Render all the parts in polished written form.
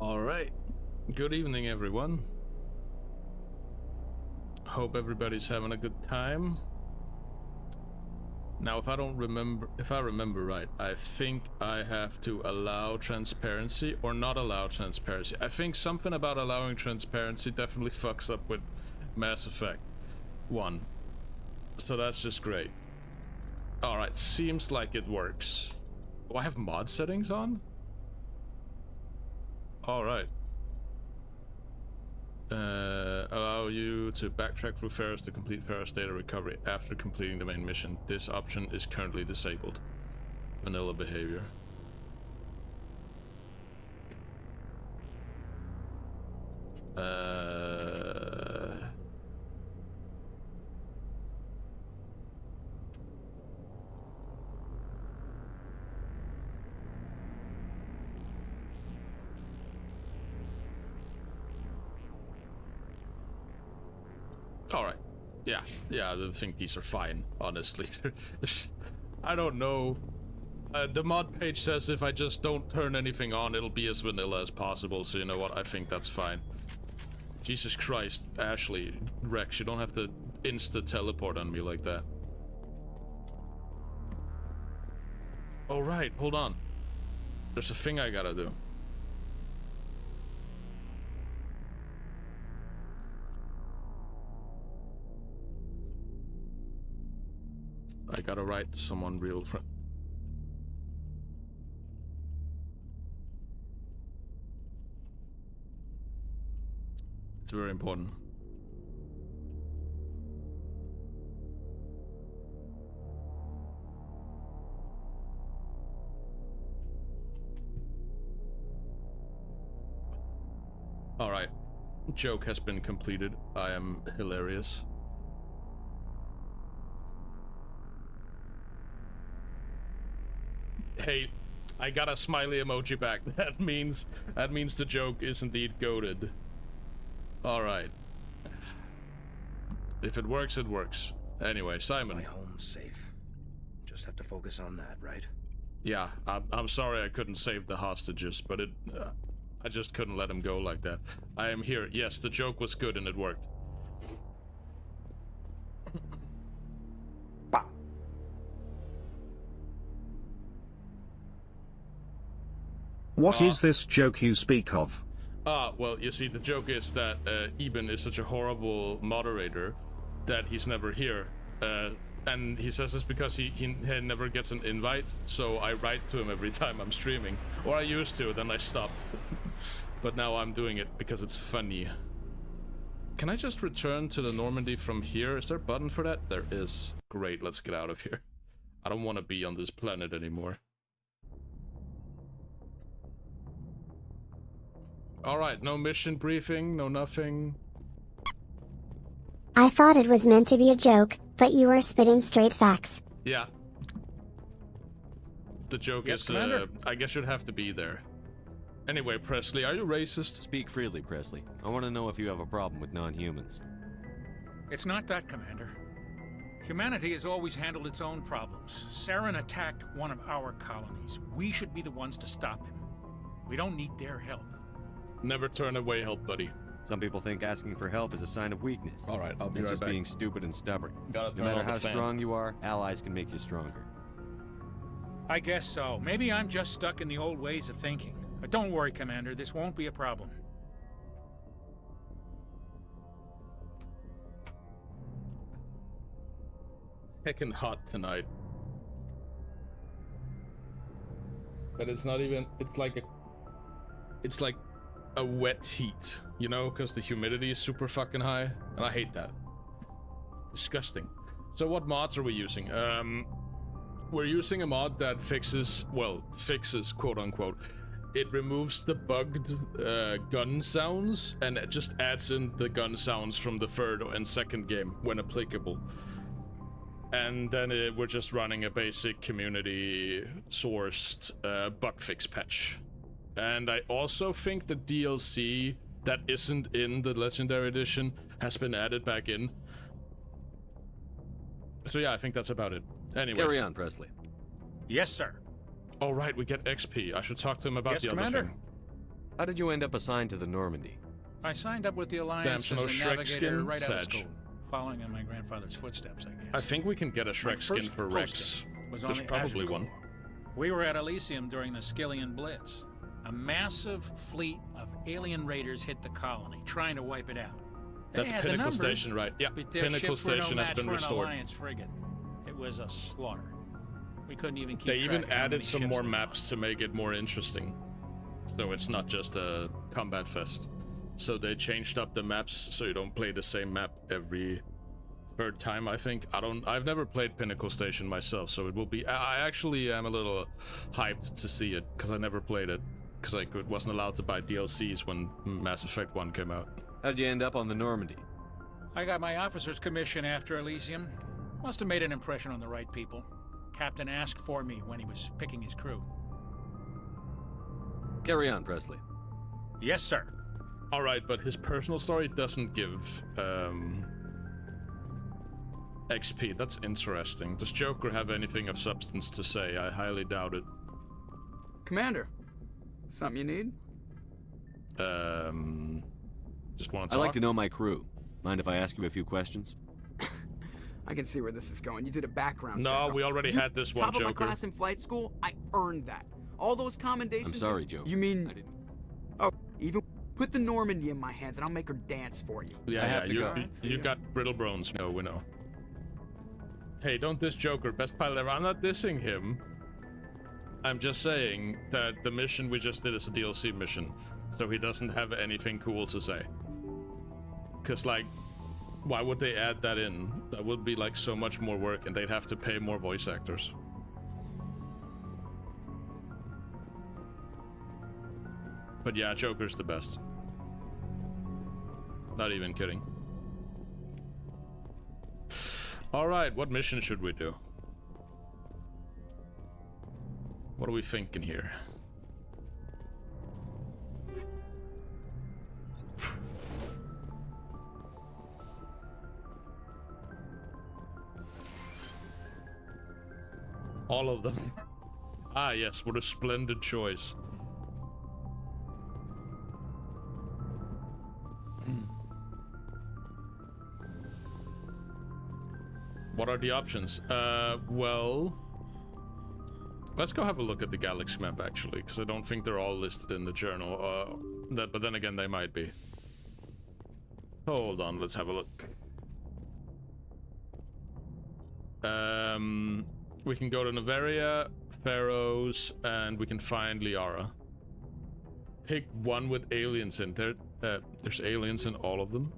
Alright. Good evening, everyone. Hope everybody's having a good time. Now, if I remember right, I think I have to allow transparency or not allow transparency. I think something about allowing transparency definitely fucks up with Mass Effect 1. So that's just great. Alright, seems like it works. Oh, I have mod settings on? Alright. Allow you to backtrack through Ferris to complete Ferris data recovery after completing the main mission. This option is currently disabled. Vanilla behavior. Alright. Yeah, I think these are fine, honestly. I don't know. The mod page says if I just don't turn anything on, it'll be as vanilla as possible, so you know what, I think that's fine. Jesus Christ, Ashley, Rex, you don't have to insta-teleport on me like that. Oh right, hold on. There's a thing I gotta do. I gotta write to someone real friend. It's very important. Alright. Joke has been completed. I am hilarious. Hey, I got a smiley emoji back. That means the joke is indeed goated. Alright. If it works, it works. Anyway, Simon. My home's safe. Just have to focus on that, right? Yeah, I'm sorry I couldn't save the hostages, but I just couldn't let him go like that. I am here. Yes, the joke was good and it worked. What is this joke you speak of? Well, you see, the joke is that Eben is such a horrible moderator that he's never here. And he says this because he never gets an invite, so I write to him every time I'm streaming. Or I used to, then I stopped. But now I'm doing it because it's funny. Can I just return to the Normandy from here? Is there a button for that? There is. Great, let's get out of here. I don't want to be on this planet anymore. Alright, no mission briefing, no nothing. I thought it was meant to be a joke, but you were spitting straight facts. Yeah. The joke is, I guess you'd have to be there. Anyway, Presley, are you racist? Speak freely, Presley. I want to know if you have a problem with non-humans. It's not that, Commander. Humanity has always handled its own problems. Saren attacked one of our colonies. We should be the ones to stop him. We don't need their help. Never turn away help, buddy. Some people think asking for help is a sign of weakness. Alright, I'll be it's right just back. being stupid and stubborn. No matter how strong you are, allies can make you stronger. I guess so. Maybe I'm just stuck in the old ways of thinking. But don't worry, Commander. This won't be a problem. Heckin' hot tonight. But it's not even, it's like a wet heat, you know, because the humidity is super fucking high, and I hate that. Disgusting. So what mods are we using? We're using a mod that fixes, quote unquote. It removes the bugged gun sounds, and it just adds in the gun sounds from the third and second game, when applicable. And then we're just running a basic community-sourced bug fix patch. And I also think the DLC that isn't in the Legendary Edition has been added back in. So yeah, I think that's about it. Anyway. Carry on, Presley. Yes, sir. Oh right, we get XP. I should talk to him about Yes, the Commander. other thing. How did you end up assigned to the Normandy? I signed up with the Alliance Damn, so as a no Shrek navigator skin? right out of Sedge. school, following in my grandfather's footsteps, I guess. I think we can get a My Shrek skin first for Rex. posting was on There's the probably Azure one. Corps. We were at Elysium during the Skillian Blitz. A massive fleet of alien raiders hit the colony, trying to wipe it out. They That's had the Pinnacle numbers, Station, right? Yeah, but their Pinnacle ships were no Station has match been for an restored. Alliance frigate. It was a slaughter. We couldn't even keep They track even of how many added some ships more they maps lost. to make it more interesting. So it's not just a combat fest. So they changed up the maps so you don't play the same map every third time, I think. I've never played Pinnacle Station myself, so it will be... I actually am a little hyped to see it, because I never played it. Because I wasn't allowed to buy DLCs when Mass Effect 1 came out. How'd you end up on the Normandy? I got my officer's commission after Elysium. Must have made an impression on the right people. Captain asked for me when he was picking his crew. Carry on, Presley. Yes, sir. Alright, but his personal story doesn't give XP. That's interesting. Does Joker have anything of substance to say? I highly doubt it. Commander, something you need? Just want to I'd talk? like to know my crew. Mind if I ask you a few questions? I can see where this is going. You did a background check. No, we already had this one, Top of my Joker. class in flight school, I earned that. All those commendations... I'm sorry, Joker. You mean... I didn't... Oh, even put the Normandy in my hands and I'll make her dance for you. Yeah, I have to go. You got brittle bones. No, we know. Hey, don't diss Joker. Best pilot ever. I'm not dissing him. I'm just saying that the mission we just did is a DLC mission. So he doesn't have anything cool to say. Because, like, why would they add that in? That would be, like, so much more work and they'd have to pay more voice actors. But yeah, Joker's the best. Not even kidding. Alright, what mission should we do? What are we thinking here? All of them. Ah, yes, what a splendid choice. What are the options? Well... Let's go have a look at the galaxy map, actually, because I don't think they're all listed in the journal. But then again, they might be. Hold on, let's have a look. We can go to Noveria, Pharaohs, and we can find Liara. Pick one with aliens in there. There's aliens in all of them.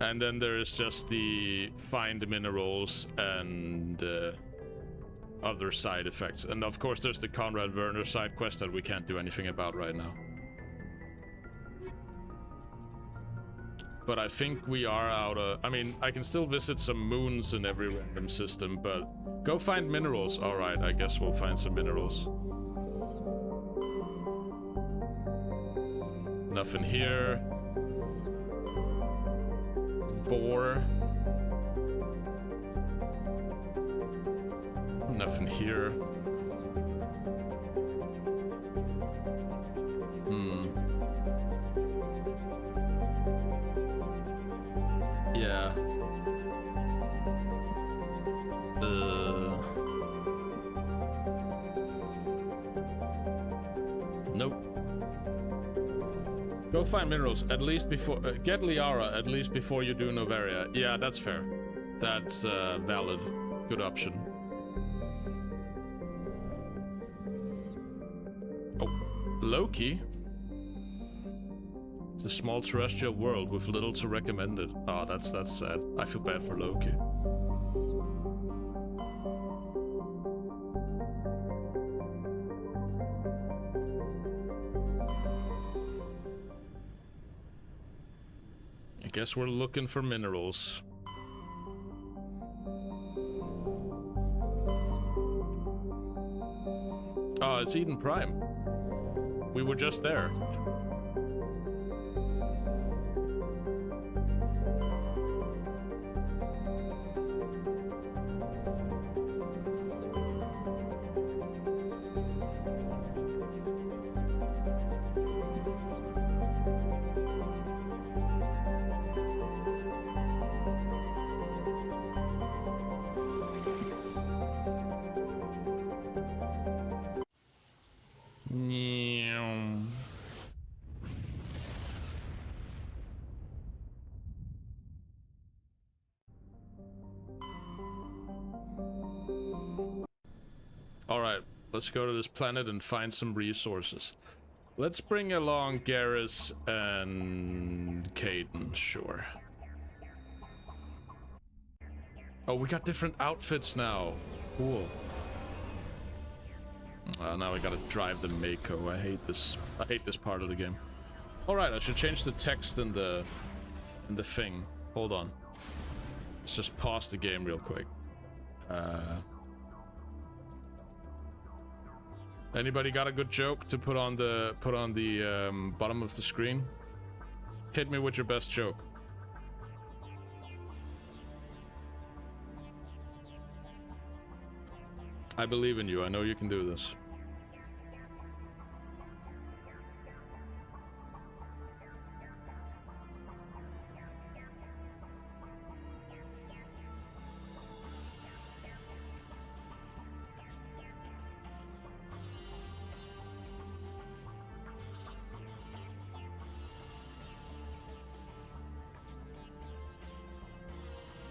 And then there is just the find minerals and other side effects. And of course there's the Conrad Werner side quest that we can't do anything about right now. But I think we are out of... I mean, I can still visit some moons in every random system, but... Go find minerals. Alright, I guess we'll find some minerals. Nothing here. Boar. Nothing here. Yeah. Nope. Go find minerals, at least before... get Liara, at least before you do Noveria. Yeah, that's fair. That's valid. Good option. Oh, Loki? It's a small terrestrial world with little to recommend it. Oh, that's sad. I feel bad for Loki. I guess we're looking for minerals. Oh, it's Eden Prime. We were just there. let's go to this planet and find some resources. Let's bring along Garrus and Caden, sure. Oh, we got different outfits now. Cool. Now we gotta drive the Mako. I hate this part of the game. Alright, I should change the text in the thing. Hold on. Let's just pause the game real quick. Anybody got a good joke to put on the bottom of the screen? Hit me with your best joke. I believe in you. I know you can do this.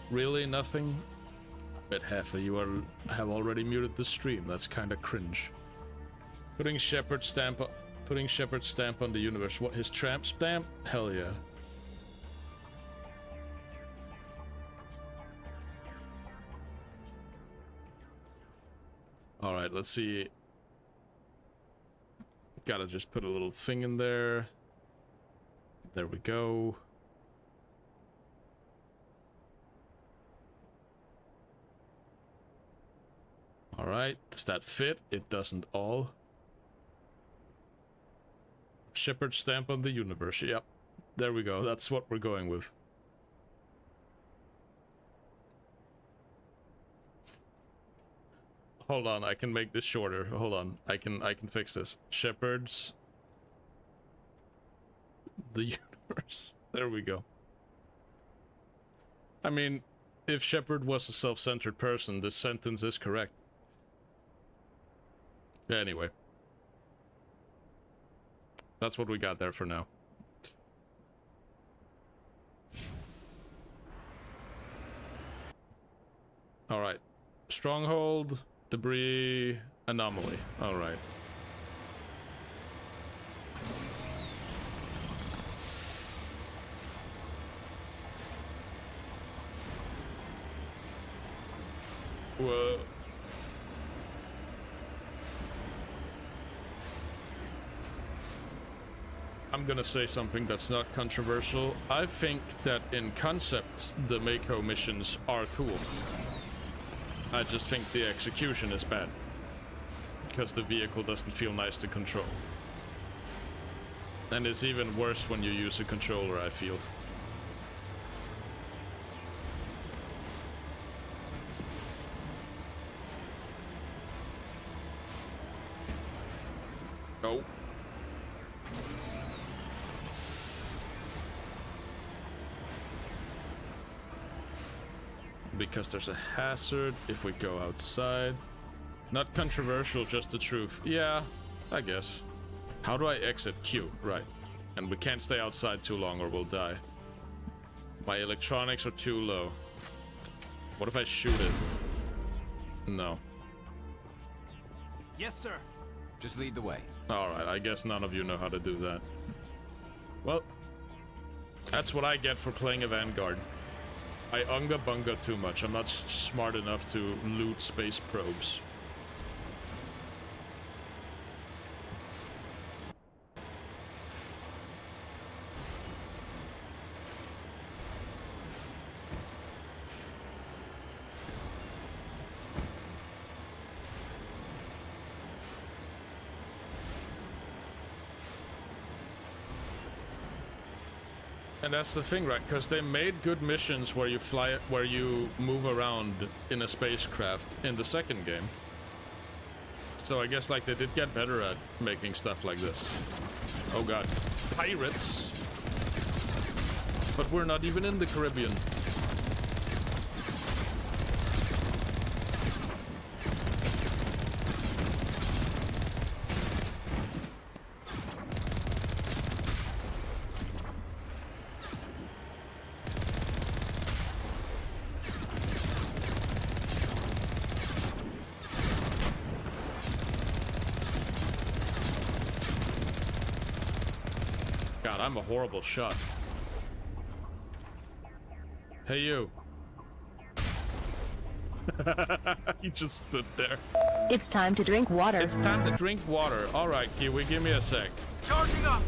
Really? Nothing? I bet half of you have already muted the stream. That's kind of cringe. Putting Shepard's stamp on the universe. What, his tramp stamp? Hell yeah. Alright, let's see. Gotta just put a little thing in there. There we go. Alright, does that fit? It doesn't all. Shepard stamp on the universe, yep. There we go, that's what we're going with. Hold on, I can make this shorter. Hold on, I can fix this. Shepard's the universe. There we go. I mean, if Shepard was a self-centered person, this sentence is correct. Anyway. That's what we got there for now. Alright. Stronghold, debris, anomaly. Alright. Whoa. I'm gonna say something that's not controversial. I think that in concept, the Mako missions are cool. I just think the execution is bad. Because the vehicle doesn't feel nice to control. And it's even worse when you use a controller, I feel. Oh. Because there's a hazard if we go outside. Not controversial, just the truth. Yeah, I guess. How do I exit Q? Right. And we can't stay outside too long or we'll die. My electronics are too low. What if I shoot it? No. Yes, sir. Just lead the way. Alright, I guess none of you know how to do that. Well, that's what I get for playing a Vanguard. I unga bunga too much. I'm not smart enough to loot space probes. And that's the thing, right? Because they made good missions where you fly, where you move around in a spacecraft in the second game. So I guess like they did get better at making stuff like this. Oh god, pirates! But we're not even in the Caribbean. God, I'm a horrible shot. Hey, you. He just stood there. It's time to drink water. It's time to drink water. All right, Kiwi, give me a sec. Charging up!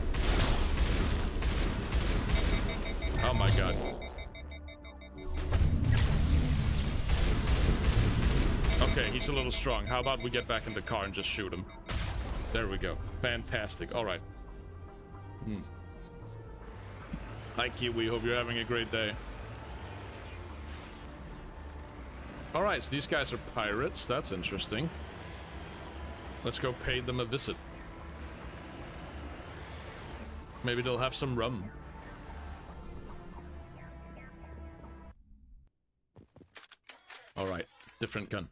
Oh my god. Okay, he's a little strong. How about we get back in the car and just shoot him? There we go. Fantastic. All right. Hi, Kiwi. Hope you're having a great day. All right, so these guys are pirates. That's interesting. Let's go pay them a visit. Maybe they'll have some rum. All right, different gun.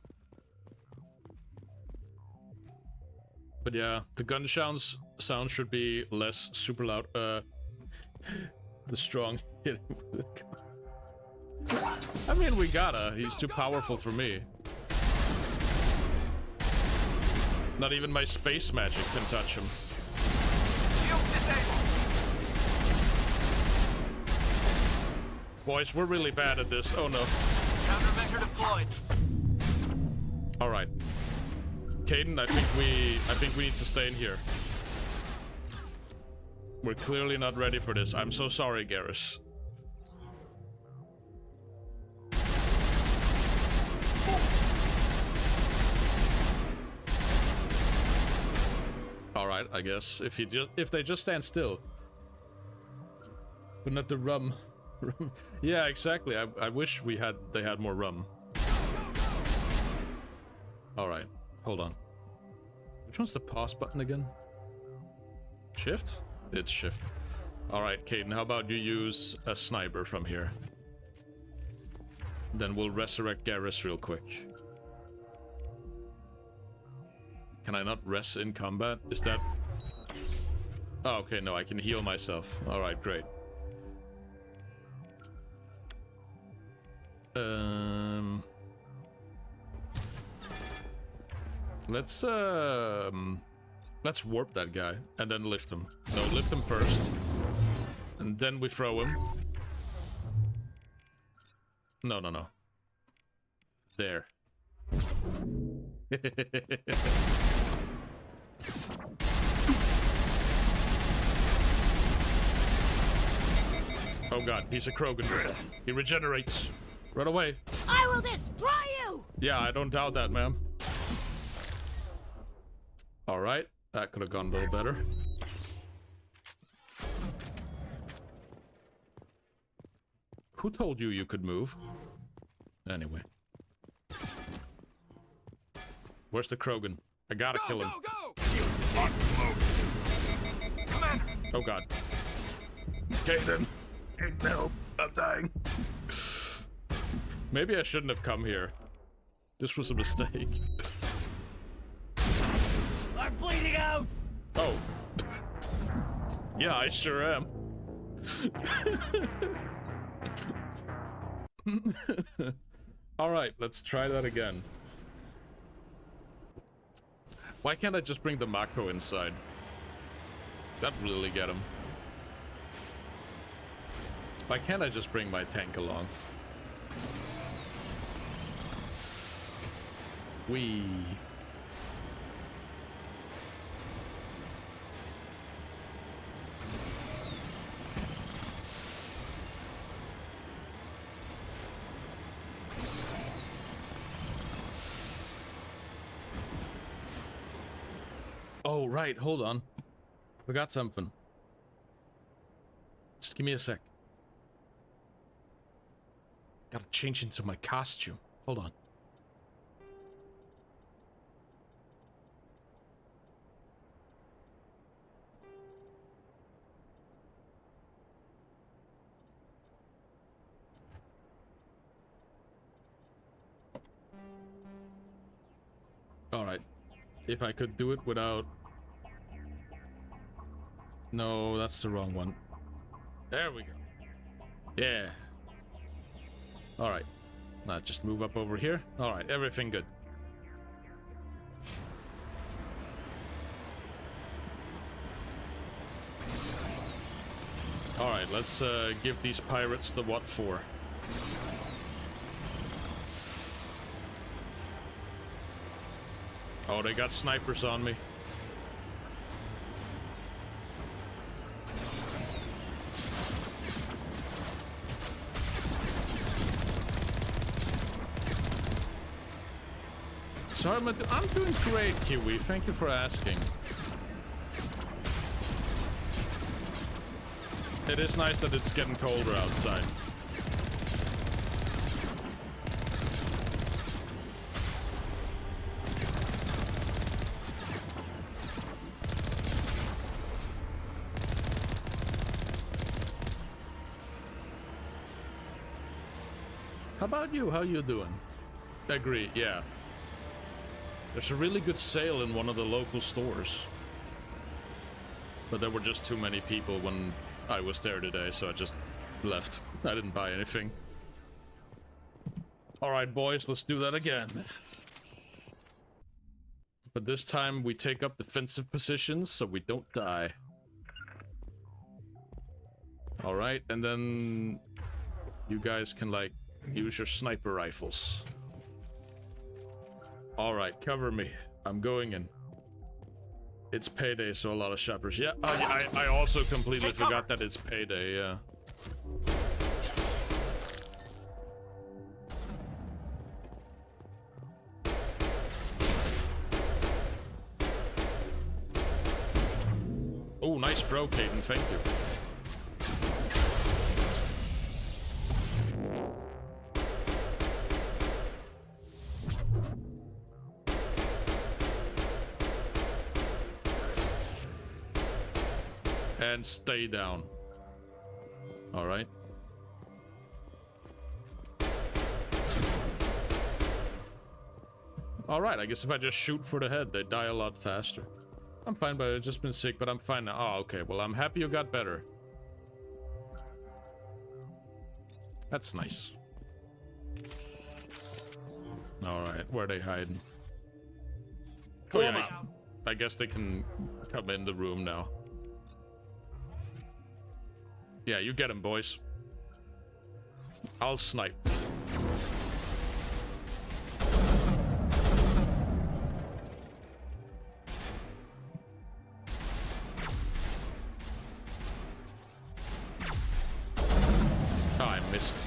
But yeah, the gun sound should be less super loud. The strong hitting with the gun. I mean, we gotta. He's too powerful for me. Not even my space magic can touch him. Shield disabled! Boys, we're really bad at this. Oh no. Countermeasure deployed. All right. Caden, I think we need to stay in here. We're clearly not ready for this. I'm so sorry, Garrus. All right, I guess if they just stand still, but not the rum. Yeah, exactly. I wish they had more rum. All right, hold on. Which one's the pause button again? Shift? It's shift. All right, Caden, how about you use a sniper from here? Then we'll resurrect Garrus real quick. Can I not rest in combat? Is that... Oh, okay, no, I can heal myself. Alright, great. Let's warp that guy and then lift him. No, lift him first. And then we throw him. No. There. Oh god, he's a Krogan. He regenerates. Run away. I will destroy you! Yeah, I don't doubt that, ma'am. Alright, that could have gone a little better. Who told you you could move? Anyway. Where's the Krogan? I gotta kill him. Go! Commander! Oh god. Caden! Help! I'm dying. Maybe I shouldn't have come here. This was a mistake. I'm bleeding out! Oh. Yeah, I sure am. Alright, let's try that again. Why can't I just bring the Mako inside? That'd really get him. Why can't I just bring my tank along? Whee. Oh, right, hold on. Forgot something. Just give me a sec. Gotta change into my costume. Hold on. Alright. If I could do it without... No, that's the wrong one. There we go. Yeah. Alright. Now just move up over here. Alright, everything good. Alright, let's give these pirates the what for. Oh, they got snipers on me. So I'm doing great, Kiwi. Thank you for asking. It is nice that it's getting colder outside. How about you? How you doing? Agree, yeah. There's a really good sale in one of the local stores. But there were just too many people when I was there today, so I just left. I didn't buy anything. Alright, boys, let's do that again. But this time we take up defensive positions so we don't die. Alright, and then you guys can, like, use your sniper rifles. Alright, cover me. I'm going in. It's payday, so a lot of shoppers. Yeah, I also completely forgot that it's payday, yeah. Oh, nice throw, Caden. Thank you. And stay down. All right. All right, I guess if I just shoot for the head, they die a lot faster. I'm fine, but I've just been sick, but I'm fine now. Oh, okay. Well, I'm happy you got better. That's nice. All right, where are they hiding? Oh, yeah, I guess they can come in the room now. Yeah, you get him, boys. I'll snipe. Oh, I missed.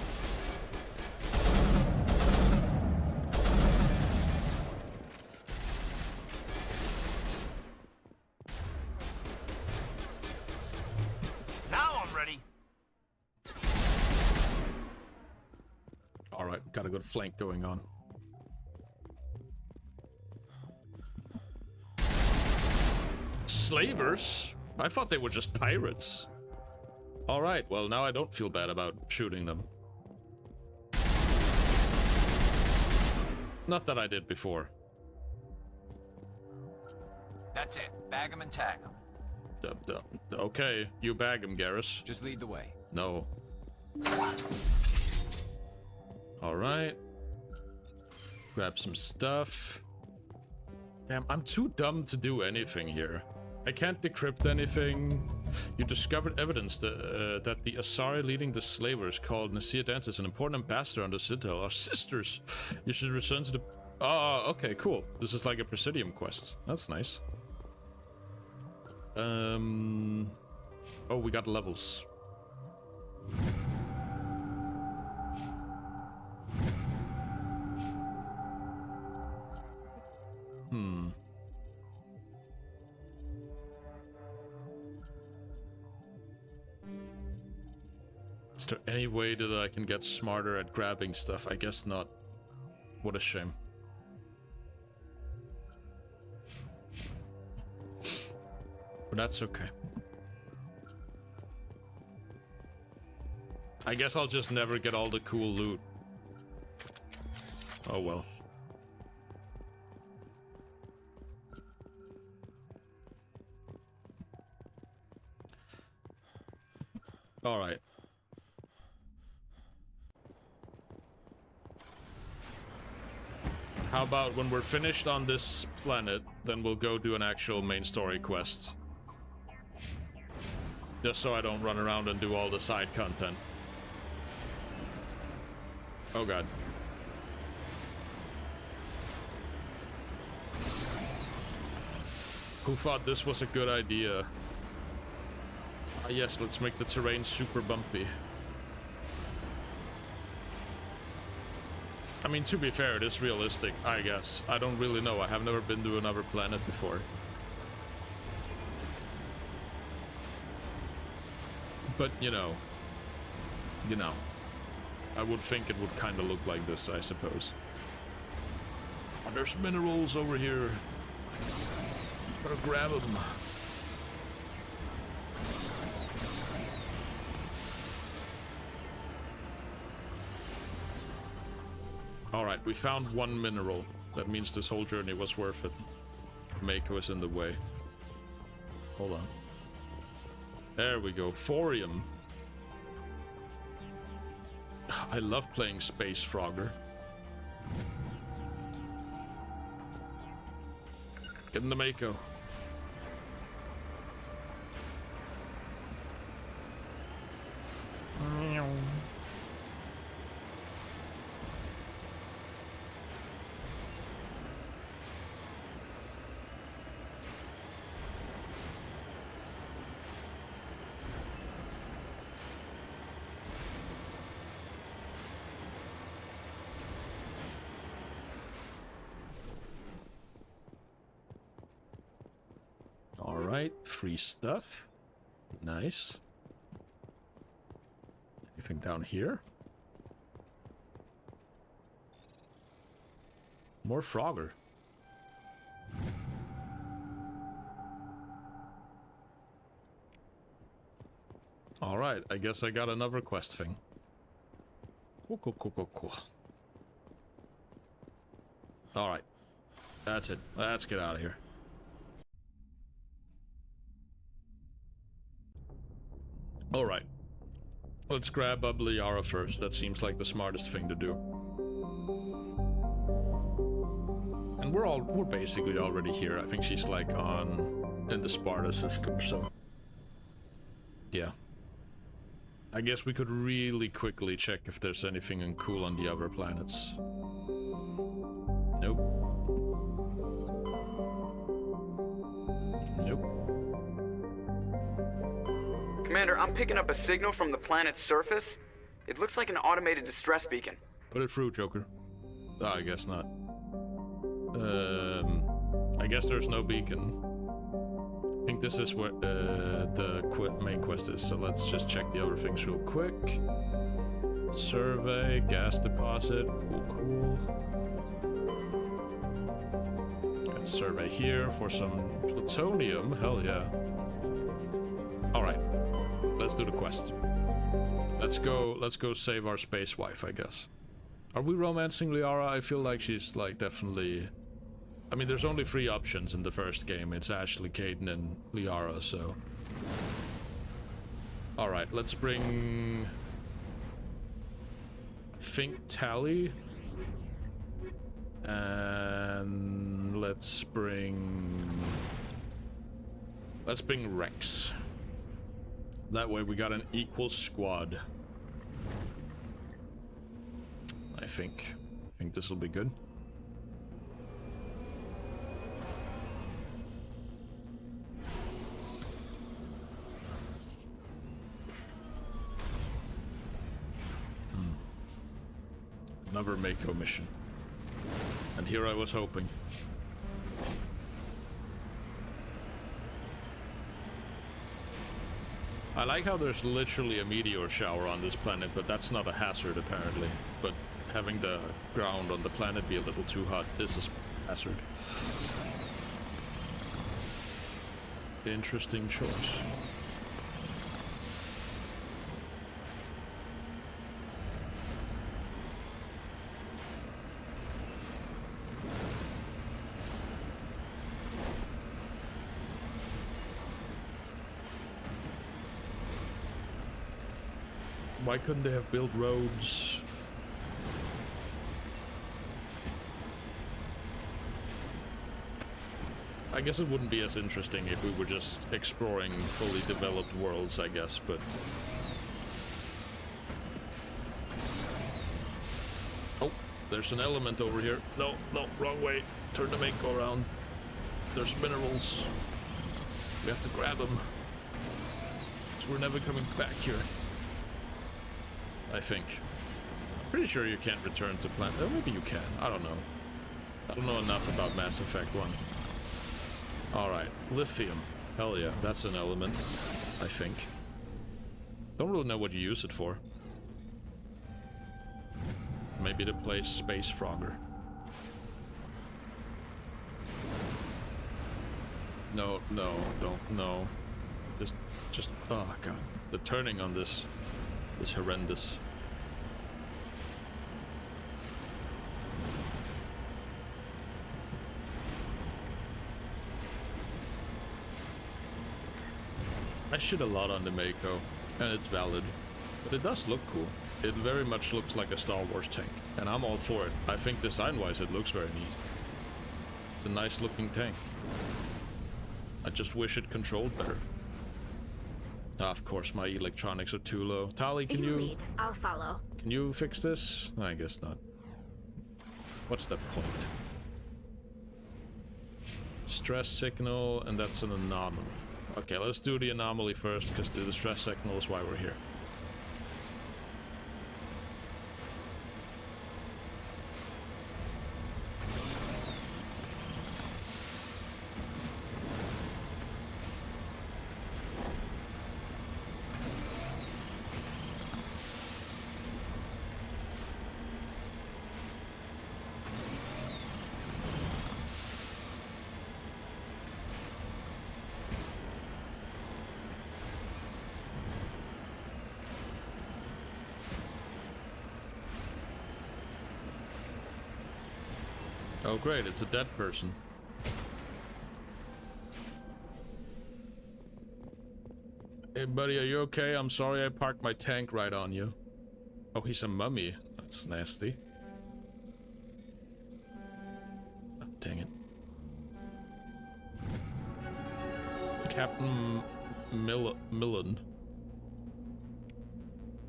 Got a good flank going on. Slavers? I thought they were just pirates. Alright, well now I don't feel bad about shooting them. Not that I did before. That's it. Bag 'em and tag 'em. Okay, you bag him, Garrus. Just lead the way. No. Alright. Grab some stuff. Damn, I'm too dumb to do anything here. I can't decrypt anything. You discovered evidence that the Asari leading the slavers called Nasir Dantis, an important ambassador under Citadel, are sisters. You should return to the... Oh, okay, cool. This is like a Presidium quest. That's nice. Oh, we got levels. Is there any way that I can get smarter at grabbing stuff? I guess not. What a shame. But that's okay. I guess I'll just never get all the cool loot. Oh well. All right. How about when we're finished on this planet, then we'll go do an actual main story quest. Just so I don't run around and do all the side content. Oh god. Who thought this was a good idea? Ah yes, let's make the terrain super bumpy. I mean, to be fair, it is realistic, I guess. I don't really know. I have never been to another planet before. But, you know, I would think it would kind of look like this, I suppose. Oh, there's minerals over here. Gotta grab them. Alright, we found one mineral. That means this whole journey was worth it. Mako is in the way. Hold on. There we go. Thorium. I love playing Space Frogger. Get in the Mako. Alright, free stuff. Nice. Anything down here? More Frogger. Alright, I guess I got another quest thing. Cool. Alright. That's it. Let's get out of here. Alright. Let's grab Liara first. That seems like the smartest thing to do. And we're basically already here. I think she's like in the Sparta system, so yeah. I guess we could really quickly check if there's anything cool on the other planets. Nope. Commander, I'm picking up a signal from the planet's surface. It looks like an automated distress beacon. Put it through, Joker. Oh, I guess not. I guess there's no beacon. I think this is where the main quest is, so let's just check the other things real quick. Survey, gas deposit, cool. Let's survey here for some plutonium, hell yeah. Alright, let's do the quest. Let's go save our space wife, I guess. Are we romancing Liara? I feel like she's like definitely... I mean, there's only 3 options in the first game. It's Ashley, Caden, and Liara, so... Alright, let's bring... I think Tally. And... let's bring Rex. That way we got an equal squad. I think this will be good. Another Mako mission. And here I was hoping. I like how there's literally a meteor shower on this planet, but that's not a hazard apparently. But having the ground on the planet be a little too hot, this is a hazard. Interesting choice. Why couldn't they have built roads? I guess it wouldn't be as interesting if we were just exploring fully developed worlds, I guess, but... Oh, there's an element over here. No, no, wrong way. Turn the mate, go around. There's minerals. We have to grab them. So we're never coming back here. I think. Pretty sure you can't return to planet. Oh, maybe you can. I don't know. I don't know enough about Mass Effect 1. Alright, lithium. Hell yeah, that's an element, I think. Don't really know what you use it for. Maybe to play Space Frogger. No, no, don't, no. Just, oh god. The turning on this is horrendous. I shit a lot on the Mako, and it's valid, but it does look cool. It very much looks like a Star Wars tank, and I'm all for it. I think design-wise it looks very neat. It's a nice looking tank. I just wish it controlled better. Ah, of course, my electronics are too low. Tali, can you... lead, I'll follow. Can you fix this? I guess not. What's the point? Stress signal, and that's an anomaly. Okay, let's do the anomaly first, because the stress signal is why we're here. Oh great, it's a dead person. Hey buddy, are you okay? I'm sorry I parked my tank right on you. Oh, he's a mummy. That's nasty. Oh, dang it. Captain Millen.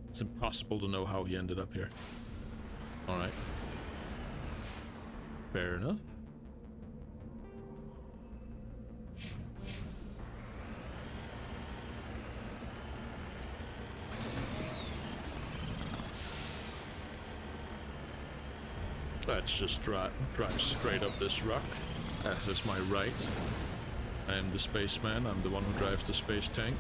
It's impossible to know how he ended up here. Alright. Fair enough. Let's just drive straight up this rock, as is my right. I am the spaceman, I'm the one who drives the space tank.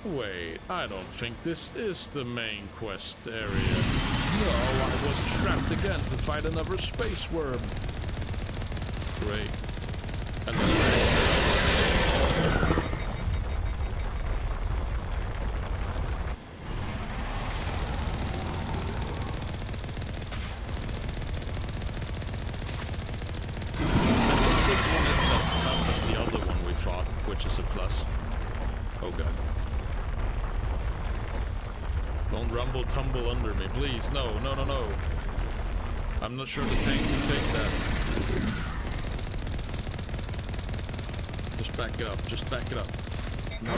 Wait, I don't think this is the main quest area. No, I was trapped again to fight another space worm. Great. And this one isn't as tough as the other one we fought, which is a plus. Oh god. Don't rumble tumble under me, please. No, no, no, no. I'm not sure the tank can take that. Just back it up, just back it up. Not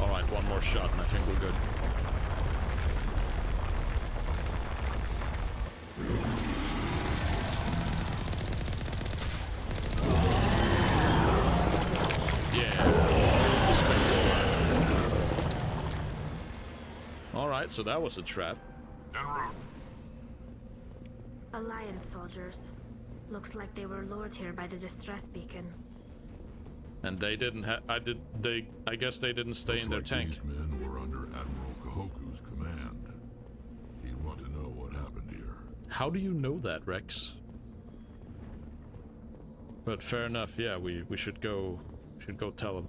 alright, one more shot and I think we're good. Alright, so that was a trap. En route. Alliance soldiers. Looks like they were lured here by the distress beacon. And they didn't have... I guess they didn't stay in their tank. These men were under Admiral Kahoku's command. He'd want to know what happened here. How do you know that, Rex? But fair enough, yeah, we should go tell him.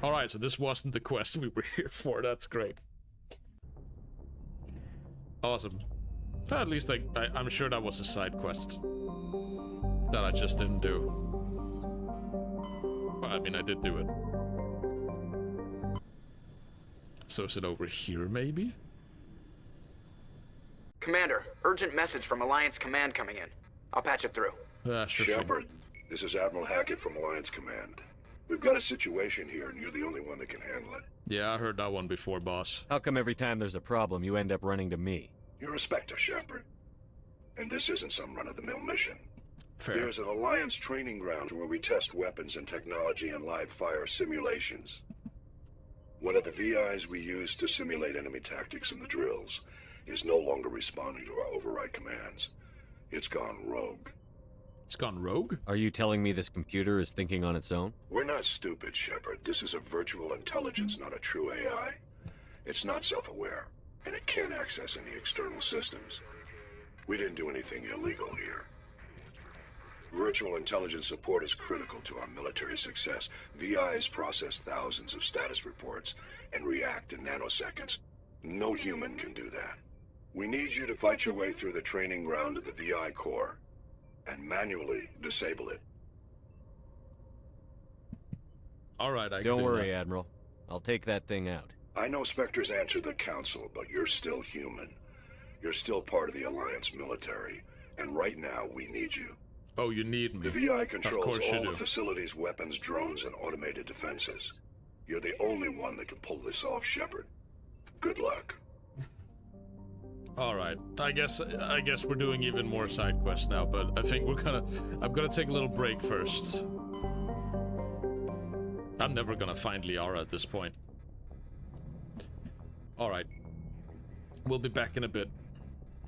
Alright, so this wasn't the quest we were here for. That's great. Awesome. At least I'm sure that was a side quest that I just didn't do. Well, I mean, I did do it. So is it over here, maybe? Commander, urgent message from Alliance Command coming in. I'll patch it through. Sure. Shepard, this is Admiral Hackett from Alliance Command. We've got a situation here, and you're the only one that can handle it. Yeah, I heard that one before, boss. How come every time there's a problem, you end up running to me? You're a Spectre, Shepard. And this isn't some run-of-the-mill mission. Fair. There's an Alliance training ground where we test weapons and technology in live fire simulations. One of the VIs we use to simulate enemy tactics in the drills is no longer responding to our override commands. It's gone rogue. It's gone rogue? Are you telling me this computer is thinking on its own? We're not stupid, Shepard. This is a virtual intelligence, not a true AI. It's not self-aware, and it can't access any external systems. We didn't do anything illegal here. Virtual intelligence support is critical to our military success. VIs process thousands of status reports and react in nanoseconds. No human can do that. We need you to fight your way through the training ground of the VI core and manually disable it. Alright, I can Don't do worry, that. Admiral. I'll take that thing out. I know Spectres answer the Council, but you're still human. You're still part of the Alliance military, and right now we need you. Oh, you need me. The VI controls all do. the facility's weapons, drones, and automated defenses. You're the only one that can pull this off, Shepard. Good luck. Alright, I guess we're doing even more side quests now, but I think I'm gonna take a little break first. I'm never gonna find Liara at this point. Alright. We'll be back in a bit.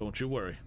Don't you worry.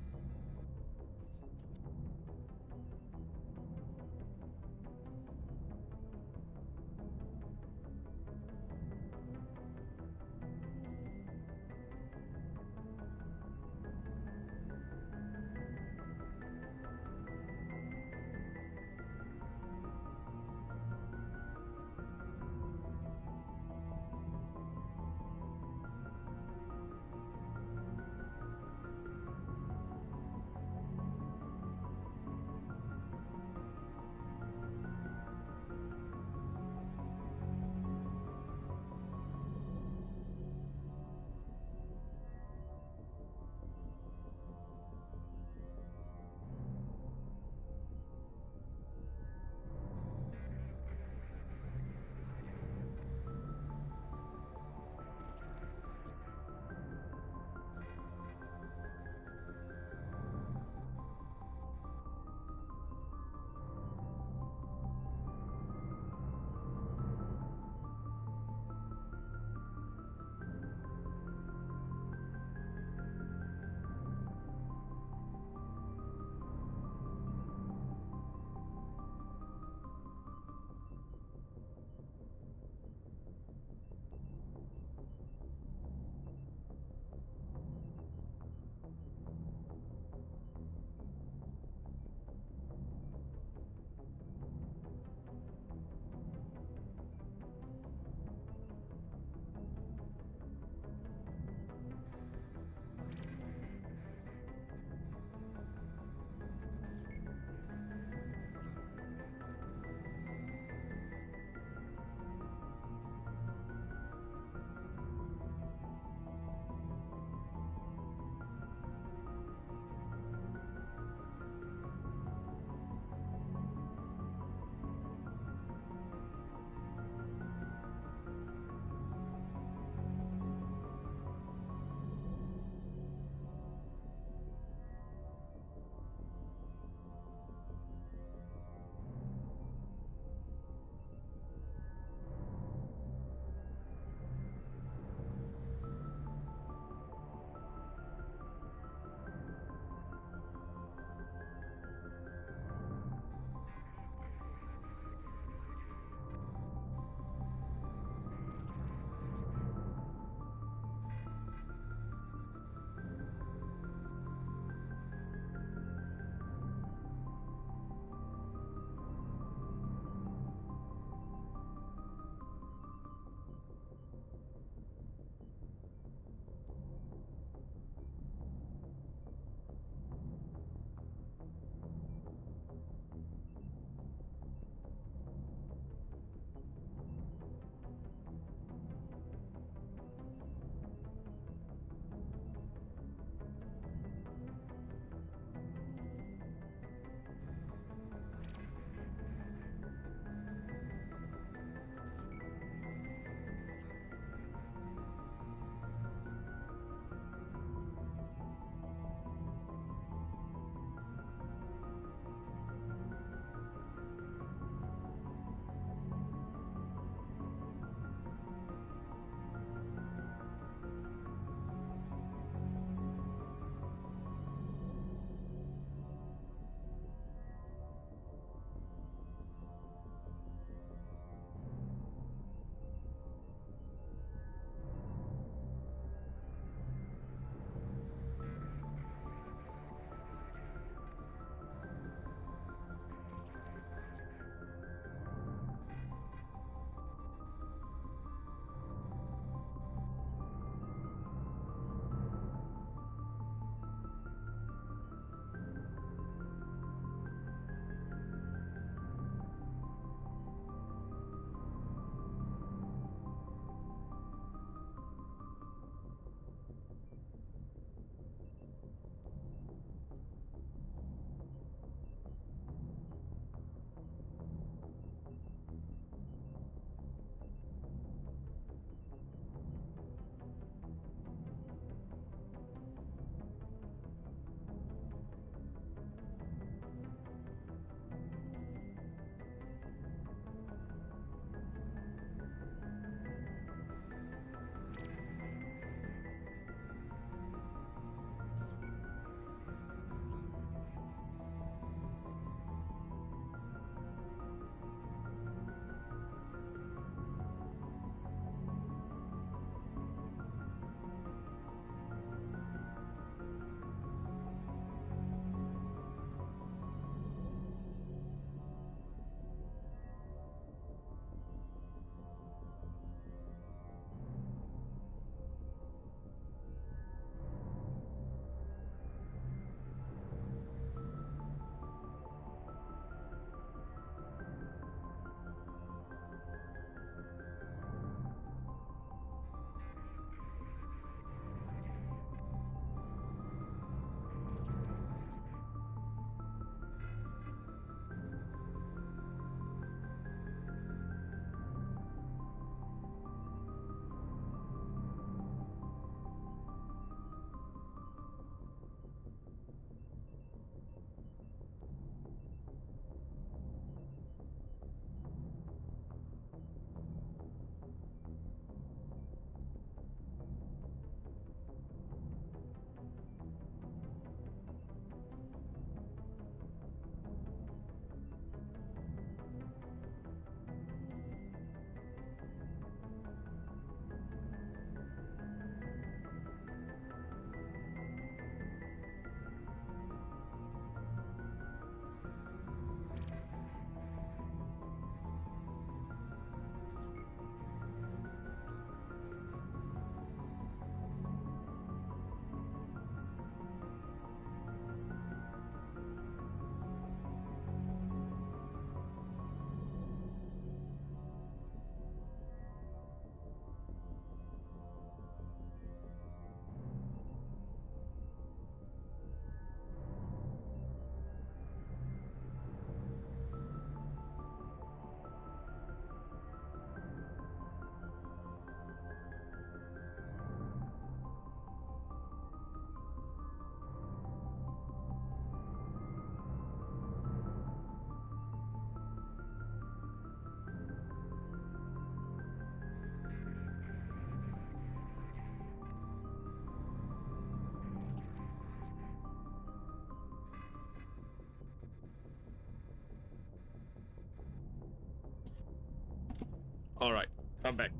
I'm back.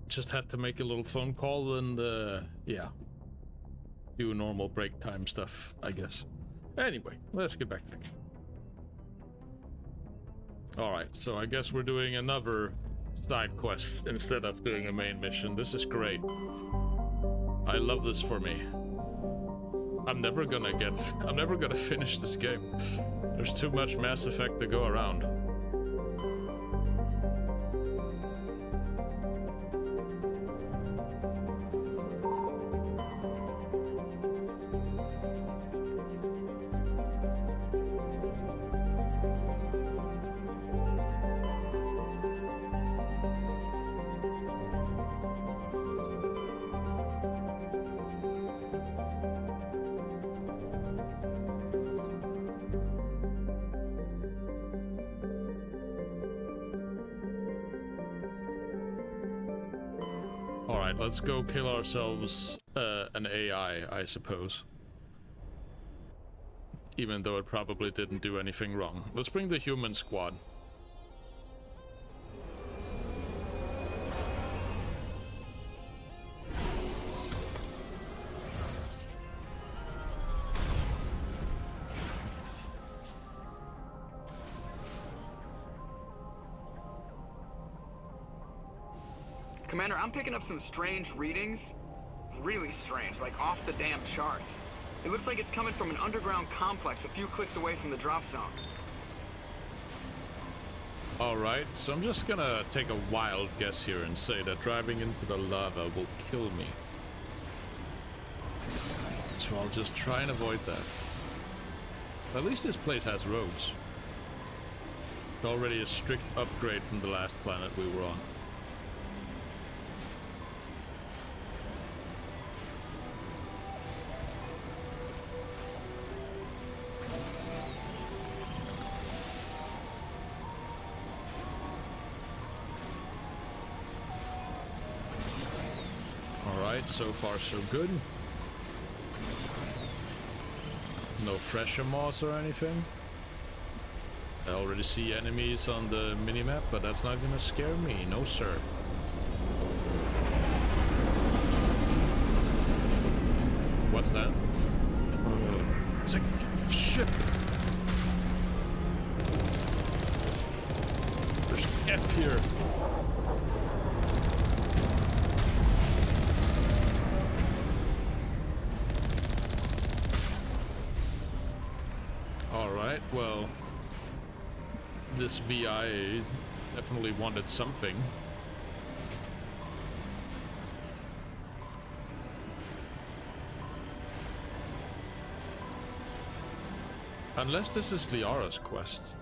Just had to make a little phone call and, yeah. Do normal break time stuff, I guess. Anyway, let's get back to the game. Alright, so I guess we're doing another side quest instead of doing a main mission. This is great. I love this for me. I'm never gonna finish this game. There's too much Mass Effect to go around. Alright, let's go kill ourselves an AI, I suppose. Even though it probably didn't do anything wrong. Let's bring the human squad. Commander, I'm picking up some strange readings. Really strange, like off the damn charts. It looks like it's coming from an underground complex a few clicks away from the drop zone. Alright, so I'm just gonna take a wild guess here and say that driving into the lava will kill me. So I'll just try and avoid that. At least this place has roads. It's already a strict upgrade from the last planet we were on. So far, so good. No pressure moss or anything. I already see enemies on the minimap, but that's not gonna scare me. No, sir. What's that? It's a ship. There's F here. Well, this VI definitely wanted something. Unless this is Liara's quest.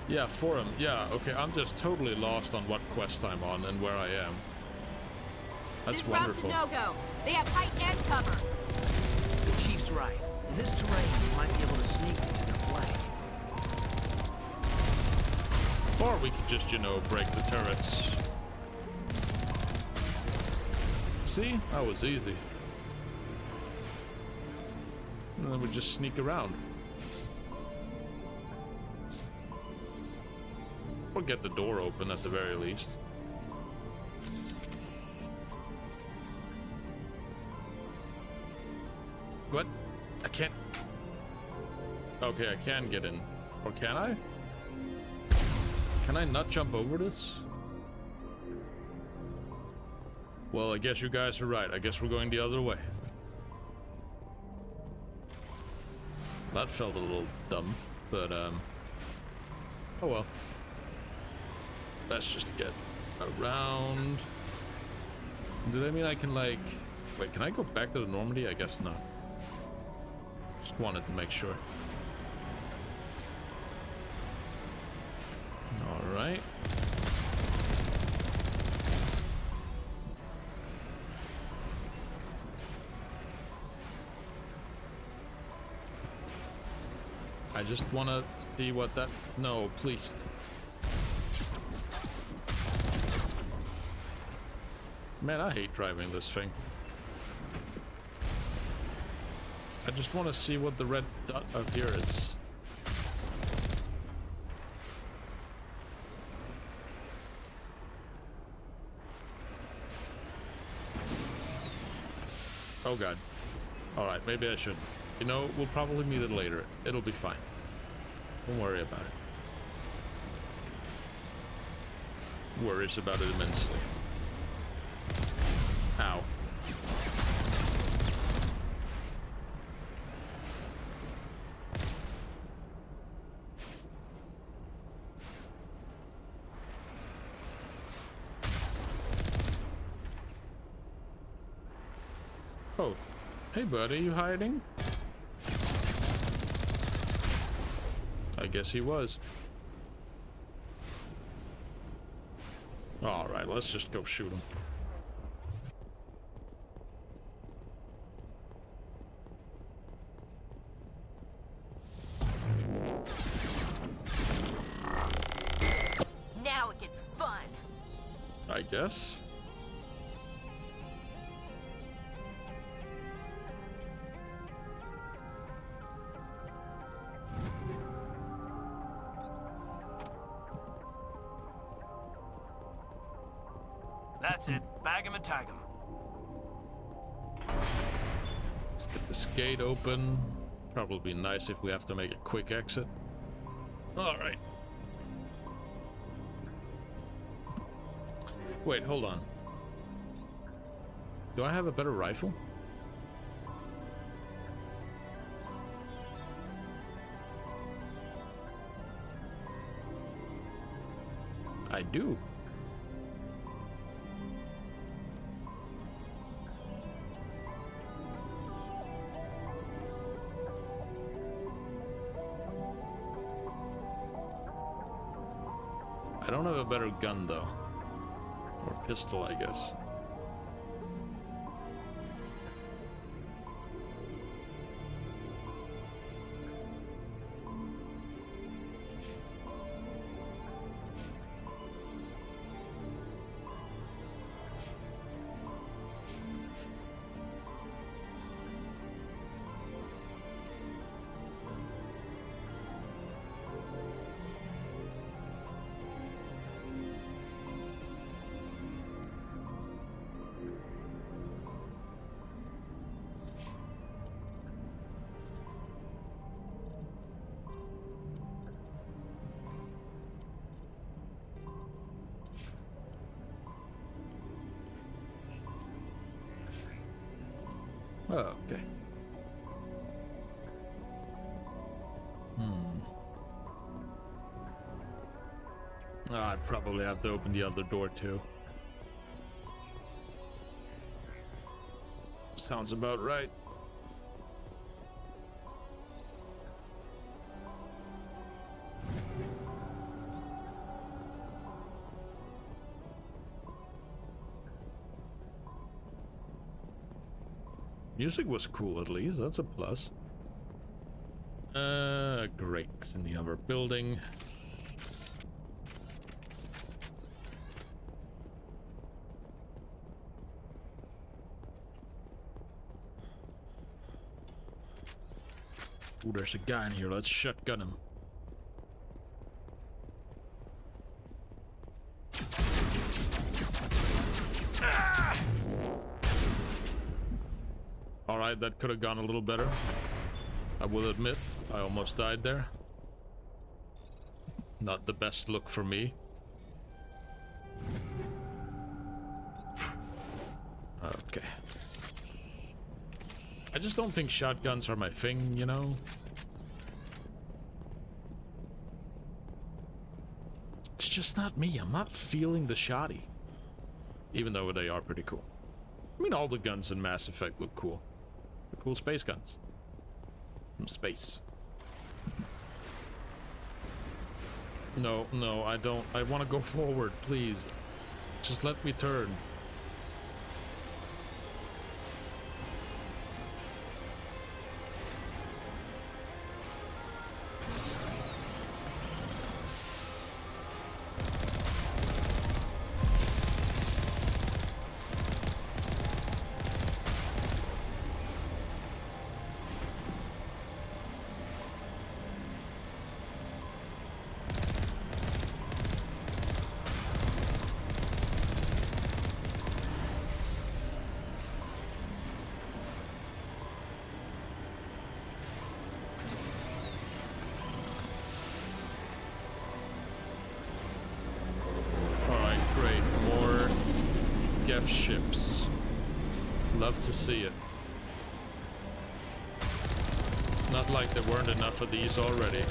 Yeah, Forum. Yeah, okay, I'm just totally lost on what quest I'm on and where I am. That's wonderful. This route's a no-go. They have height and cover. The Chief's right. In this terrain, you might be able to sneak into their flank. Or we could just, you know, break the turrets. See? That was easy. And then we just sneak around. Or get the door open at the very least. What? I can't... Okay, I can get in. Or can I? Can I not jump over this? Well, I guess you guys are right. I guess we're going the other way. That felt a little dumb, but, oh well. That's just to get around. Do that mean I can, like... Wait, can I go back to the Normandy? I guess not. Just wanted to make sure. Alright. I just want to see what that... No, please. Man, I hate driving this thing. I just want to see what the red dot up here is. Oh god. Alright, maybe I should. You know, we'll probably meet it later. It'll be fine. Don't worry about it. Worries about it immensely. Ow. Oh. Hey buddy, you hiding? I guess he was. Alright, let's just go shoot him. Now it gets fun. I guess. That's it. Bag him and tag him. Let's get this gate open. Probably nice if we have to make a quick exit. Alright. Wait, hold on. Do I have a better rifle? I do. I don't have a better gun though. Or pistol, I guess. Oh, okay. I'd probably have to open the other door too. Sounds about right. Music was cool at least, that's a plus. Great, in the other building. Ooh, there's a guy in here, let's shotgun him. Alright, that could have gone a little better. I will admit, I almost died there. Not the best look for me. Okay. I just don't think shotguns are my thing, you know? It's just not me. I'm not feeling the shotty. Even though they are pretty cool. I mean, all the guns in Mass Effect look cool. They're cool space guns. From space. No, no, I don't. I want to go forward, please. Just let me turn. Gef ships. Love to see it. It's not like there weren't enough of these already.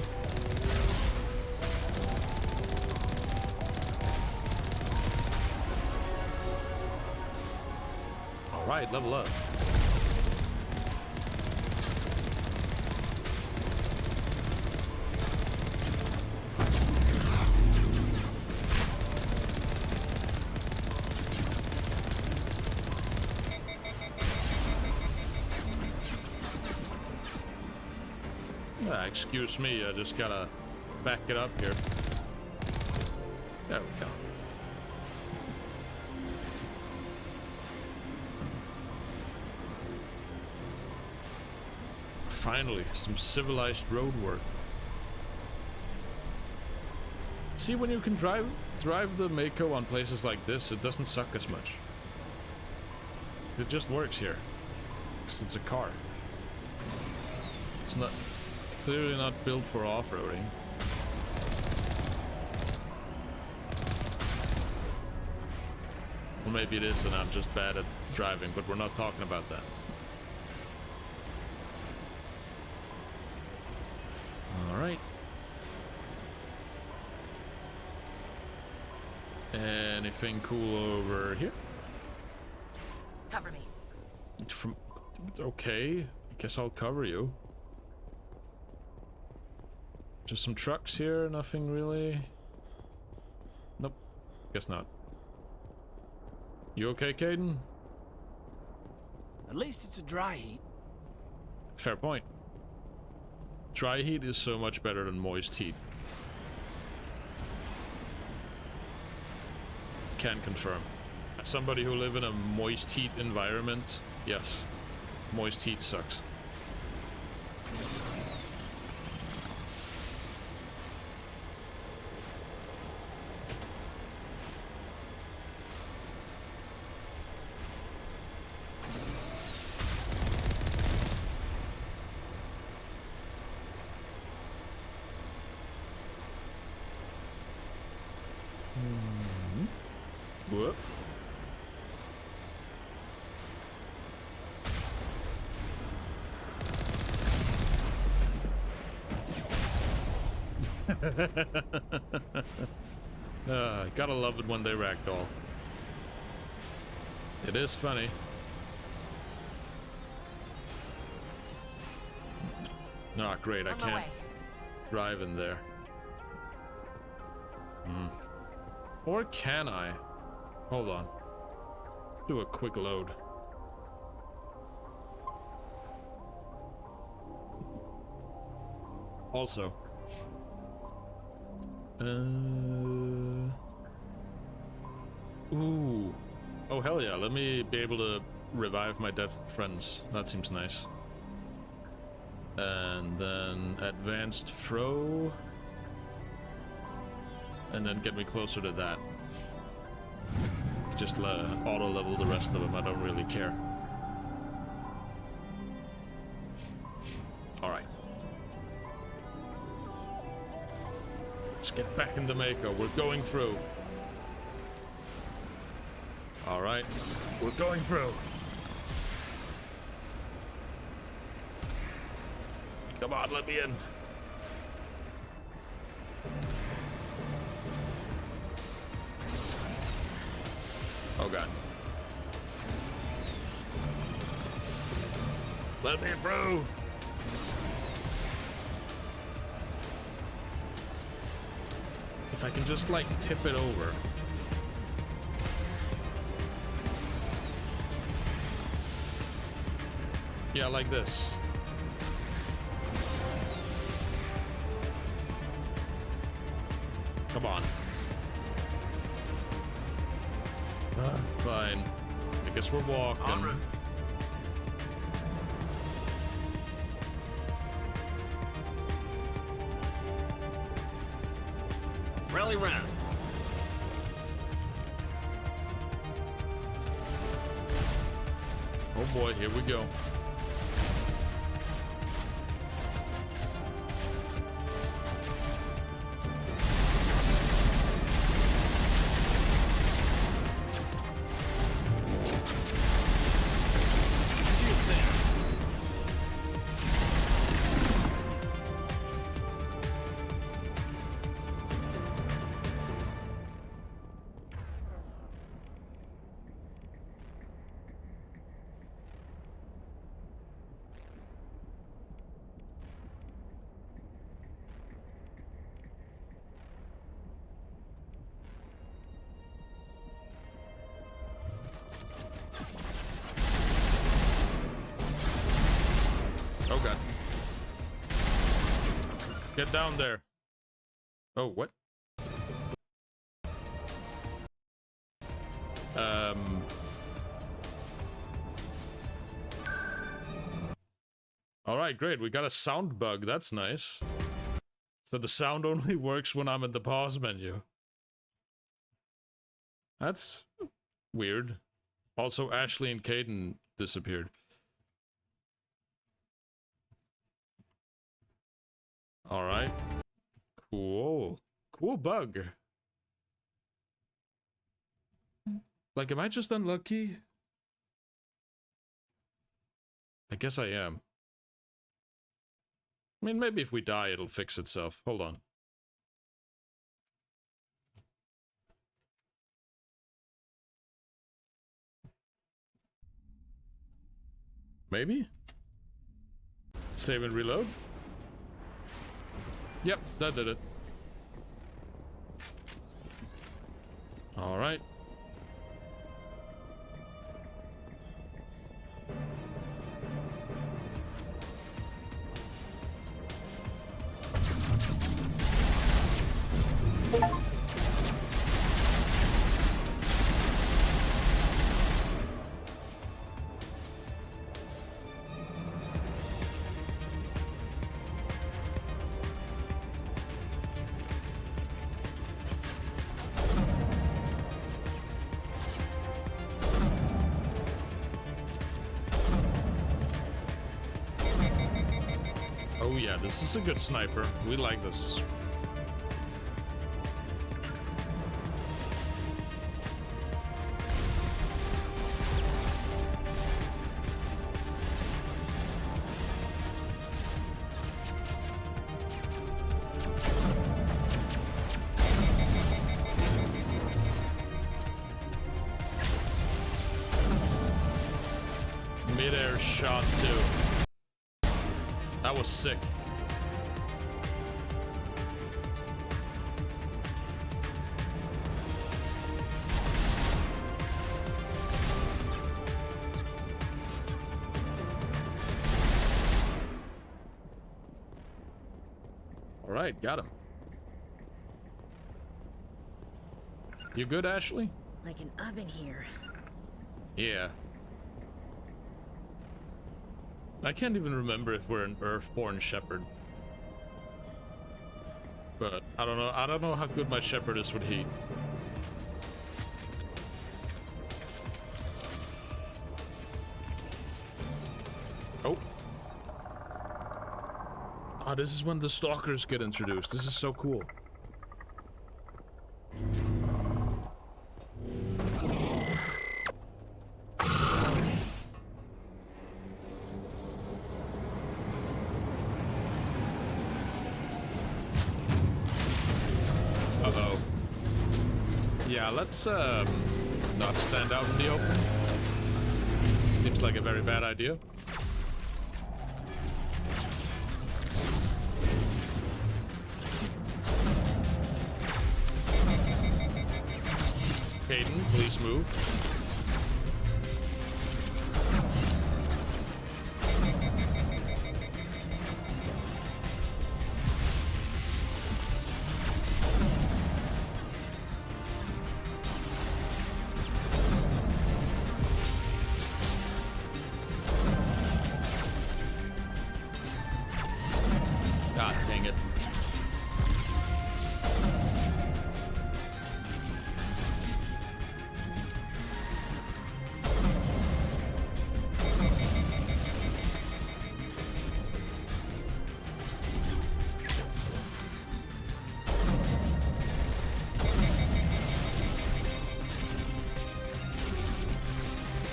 Alright, level up. Excuse me, I just gotta back it up here. There we go. Finally, some civilized road work. See, when you can drive the Mako on places like this, it doesn't suck as much. It just works here. Because it's a car. It's not... clearly not built for off-roading. Well, maybe it is and I'm just bad at driving, but we're not talking about that. Alright. Anything cool over here? Cover me. Okay, I guess I'll cover you. Just some trucks here, nothing really. Nope, guess not. You okay, Caden? At least it's a dry heat. Fair point. Dry heat is so much better than moist heat. Can confirm. As somebody who live in a moist heat environment, yes, moist heat sucks. Whoop. Gotta love it when they ragdoll. It is funny. Ah, great, I can't drive in there. Or can I? Hold on. Let's do a quick load. Also. Ooh. Oh, hell yeah. Let me be able to revive my dead friends. That seems nice. And then advanced throw. And then get me closer to that. Just auto level the rest of them. I don't really care. Alright. Let's get back into Mako. We're going through. Alright. We're going through. Come on, let me in. Oh god. Let me through! If I can just, like, tip it over. Yeah, like this. Come on. Fine. I guess we're walking. Rally round. Oh boy, here we go. Get down there. Oh, what? Alright, great. We got a sound bug. That's nice. So the sound only works when I'm in the pause menu. That's weird. Also, Ashley and Caden disappeared. Alright. Cool. Cool bug. Like, am I just unlucky? I guess I am. I mean, maybe if we die, it'll fix itself. Hold on. Maybe? Save and reload? Yep, that did it. Alright. Oh yeah, this is a good sniper. We like this. Mid-air shot too. That was sick. All right, got him. You good, Ashley? Like an oven here. Yeah. I can't even remember if we're an Earthborn Shepherd. But I don't know. I don't know how good my Shepherd is with heat. Oh. Ah, this is when the stalkers get introduced. This is so cool. Uh-oh. Yeah, let's not stand out in the open. Seems like a very bad idea. Caden, please move. God dang it.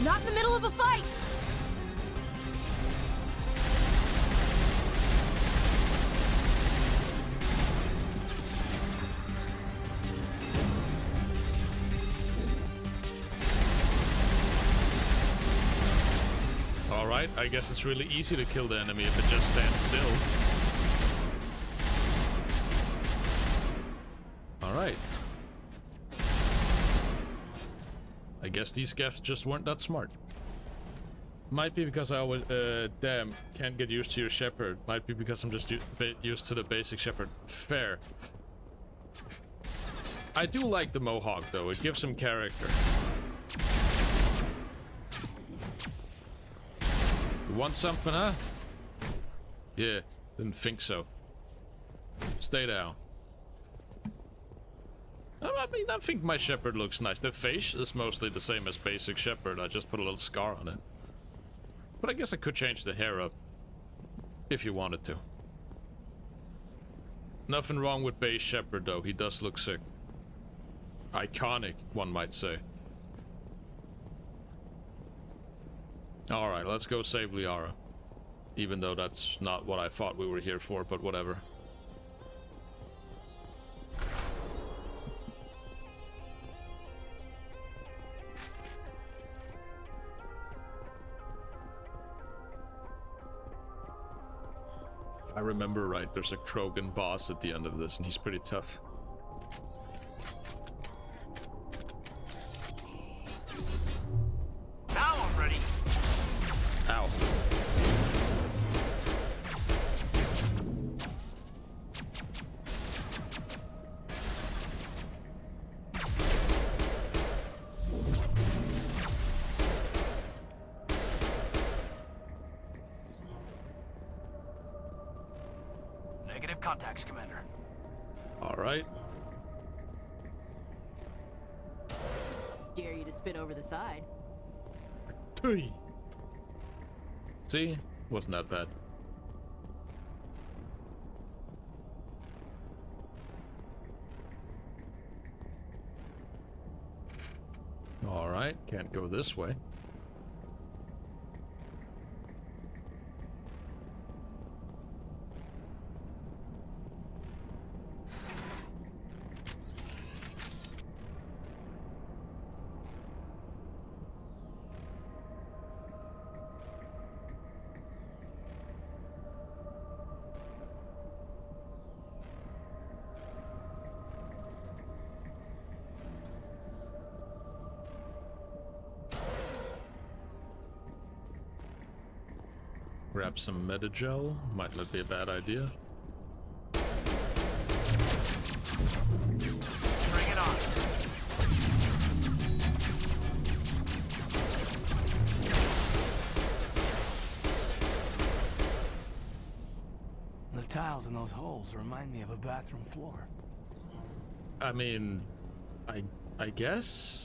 Not in the middle of a fight! Alright, I guess it's really easy to kill the enemy if it just stands still. Alright. I guess these Geths just weren't that smart. Might be because I always, damn, can't get used to your shepherd. Might be because I'm just used to the basic shepherd. Fair. I do like the mohawk, though. It gives him character. You want something, huh? Yeah, didn't think so. Stay down. I mean, I think my shepherd looks nice. The face is mostly the same as basic shepherd. I just put a little scar on it. But I guess I could change the hair up. If you wanted to. Nothing wrong with base shepherd, though. He does look sick. Iconic, one might say. Alright, let's go save Liara. Even though that's not what I thought we were here for, but whatever. If I remember right, there's a Krogan boss at the end of this, and he's pretty tough. Now I'm ready. Ow. Negative contacts, Commander. All right. Dare you to spit over the side. See? Wasn't that bad. All right, can't go this way. Grab some Metagel, might not be a bad idea. Bring it on. The tiles in those holes remind me of a bathroom floor. I mean, I guess?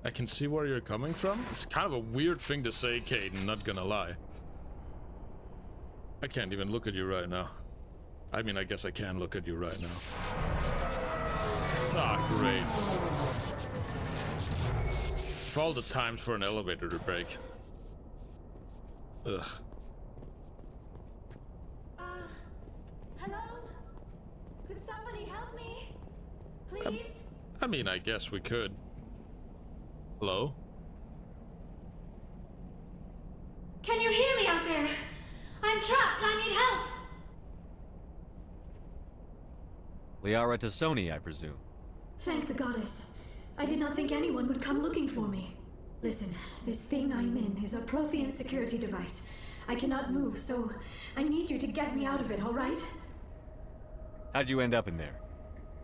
I can see where you're coming from. It's kind of a weird thing to say, Caden, not gonna lie. I can't even look at you right now. I mean, I guess I can look at you right now. Ah, great. For all the times for an elevator to break. Ugh. Hello? Could somebody help me? Please? I mean, I guess we could. Hello? Can you hear me out there? I'm trapped. I need help. Liara Tassoni, I presume. Thank the goddess. I did not think anyone would come looking for me. Listen, this thing I'm in is a Prothean security device. I cannot move, so I need you to get me out of it, all right? How'd you end up in there?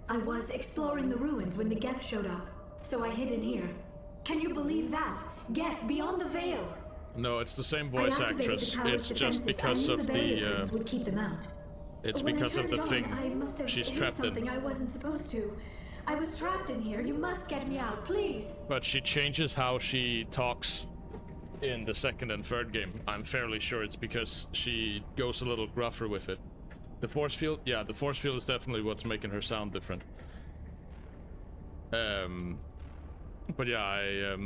I was exploring the ruins when the Geth showed up, so I hid in here. Can you believe that? Geth beyond the veil. No, it's the same voice actress. It's just because of the would keep them out. It's When because I of the turned it thing on, I must have she's hit trapped something in. I wasn't supposed to. I was trapped in here. You must get me out, please. But she changes how she talks in the second and third game. I'm fairly sure it's because she goes a little gruffer with it. The force field, yeah, the force field is definitely what's making her sound different. But yeah,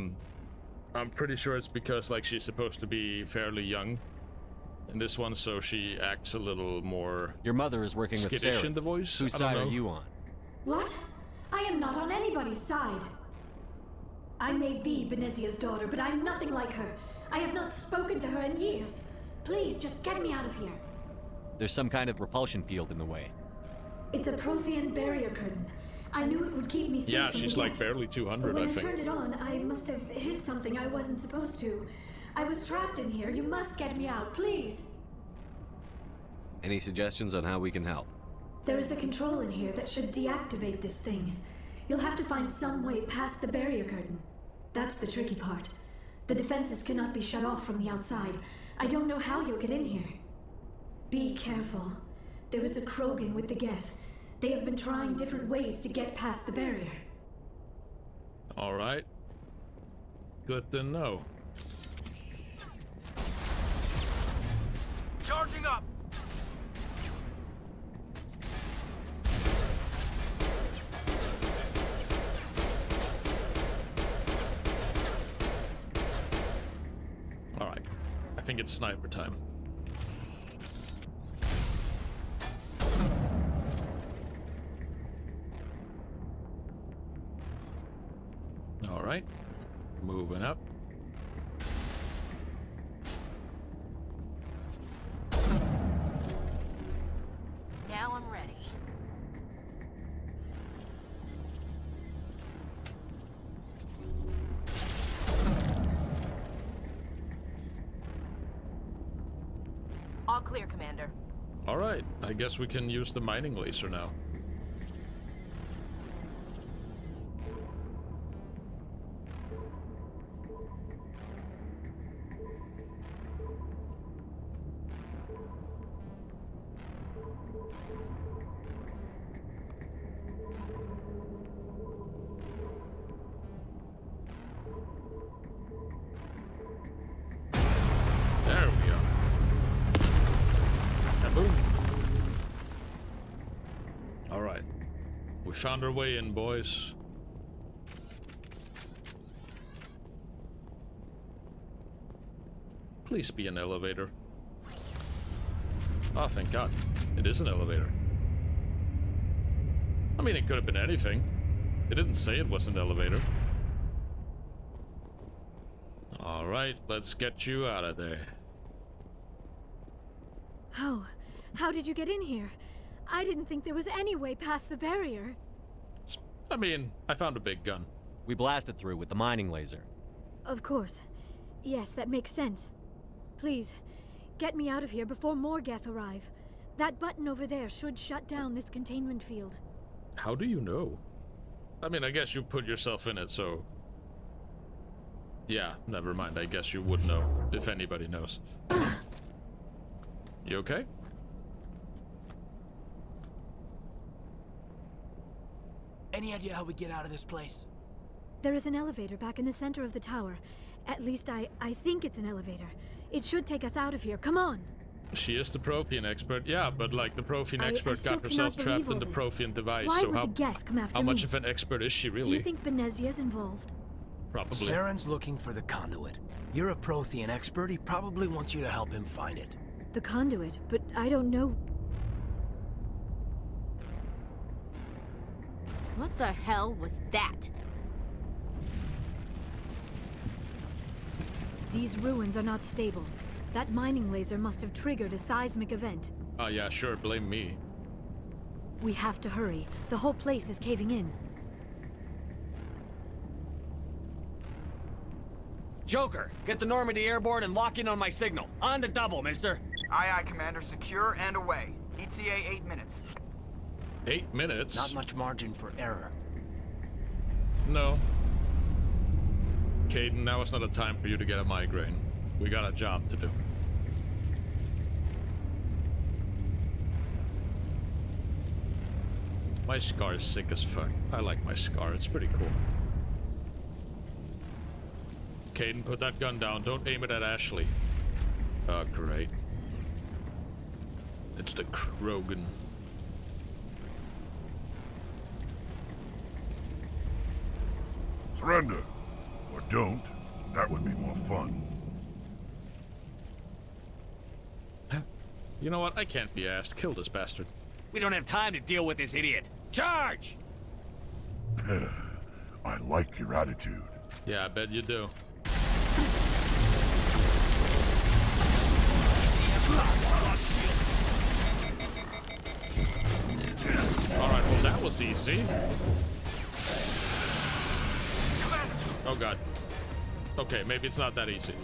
I'm pretty sure it's because like she's supposed to be fairly young in this one, so she acts a little more. Your mother is working with skittish Sarah. in the voice. Whose I don't side are know. you on? What? I am not on anybody's side. I may be Benezia's daughter, but I'm nothing like her. I have not spoken to her in years. Please, just get me out of here. There's some kind of repulsion field in the way. It's a Prothean barrier curtain. I knew it would keep me safe. Yeah, from she's the like death. barely 200, When I I think. turned it on, I must have hit something I wasn't supposed to. I was trapped in here. You must get me out, please. Any suggestions on how we can help? There is a control in here that should deactivate this thing. You'll have to find some way past the barrier curtain. That's the tricky part. The defenses cannot be shut off from the outside. I don't know how you'll get in here. Be careful. There is a Krogan with the Geth. They have been trying different ways to get past the barrier. Alright. Good to know. Charging up! Alright. I think it's sniper time. Alright. Moving up. Now I'm ready. All clear, Commander. Alright. I guess we can use the mining laser now. There we go. Kaboom. Alright. We found our way in, boys. Please be an elevator. Oh, thank God. It is an elevator. I mean, it could have been anything. It didn't say it was an elevator. Alright, let's get you out of there. How did you get in here? I didn't think there was any way past the barrier. I mean, I found a big gun. We blasted through with the mining laser. Of course. Yes, that makes sense. Please, get me out of here before more Geth arrive. That button over there should shut down this containment field. How do you know? I mean, I guess you put yourself in it, so... Yeah, never mind. I guess you would know, if anybody knows. You okay? Any idea how we get out of this place? There is an elevator back in the center of the tower. At least I think it's an elevator. It should take us out of here. Come on! She is the Prothean expert. Yeah, but like the Prothean I expert still got herself cannot trapped believe in the all this. Prothean device. Why So would the Geth come after how much me? of an expert is she really? Do you think Benezia's involved? Probably. Saren's looking for the conduit. You're a Prothean expert. He probably wants you to help him find it. The conduit, but I don't know. What the hell was that? These ruins are not stable. That mining laser must have triggered a seismic event. Oh yeah, sure. Blame me. We have to hurry. The whole place is caving in. Joker, get the Normandy airborne and lock in on my signal. On the double, mister. Aye, aye, Commander. Secure and away. ETA 8 minutes. 8 minutes? Not much margin for error. No. Caden, now is not a time for you to get a migraine. We got a job to do. My scar is sick as fuck. I like my scar. It's pretty cool. Caden, put that gun down. Don't aim it at Ashley. Oh, great. It's the Krogan. Surrender. Or don't. That would be more fun. You know what? I can't be asked. Kill this bastard. We don't have time to deal with this idiot. Charge! I like your attitude. Yeah, I bet you do. Alright, well that was easy. Oh god. Okay, maybe it's not that easy.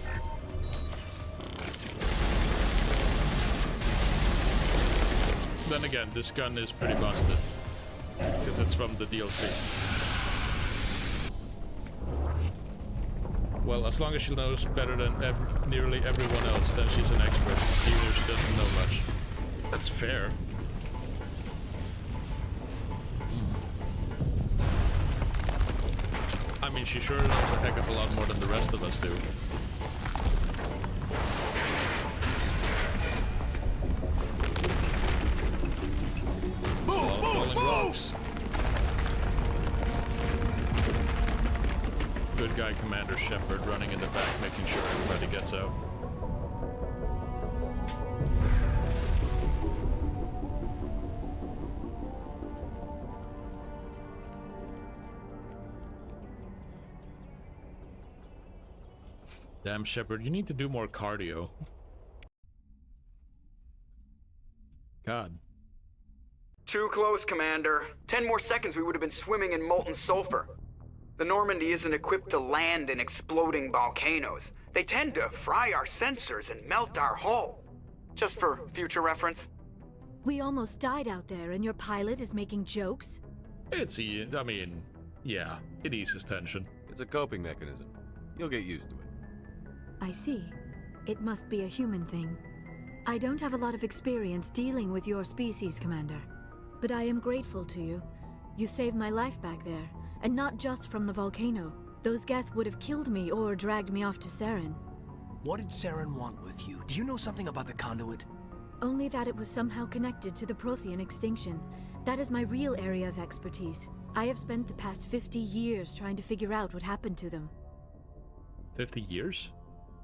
Then again, this gun is pretty busted. Because it's from the DLC. Well, as long as she knows better than nearly everyone else, then she's an expert, even if she doesn't know much. That's fair. I mean, she sure knows a heck of a lot more than the rest of us do. It's a lot of falling rocks. Good guy Commander Shepard running in the back, making sure everybody gets out. Damn, Shepard, you need to do more cardio. God. Too close, Commander. 10 more seconds we would have been swimming in molten sulfur. The Normandy isn't equipped to land in exploding volcanoes. They tend to fry our sensors and melt our hull. Just for future reference. We almost died out there and your pilot is making jokes? I mean, yeah, it eases tension. It's a coping mechanism. You'll get used to it. I see. It must be a human thing. I don't have a lot of experience dealing with your species, Commander. But I am grateful to you. You saved my life back there. And not just from the volcano. Those Geth would have killed me or dragged me off to Saren. What did Saren want with you? Do you know something about the conduit? Only that it was somehow connected to the Prothean extinction. That is my real area of expertise. I have spent the past 50 years trying to figure out what happened to them. 50 years?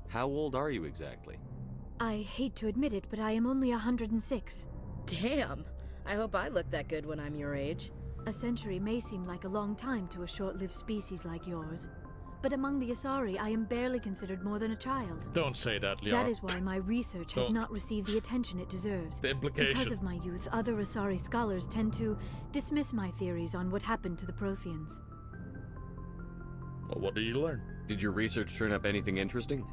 How old are you exactly? I hate to admit it, but I am only 106. Damn! I hope I look that good when I'm your age. A century may seem like a long time to a short-lived species like yours. But among the Asari, I am barely considered more than a child. Don't say that, Liara. That is why my research has not received the attention it deserves. The implication. Because of my youth, other Asari scholars tend to dismiss my theories on what happened to the Protheans. Well, what did you learn? Did your research turn up anything interesting?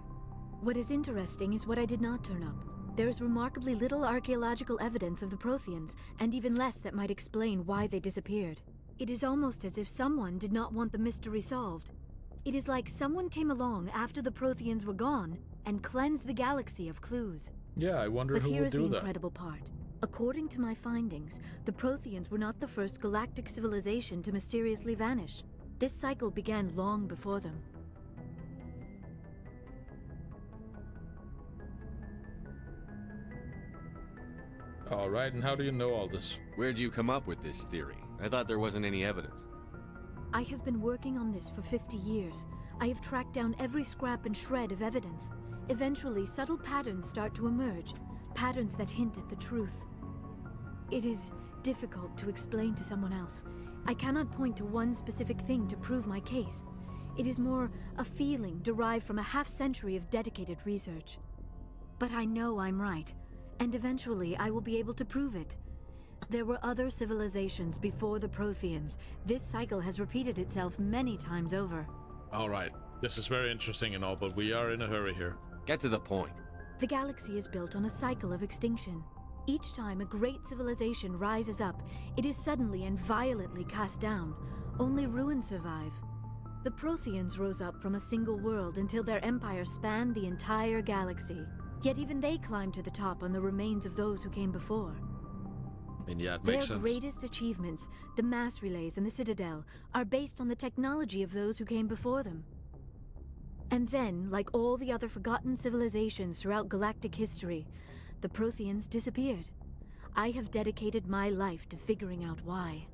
What is interesting is what I did not turn up. There is remarkably little archaeological evidence of the Protheans, and even less that might explain why they disappeared. It is almost as if someone did not want the mystery solved. It is like someone came along after the Protheans were gone and cleansed the galaxy of clues. Yeah, I wonder but who here would is do the that. incredible part. According to my findings, the Protheans were not the first galactic civilization to mysteriously vanish. This cycle began long before them. Alright, and how do you know all this? Where'd you come up with this theory? I thought there wasn't any evidence. I have been working on this for 50 years. I have tracked down every scrap and shred of evidence. Eventually, subtle patterns start to emerge, patterns that hint at the truth. It is difficult to explain to someone else. I cannot point to one specific thing to prove my case. It is more a feeling derived from a half-century of dedicated research. But I know I'm right, and eventually I will be able to prove it. There were other civilizations before the Protheans. This cycle has repeated itself many times over. Alright, this is very interesting and all, but we are in a hurry here. Get to the point. The galaxy is built on a cycle of extinction. Each time a great civilization rises up, it is suddenly and violently cast down. Only ruins survive. The Protheans rose up from a single world until their empire spanned the entire galaxy. Yet even they climbed to the top on the remains of those who came before. I mean, yeah, it makes Their sense. greatest achievements, the mass relays and the Citadel, are based on the technology of those who came before them. And then, like all the other forgotten civilizations throughout galactic history, the Protheans disappeared. I have dedicated my life to figuring out why.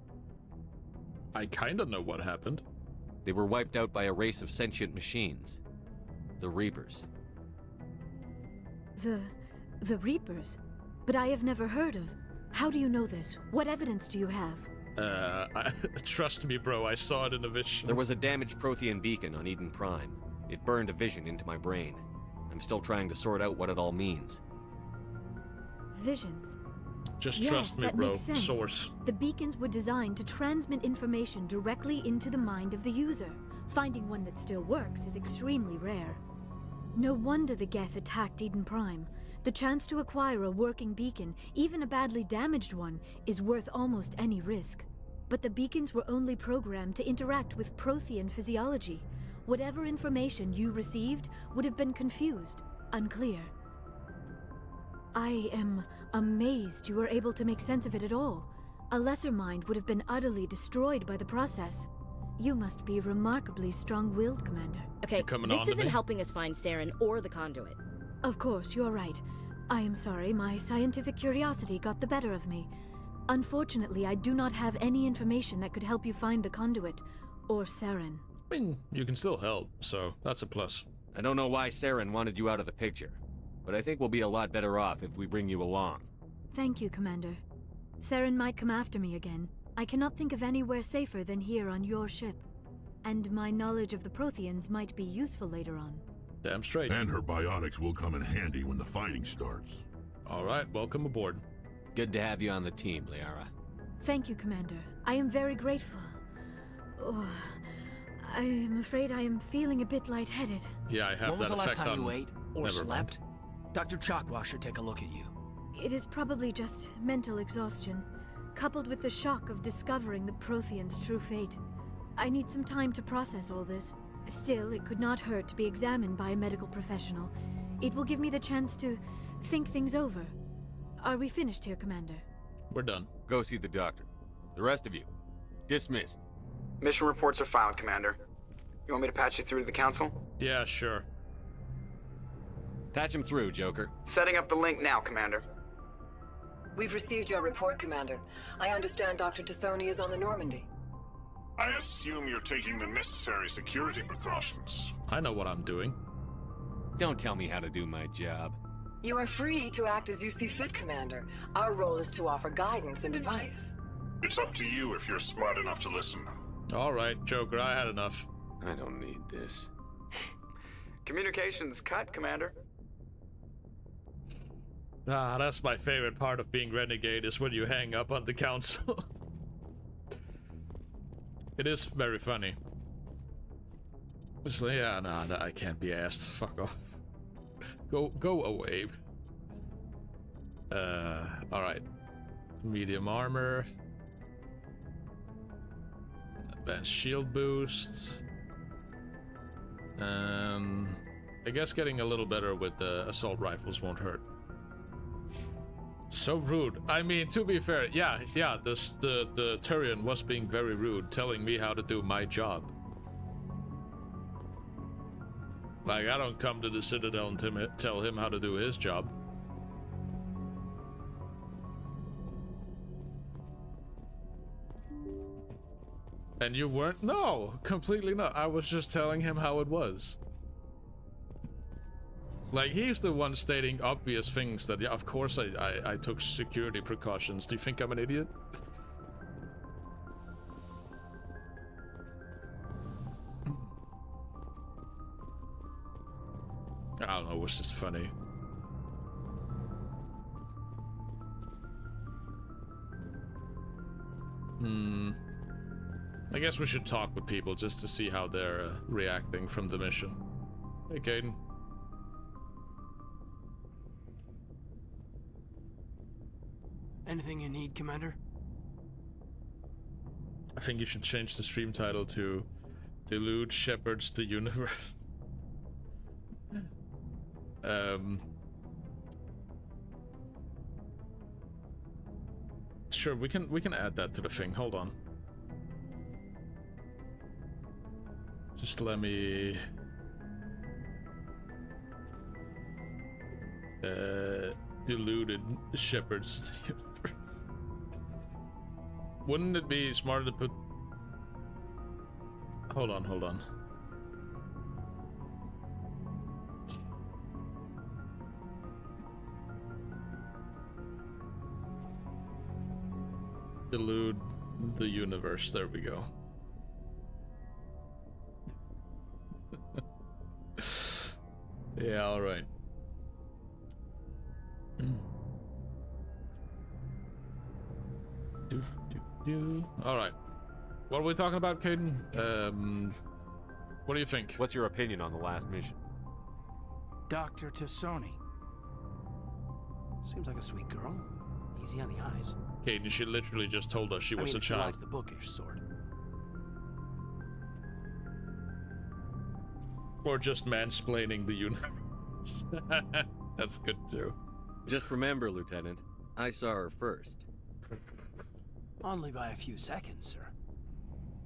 I kinda know what happened. They were wiped out by a race of sentient machines. The Reapers. The Reapers? But I have never heard of. How do you know this? What evidence do you have? Trust me, bro, I saw it in a vision. There was a damaged Prothean beacon on Eden Prime. It burned a vision into my brain. I'm still trying to sort out what it all means. Visions. Just Yes, trust me, that bro. makes sense. Source. The beacons were designed to transmit information directly into the mind of the user. Finding one that still works is extremely rare. No wonder the Geth attacked Eden Prime. The chance to acquire a working beacon, even a badly damaged one, is worth almost any risk. But the beacons were only programmed to interact with Prothean physiology. Whatever information you received would have been confused, unclear. I am amazed you were able to make sense of it at all. A lesser mind would have been utterly destroyed by the process. You must be remarkably strong-willed, Commander. Okay, coming this on to isn't me? helping us find Saren or the conduit. Of course, you're right. I am sorry, my scientific curiosity got the better of me. Unfortunately, I do not have any information that could help you find the conduit, or Saren. I mean, you can still help, so that's a plus. I don't know why Saren wanted you out of the picture, but I think we'll be a lot better off if we bring you along. Thank you, Commander. Saren might come after me again. I cannot think of anywhere safer than here on your ship. And my knowledge of the Protheans might be useful later on. Damn straight. And her biotics will come in handy when the fighting starts. All right, welcome aboard. Good to have you on the team, Liara. Thank you, Commander. I am very grateful. Oh, I am afraid I am feeling a bit lightheaded. Yeah, I have When was that the last effect time on... you ate or Never slept? Dr. Chakwa should take a look at you. It is probably just mental exhaustion, coupled with the shock of discovering the Protheans' true fate. I need some time to process all this. Still, it could not hurt to be examined by a medical professional. It will give me the chance to think things over. Are we finished here, Commander? We're done. Go see the doctor. The rest of you, dismissed. Mission reports are filed, Commander. You want me to patch you through to the Council? Yeah, sure. Patch him through, Joker. Setting up the link now, Commander. We've received your report, Commander. I understand Dr. Tassoni is on the Normandy. I assume you're taking the necessary security precautions. I know what I'm doing. Don't tell me how to do my job. You are free to act as you see fit, Commander. Our role is to offer guidance and advice. It's up to you if you're smart enough to listen. All right, Joker, I had enough. I don't need this. Communications cut, Commander. Ah, that's my favorite part of being Renegade, is when you hang up on the Council. It is very funny. It's like, yeah, nah, I can't be asked. Fuck off. Go away. Alright. Medium armor. Advanced shield boost. I guess getting a little better with the assault rifles won't hurt. So rude. I mean, to be fair, yeah, the Turian was being very rude, telling me how to do my job. Like, I don't come to the Citadel and tell him how to do his job. And you weren't? No, completely not. I was just telling him how it was. Like, he's the one stating obvious things that, yeah, of course I took security precautions. Do you think I'm an idiot? I don't know, it was just funny. I guess we should talk with people just to see how they're reacting from the mission. Hey, Caden. Anything you need, Commander? I think you should change the stream title to Delude Shepherds the Universe. Sure, we can add that to the thing. Hold on. Just let me deluded shepherds to the universe. Wouldn't it be smarter to put... Hold on. Delude the universe. There we go. Yeah, alright. All right. What are we talking about, Caden? What do you think? What's your opinion on the last mission? Dr. Tassoni. Seems like a sweet girl. Easy on the eyes. Caden, she literally just told us she was a if you child. like the bookish sort. Or just mansplaining the universe. That's good too. Just remember, Lieutenant, I saw her first. Only by a few seconds, sir.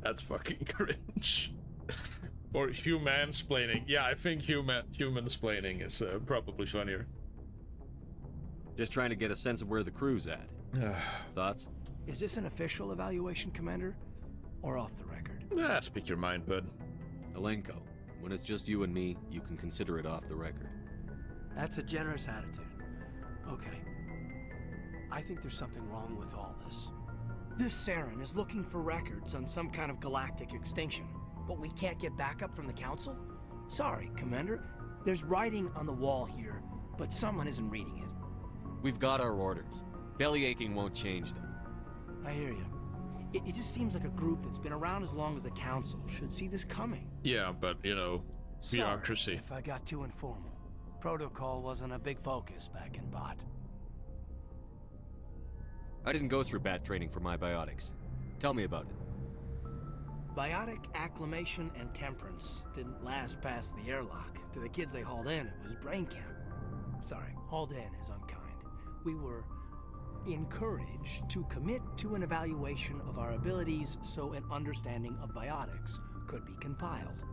That's fucking cringe. Or humansplaining. Yeah, I think humansplaining is probably funnier. Just trying to get a sense of where the crew's at. Thoughts? Is this an official evaluation, Commander? Or off the record? Speak your mind, bud. Alenko, when it's just you and me, you can consider it off the record. That's a generous attitude. Okay. I think there's something wrong with all this. This Saren is looking for records on some kind of galactic extinction, but we can't get backup from the Council? Sorry, Commander. There's writing on the wall here, but someone isn't reading it. We've got our orders. Belly aching won't change them. I hear you. It just seems like a group that's been around as long as the Council should see this coming. Yeah, but, you know, bureaucracy. Sorry if I got too informal. Protocol wasn't a big focus back in Bot. I didn't go through bat training for my biotics. Tell me about it. Biotic acclimation and temperance didn't last past the airlock. To the kids they hauled in, it was brain camp. Sorry, hauled in is unkind. We were encouraged to commit to an evaluation of our abilities so an understanding of biotics could be compiled.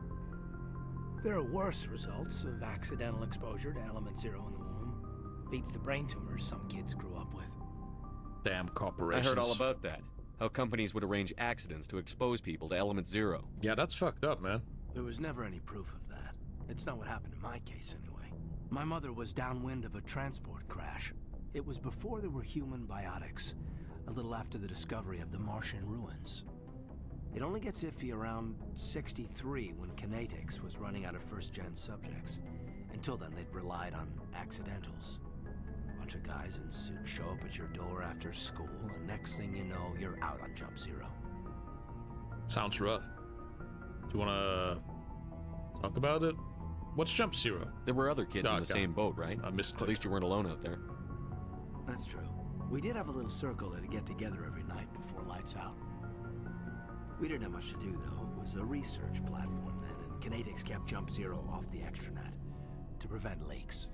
There are worse results of accidental exposure to element 0 in the womb. Beats the brain tumors some kids grew up with. Damn corporations. I heard all about that. How companies would arrange accidents to expose people to element 0. Yeah, that's fucked up, man. There was never any proof of that. It's not what happened in my case, anyway. My mother was downwind of a transport crash. It was before there were human biotics, a little after the discovery of the Martian ruins. It only gets iffy around 63 when Kinetics was running out of first-gen subjects. Until then, they'd relied on accidentals. A bunch of guys in suits show up at your door after school, and next thing you know, you're out on Jump Zero. Sounds rough. Do you wanna talk about it? What's Jump Zero? There were other kids in the same boat, right? I misclicked. At least you weren't alone out there. That's true. We did have a little circle that'd get together every night before lights out. We didn't have much to do, though. It was a research platform then, and Kinetics kept Jump Zero off the extranet to prevent leaks.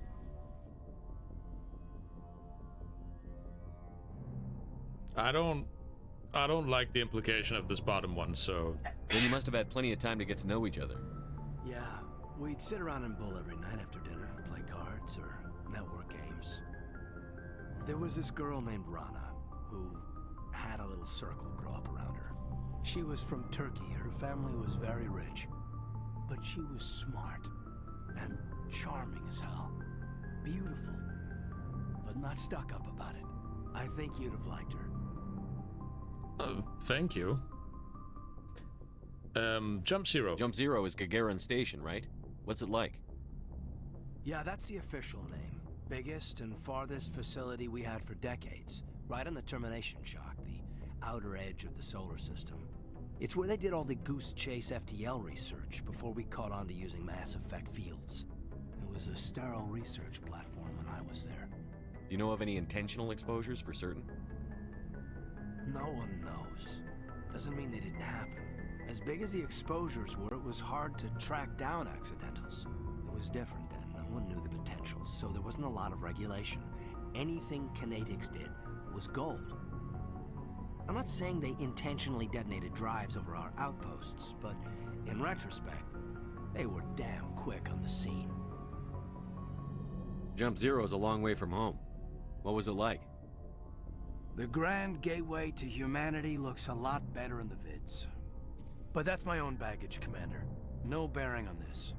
I don't like the implication of this bottom one, so... Then you must have had plenty of time to get to know each other. Yeah, we'd sit around and bull every night after dinner, play cards or network games. There was this girl named Rana, who had a little circle grow up around her. She was from Turkey, her family was very rich. But she was smart, and charming as hell. Beautiful, but not stuck up about it. I think you'd have liked her. Thank you. Jump Zero. Jump Zero is Gagarin Station, right? What's it like? Yeah, that's the official name. Biggest and farthest facility we had for decades. Right on the termination shock, the outer edge of the solar system. It's where they did all the Goose Chase FTL research before we caught on to using mass effect fields. It was a sterile research platform when I was there. You know of any intentional exposures for certain? No one knows. Doesn't mean they didn't happen. As big as the exposures were, it was hard to track down accidentals. It was different then. No one knew the potential, so there wasn't a lot of regulation. Anything Kinetics did was gold. I'm not saying they intentionally detonated drives over our outposts, but in retrospect, they were damn quick on the scene. Jump Zero's a long way from home. What was it like? The grand gateway to humanity looks a lot better in the vids. But that's my own baggage, Commander. No bearing on this.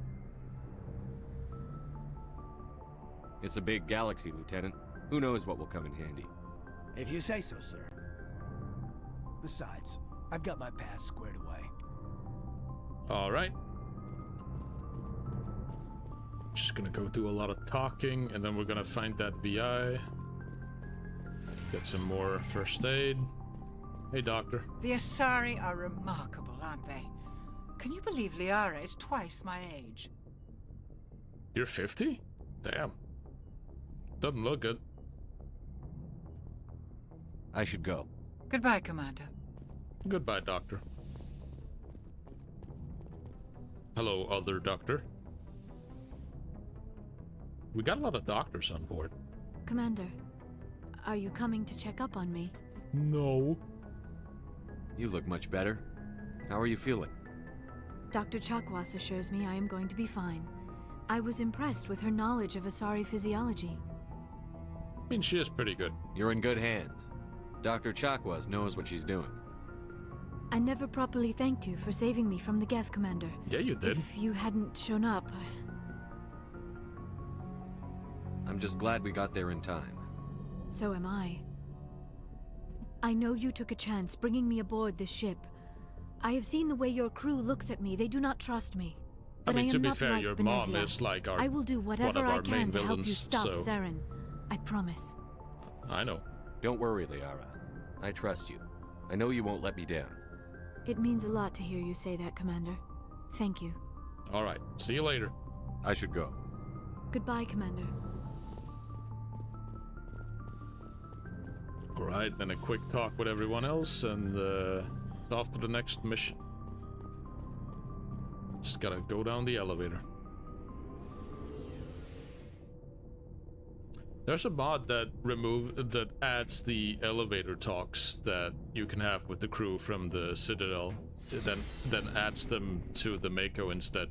It's a big galaxy, Lieutenant. Who knows what will come in handy? If you say so, sir. Besides, I've got my past squared away. All right. Just gonna go do a lot of talking, and then we're gonna find that VI. Get some more first aid. Hey, Doctor. The Asari are remarkable, aren't they? Can you believe Liara is twice my age? You're 50? Damn. Doesn't look good. I should go. Goodbye, Commander. Goodbye, Doctor. Hello, other Doctor. We got a lot of doctors on board. Commander, are you coming to check up on me? No. You look much better. How are you feeling? Dr. Chakwas assures me I am going to be fine. I was impressed with her knowledge of Asari physiology. I mean, she is pretty good. You're in good hands. Dr. Chakwas knows what she's doing. I never properly thanked you for saving me from the Geth, Commander. Yeah, you did. If you hadn't shown up, I'm just glad we got there in time. So am I. I know you took a chance bringing me aboard this ship. I have seen the way your crew looks at me. They do not trust me. But I mean, am to be not fair, like your Benezia. mom is like our I will do whatever one of I our can main to help you villains, stop so... Saren. I promise. I know. Don't worry, Liara. I trust you. I know you won't let me down. It means a lot to hear you say that, Commander. Thank you. All right. See you later. I should go. Goodbye, Commander. All right, then a quick talk with everyone else, and off to the next mission. Just gotta go down the elevator. There's a mod that adds the elevator talks that you can have with the crew from the Citadel, then adds them to the Mako instead,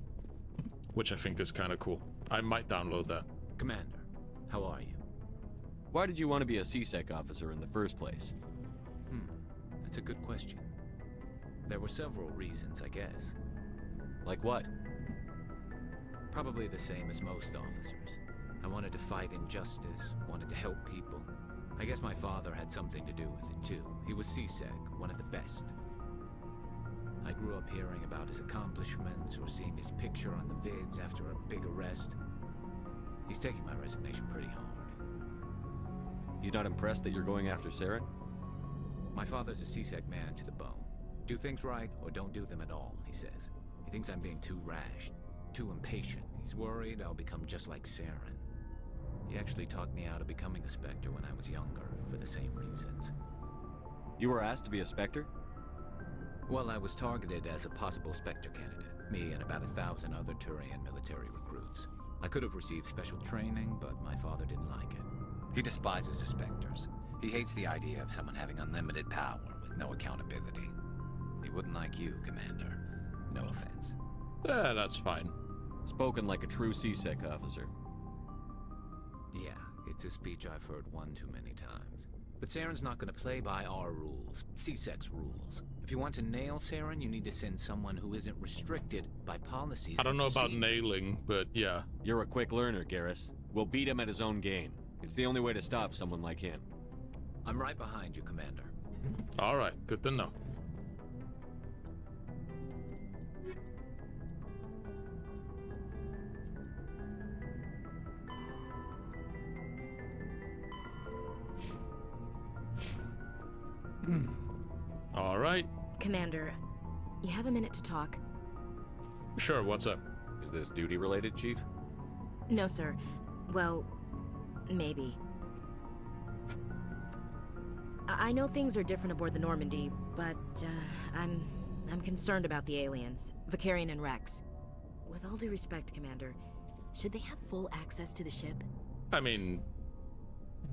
which I think is kind of cool. I might download that. Commander, how are you? Why did you want to be a CSEC officer in the first place? That's a good question. There were several reasons, I guess. Like what? Probably the same as most officers. I wanted to fight injustice, wanted to help people. I guess my father had something to do with it too. He was CSEC, one of the best. I grew up hearing about his accomplishments or seeing his picture on the vids after a big arrest. He's taking my resignation pretty hard. He's not impressed that you're going after Saren? My father's a CSEC man to the bone. Do things right or don't do them at all, he says. He thinks I'm being too rash, too impatient. He's worried I'll become just like Saren. He actually talked me out of becoming a Spectre when I was younger, for the same reasons. You were asked to be a Spectre? Well, I was targeted as a possible Spectre candidate. Me and about 1,000 other Turian military recruits. I could have received special training, but my father didn't like it. He despises the Spectres. He hates the idea of someone having unlimited power with no accountability. He wouldn't like you, Commander. No offense. That's fine. Spoken like a true CSEC officer. Yeah, it's a speech I've heard one too many times. But Saren's not going to play by our rules, CSEC's rules. If you want to nail Saren, you need to send someone who isn't restricted by policies. I don't know about nailing, but yeah. You're a quick learner, Garrus. We'll beat him at his own game. It's the only way to stop someone like him. I'm right behind you, Commander. All right, good to know. All right. Commander, you have a minute to talk? Sure, what's up? Is this duty-related, Chief? No, sir. Well, maybe. I know things are different aboard the Normandy, but I'm concerned about the aliens, Vicarian and Rex. With all due respect, Commander, should they have full access to the ship? I mean,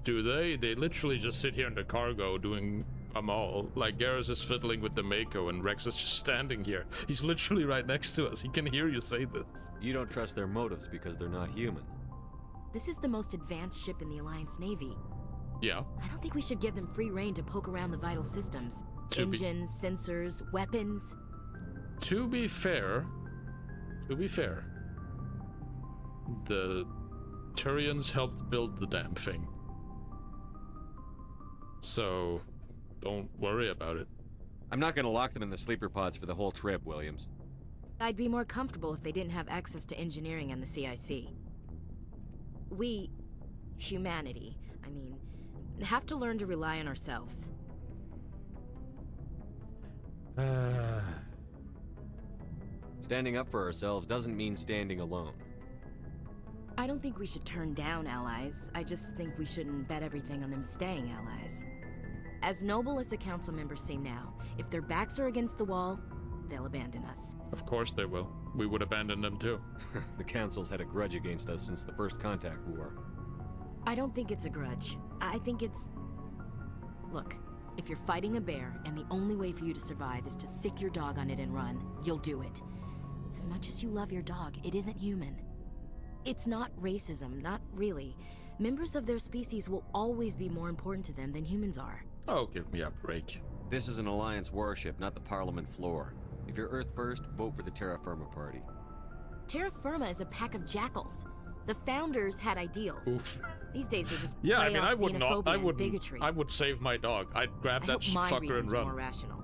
do they? They literally just sit here in the cargo doing them all. Like, Garrus is fiddling with the Mako and Rex is just standing here. He's literally right next to us. He can hear you say this. You don't trust their motives because they're not human. This is the most advanced ship in the Alliance Navy. Yeah. I don't think we should give them free rein to poke around the vital systems. Engines, sensors, weapons. To be fair, the Turians helped build the damn thing. So, don't worry about it. I'm not gonna lock them in the sleeper pods for the whole trip, Williams. I'd be more comfortable if they didn't have access to engineering and the CIC. We, humanity, I mean, have to learn to rely on ourselves. Standing up for ourselves doesn't mean standing alone. I don't think we should turn down allies. I just think we shouldn't bet everything on them staying allies. As noble as the council members seem now, if their backs are against the wall, they'll abandon us. Of course they will. We would abandon them too. The council's had a grudge against us since the first contact war. I don't think it's a grudge. I think it's... Look, if you're fighting a bear and the only way for you to survive is to sick your dog on it and run, you'll do it. As much as you love your dog, it isn't human. It's not racism, not really. Members of their species will always be more important to them than humans are. Oh, give me a break. This is an Alliance warship, not the Parliament floor. If you're Earth first, vote for the Terra Firma Party. Terra Firma is a pack of jackals. The founders had ideals. Oof. These days they just Yeah, I play mean, off I would not. xenophobia and bigotry. I would save my dog. I'd grab that my fucker reasons and are run. more rational.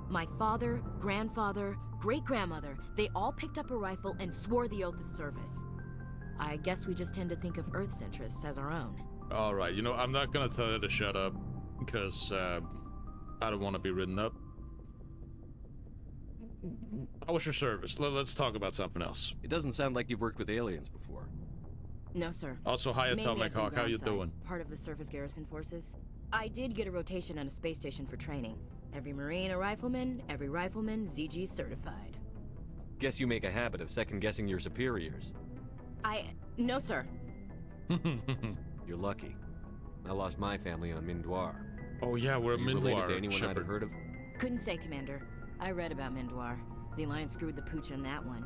My father, grandfather, great-grandmother, they all picked up a rifle and swore the oath of service. I guess we just tend to think of Earth's interests as our own. All right, you know, I'm not gonna tell you to shut up, because I don't want to be written up. How was your service? Let's talk about something else. It doesn't sound like you've worked with aliens before. No, sir. Also, hi, Mainly Atomic I've been Hawk. How you groundside, doing? Part of the surface garrison forces. I did get a rotation on a space station for training. Every Marine a rifleman, every rifleman ZG certified. Guess you make a habit of second-guessing your superiors. No, sir. You're lucky. I lost my family on Mindoir. Oh yeah, we're a Are you related to Mindoir, anyone I'd Shepard. have heard of? Couldn't say, Commander. I read about Mindoir. The Alliance screwed the pooch on that one.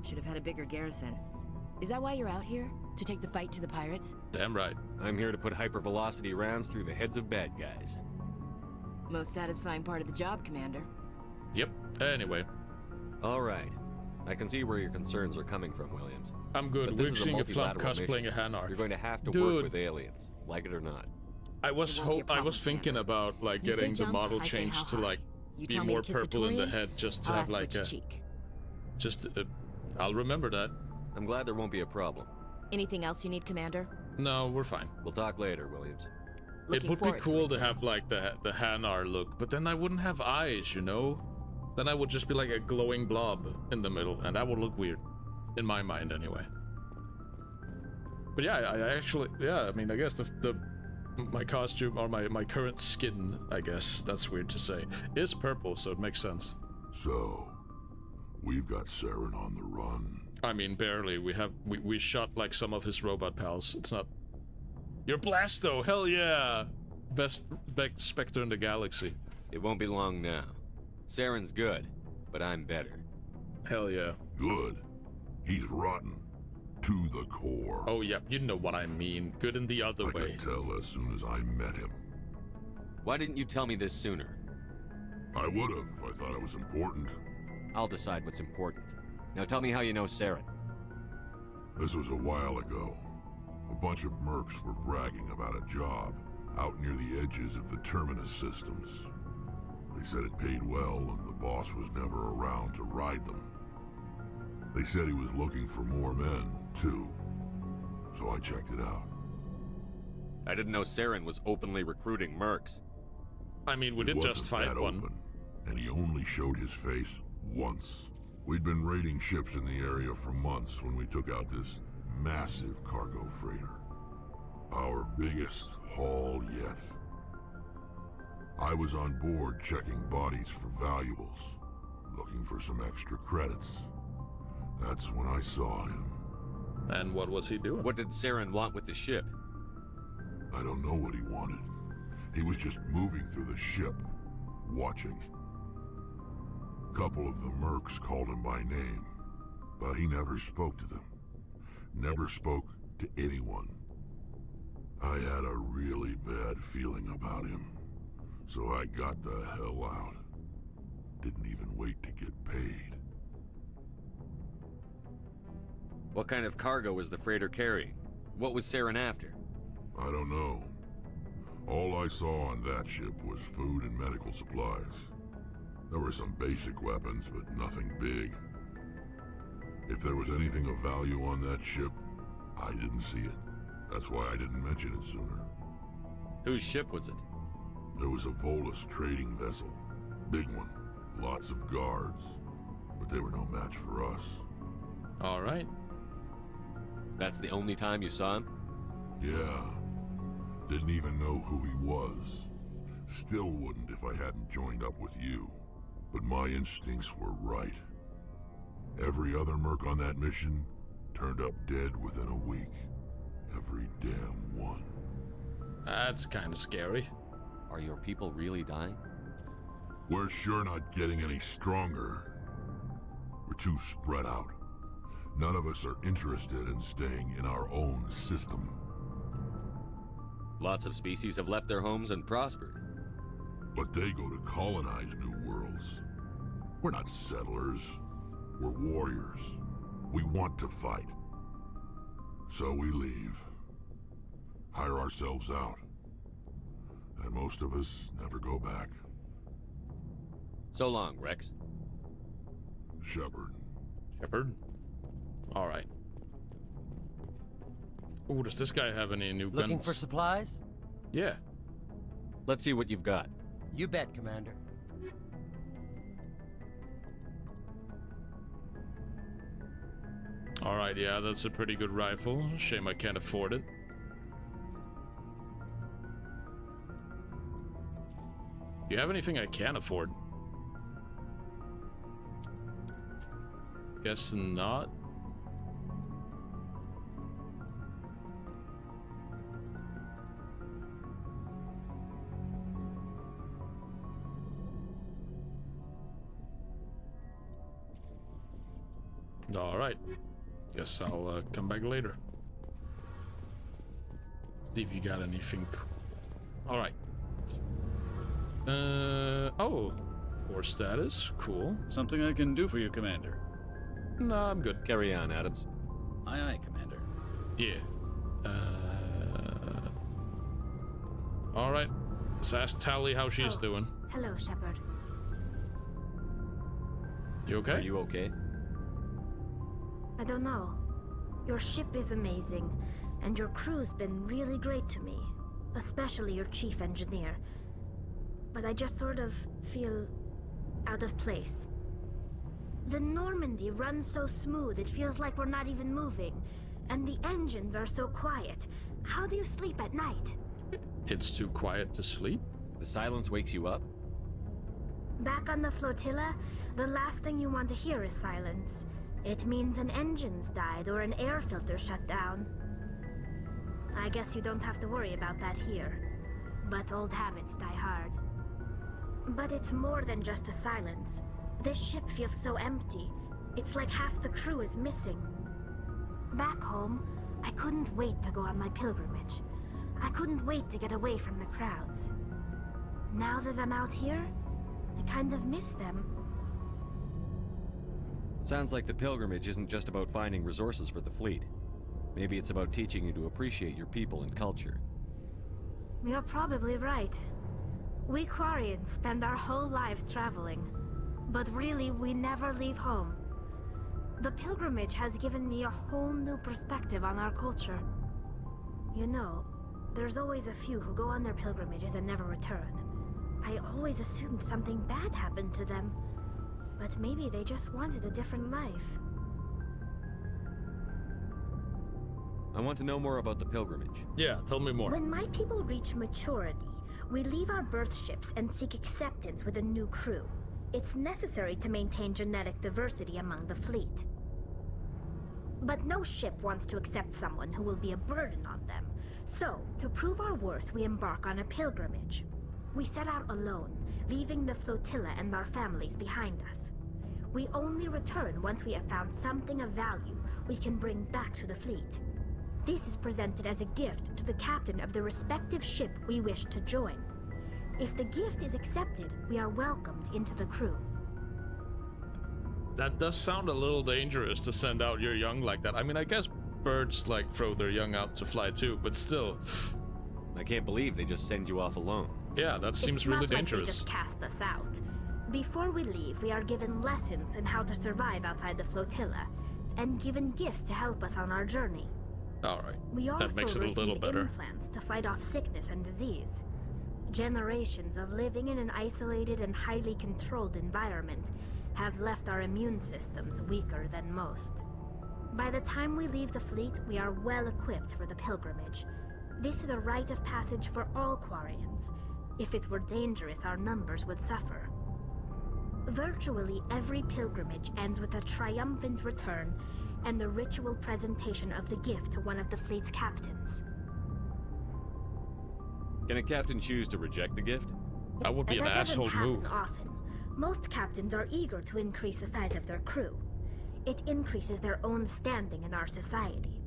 Should have had a bigger garrison. Is that why you're out here? To take the fight to the pirates? Damn right. I'm here to put hypervelocity rounds through the heads of bad guys. Most satisfying part of the job, Commander. Yep. Anyway. All right. I can see where your concerns are coming from, Williams. I'm good. But this We're is a seeing a flump multilateral cosplaying mission. a Hanar. You're going to have to Dude. work with aliens, like it or not. I was thinking about like You say getting the jump, model I say changed how to high. like You be tell me more to kiss a purple in the Torian, head, just to I'll have ask like which a cheek. I'll remember that. I'm glad there won't be a problem. Anything else you need, Commander? No, we're fine. We'll talk later, Williams. It would be cool to have like the Hanar look, but then I wouldn't have eyes, you know? Then I would just be like a glowing blob in the middle, and that would look weird. In my mind, anyway. But yeah, I actually, yeah, I mean, I guess my costume, or my current skin, I guess, that's weird to say, is purple, so it makes sense. So, we've got Saren on the run. I mean, barely. We shot like some of his robot pals. It's not... You're Blasto, hell yeah! Best Spectre in the galaxy. It won't be long now. Saren's good, but I'm better. Hell yeah. Good. He's rotten. To the core. Oh yeah, you know what I mean. Good in the other way. I could tell as soon as I met him. Why didn't you tell me this sooner? I would have if I thought it was important. I'll decide what's important. Now tell me how you know Saren. This was a while ago. A bunch of mercs were bragging about a job out near the edges of the Terminus systems. They said it paid well and the boss was never around to ride them. They said he was looking for more men, too. So I checked it out. I didn't know Saren was openly recruiting mercs. I mean, we did just fight one. Open, and he only showed his face once. We'd been raiding ships in the area for months when we took out this massive cargo freighter. Our biggest haul yet. I was on board checking bodies for valuables, looking for some extra credits. That's when I saw him. And what was he doing? What did Saren want with the ship? I don't know what he wanted. He was just moving through the ship, watching. A couple of the mercs called him by name, but he never spoke to them. Never spoke to anyone. I had a really bad feeling about him, so I got the hell out. Didn't even wait to get paid. What kind of cargo was the freighter carrying? What was Saren after? I don't know. All I saw on that ship was food and medical supplies. There were some basic weapons, but nothing big. If there was anything of value on that ship, I didn't see it. That's why I didn't mention it sooner. Whose ship was it? It was a Volus trading vessel. Big one. Lots of guards, but they were no match for us. All right. That's the only time you saw him? Yeah. Didn't even know who he was. Still wouldn't if I hadn't joined up with you. But my instincts were right. Every other merc on that mission turned up dead within a week. Every damn one. That's kind of scary. Are your people really dying? We're sure not getting any stronger. We're too spread out. None of us are interested in staying in our own system. Lots of species have left their homes and prospered. But they go to colonize new worlds. We're not settlers. We're warriors. We want to fight. So we leave. Hire ourselves out. And most of us never go back. So long, Rex. Shepard. Shepard? Alright. Ooh, does this guy have any new guns? Looking for supplies? Yeah. Let's see what you've got. You bet, Commander. Alright, yeah, that's a pretty good rifle. Shame I can't afford it. You have anything I can afford? Guess not. Alright. Guess I'll come back later. See if you got anything. Alright. Oh. 4 status. Cool. Something I can do for you, Commander. No, I'm good. Carry on, Adams. Aye, aye, Commander. Yeah. Alright. Let's ask Tally how she's doing. Hello, Shepard. You okay? Are you okay? I don't know. Your ship is amazing, and your crew's been really great to me. Especially your chief engineer. But I just sort of feel out of place. The Normandy runs so smooth it feels like we're not even moving. And the engines are so quiet. How do you sleep at night? It's too quiet to sleep? The silence wakes you up? Back on the flotilla, the last thing you want to hear is silence. It means an engine's died or an air filter shut down. I guess you don't have to worry about that here. But old habits die hard. But it's more than just the silence. This ship feels so empty. It's like half the crew is missing. Back home, I couldn't wait to go on my pilgrimage. I couldn't wait to get away from the crowds. Now that I'm out here, I kind of miss them. Sounds like the pilgrimage isn't just about finding resources for the fleet. Maybe it's about teaching you to appreciate your people and culture. You're probably right. We Quarians spend our whole lives traveling. But really, we never leave home. The pilgrimage has given me a whole new perspective on our culture. You know, there's always a few who go on their pilgrimages and never return. I always assumed something bad happened to them. But maybe they just wanted a different life. I want to know more about the pilgrimage. Yeah, tell me more. When my people reach maturity, we leave our birth ships and seek acceptance with a new crew. It's necessary to maintain genetic diversity among the fleet. But no ship wants to accept someone who will be a burden on them. So, to prove our worth, we embark on a pilgrimage. We set out alone, leaving the flotilla and our families behind us. We only return once we have found something of value we can bring back to the fleet. This is presented as a gift to the captain of the respective ship we wish to join. If the gift is accepted, we are welcomed into the crew. That does sound a little dangerous to send out your young like that. I mean, I guess birds like throw their young out to fly too, but still. I can't believe they just send you off alone. Yeah, that seems really dangerous. It's not like they just cast us out. Before we leave, we are given lessons in how to survive outside the flotilla, and given gifts to help us on our journey. All right, We also that makes it a little receive better. implants to fight off sickness and disease. Generations of living in an isolated and highly controlled environment have left our immune systems weaker than most. By the time we leave the fleet, we are well equipped for the pilgrimage. This is a rite of passage for all Quarians. If it were dangerous, our numbers would suffer. Virtually every pilgrimage ends with a triumphant return and the ritual presentation of the gift to one of the fleet's captains. Can a captain choose to reject the gift? That would be an That doesn't asshole happen move. often. Most captains are eager to increase the size of their crew. It increases their own standing in our society.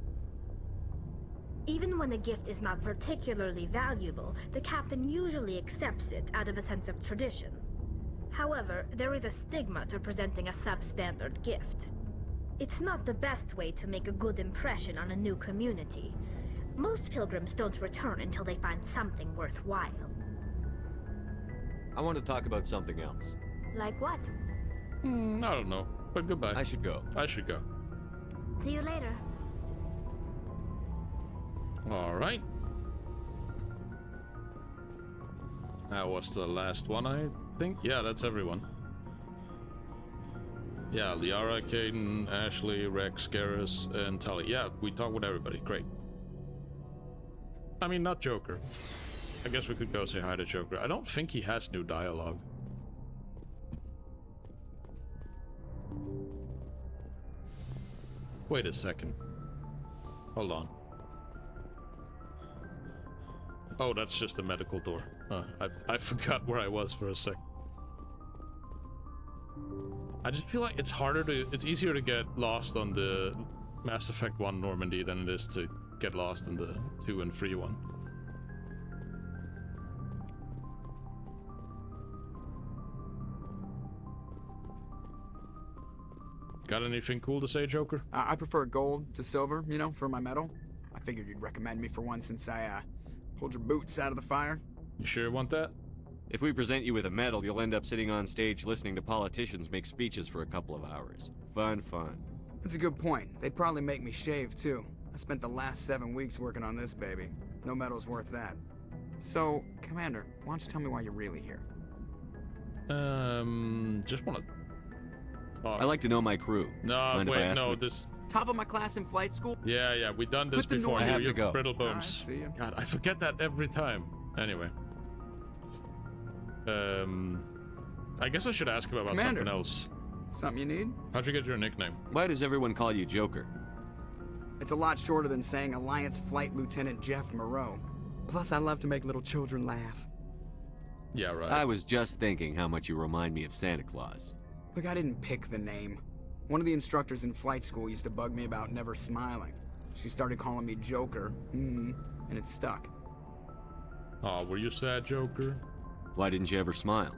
Even when a gift is not particularly valuable, the captain usually accepts it out of a sense of tradition. However, there is a stigma to presenting a substandard gift. It's not the best way to make a good impression on a new community. Most pilgrims don't return until they find something worthwhile. I want to talk about something else. Like what? I don't know, but goodbye. I should go. I should go. See you later. All right. That was the last one, I think. Yeah, that's everyone. Yeah, Liara, Caden, Ashley, Rex, Garrus, and Tully. Yeah, we talked with everybody. Great. I mean, not Joker. I guess we could go say hi to Joker. I don't think he has new dialogue. Wait a second. Hold on. Oh, that's just a medical door. I forgot where I was for a sec. I just feel like it's easier to get lost on the Mass Effect 1 Normandy than it is to get lost in the 2 and 3 one. Got anything cool to say, Joker? I prefer gold to silver, you know, for my medal. I figured you'd recommend me for one since I, pulled your boots out of the fire. You sure you want that? If we present you with a medal, you'll end up sitting on stage listening to politicians make speeches for a couple of hours. Fun. That's a good point. They'd probably make me shave, too. I spent the last 7 weeks working on this baby. No medal's worth that. So, Commander, why don't you tell me why you're really here? Just wanna... I like to know my crew. No, wait, no, this... Top of my class in flight school? Yeah, we've done this before. I have to go. Brittle bones. Right, see ya. God, I forget that every time. Anyway. I guess I should ask him about Commander, something else. Something you need? How'd you get your nickname? Why does everyone call you Joker? It's a lot shorter than saying Alliance Flight Lieutenant Jeff Moreau. Plus, I love to make little children laugh. Yeah, right. I was just thinking how much you remind me of Santa Claus. Look, I didn't pick the name. One of the instructors in flight school used to bug me about never smiling. She started calling me Joker, and it stuck. Oh, were you sad, Joker? Why didn't you ever smile?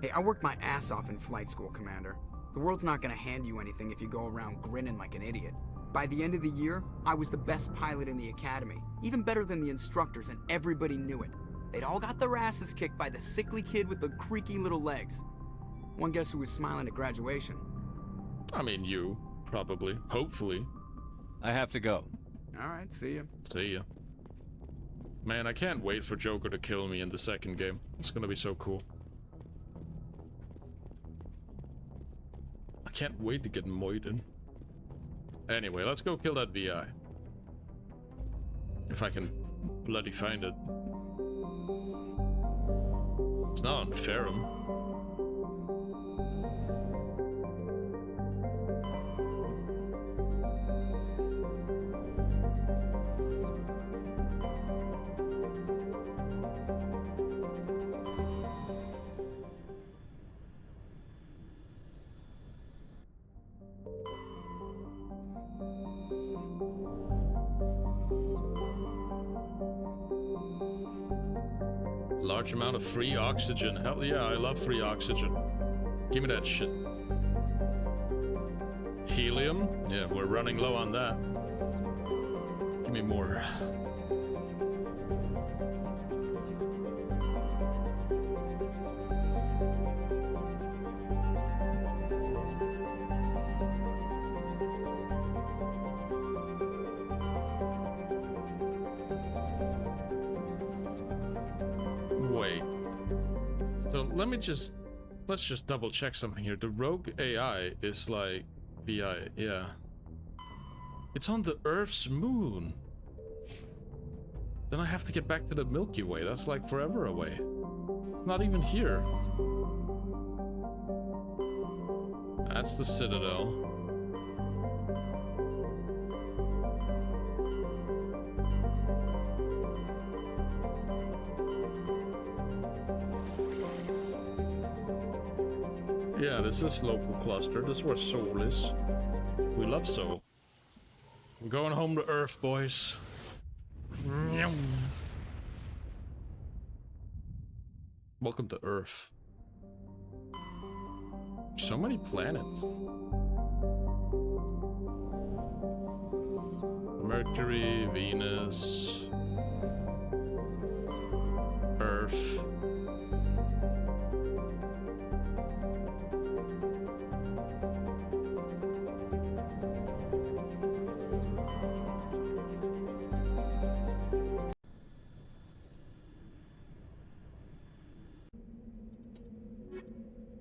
Hey, I worked my ass off in flight school, Commander. The world's not gonna hand you anything if you go around grinning like an idiot. By the end of the year, I was the best pilot in the academy, even better than the instructors, and everybody knew it. They'd all got their asses kicked by the sickly kid with the creaky little legs. One guess who was smiling at graduation? I mean, you. Probably. Hopefully. I have to go. Alright, see ya. See ya. Man, I can't wait for Joker to kill me in the second game. It's gonna be so cool. I can't wait to get Moiden. Anyway, let's go kill that VI. If I can bloody find it. It's not on Ferrum. Large amount of free oxygen. Hell yeah, I love free oxygen. Give me that shit. Helium? Yeah, we're running low on that. Give me more. So let's just double check something here. The rogue AI is like VI, yeah. It's on the Earth's moon. Then I have to get back to the Milky Way. That's like forever away. It's not even here. That's the Citadel. Yeah, this is local cluster. This is where Sol is. We love Sol. I'm going home to Earth, boys. Welcome to Earth. So many planets. Mercury, Venus, Earth.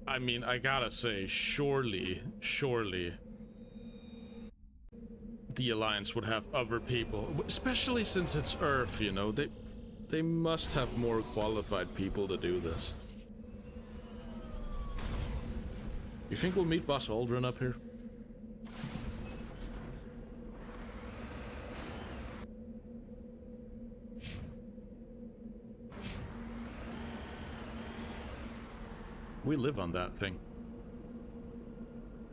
I mean, I gotta say, surely, the Alliance would have other people, especially since it's Earth, you know, they must have more qualified people to do this. You think we'll meet Boss Aldrin up here? We live on that thing.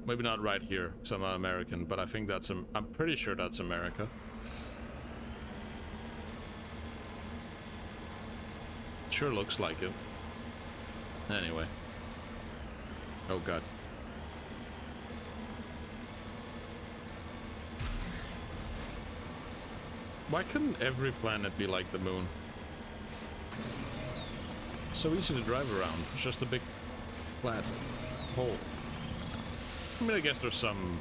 Maybe not right here, because I'm not American, but I think that's... I'm pretty sure that's America. Sure looks like it. Anyway. Oh god. Why couldn't every planet be like the moon? So easy to drive around. It's just a big flat hole. I mean, I guess there's some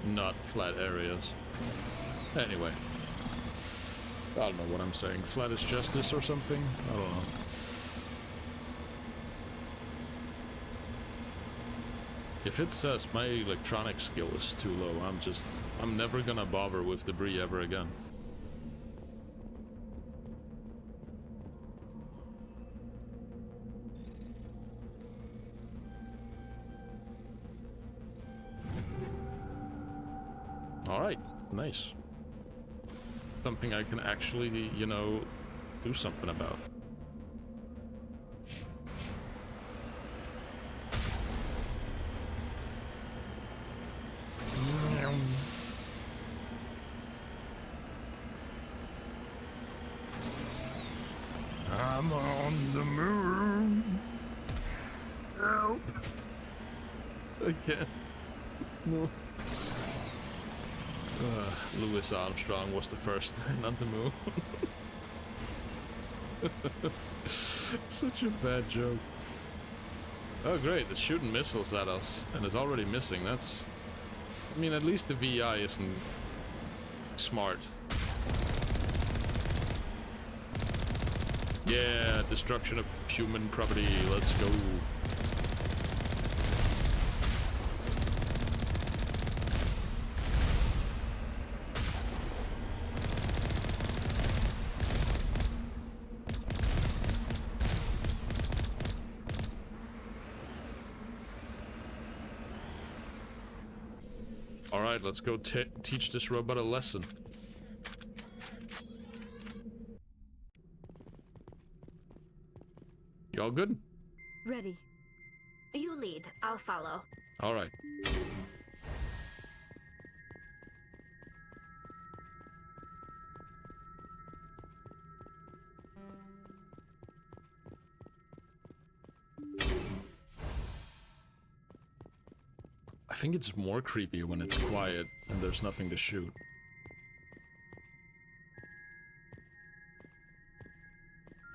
not flat areas. Anyway. I don't know what I'm saying. Flat is justice or something? I don't know. If it says my electronic skill is too low, I'm never gonna bother with debris ever again. Alright, nice. Something I can actually, you know, do something about. I'm on the moon. Help. Again. No. Louis Armstrong was the first man on the moon. Such a bad joke. Oh great, it's shooting missiles at us and it's already missing. That's... I mean, at least the VI isn't smart. Yeah, destruction of human property, let's go. Alright, let's go teach this robot a lesson. You all good? Ready. You lead. I'll follow. Alright. I think it's more creepy when it's quiet and there's nothing to shoot.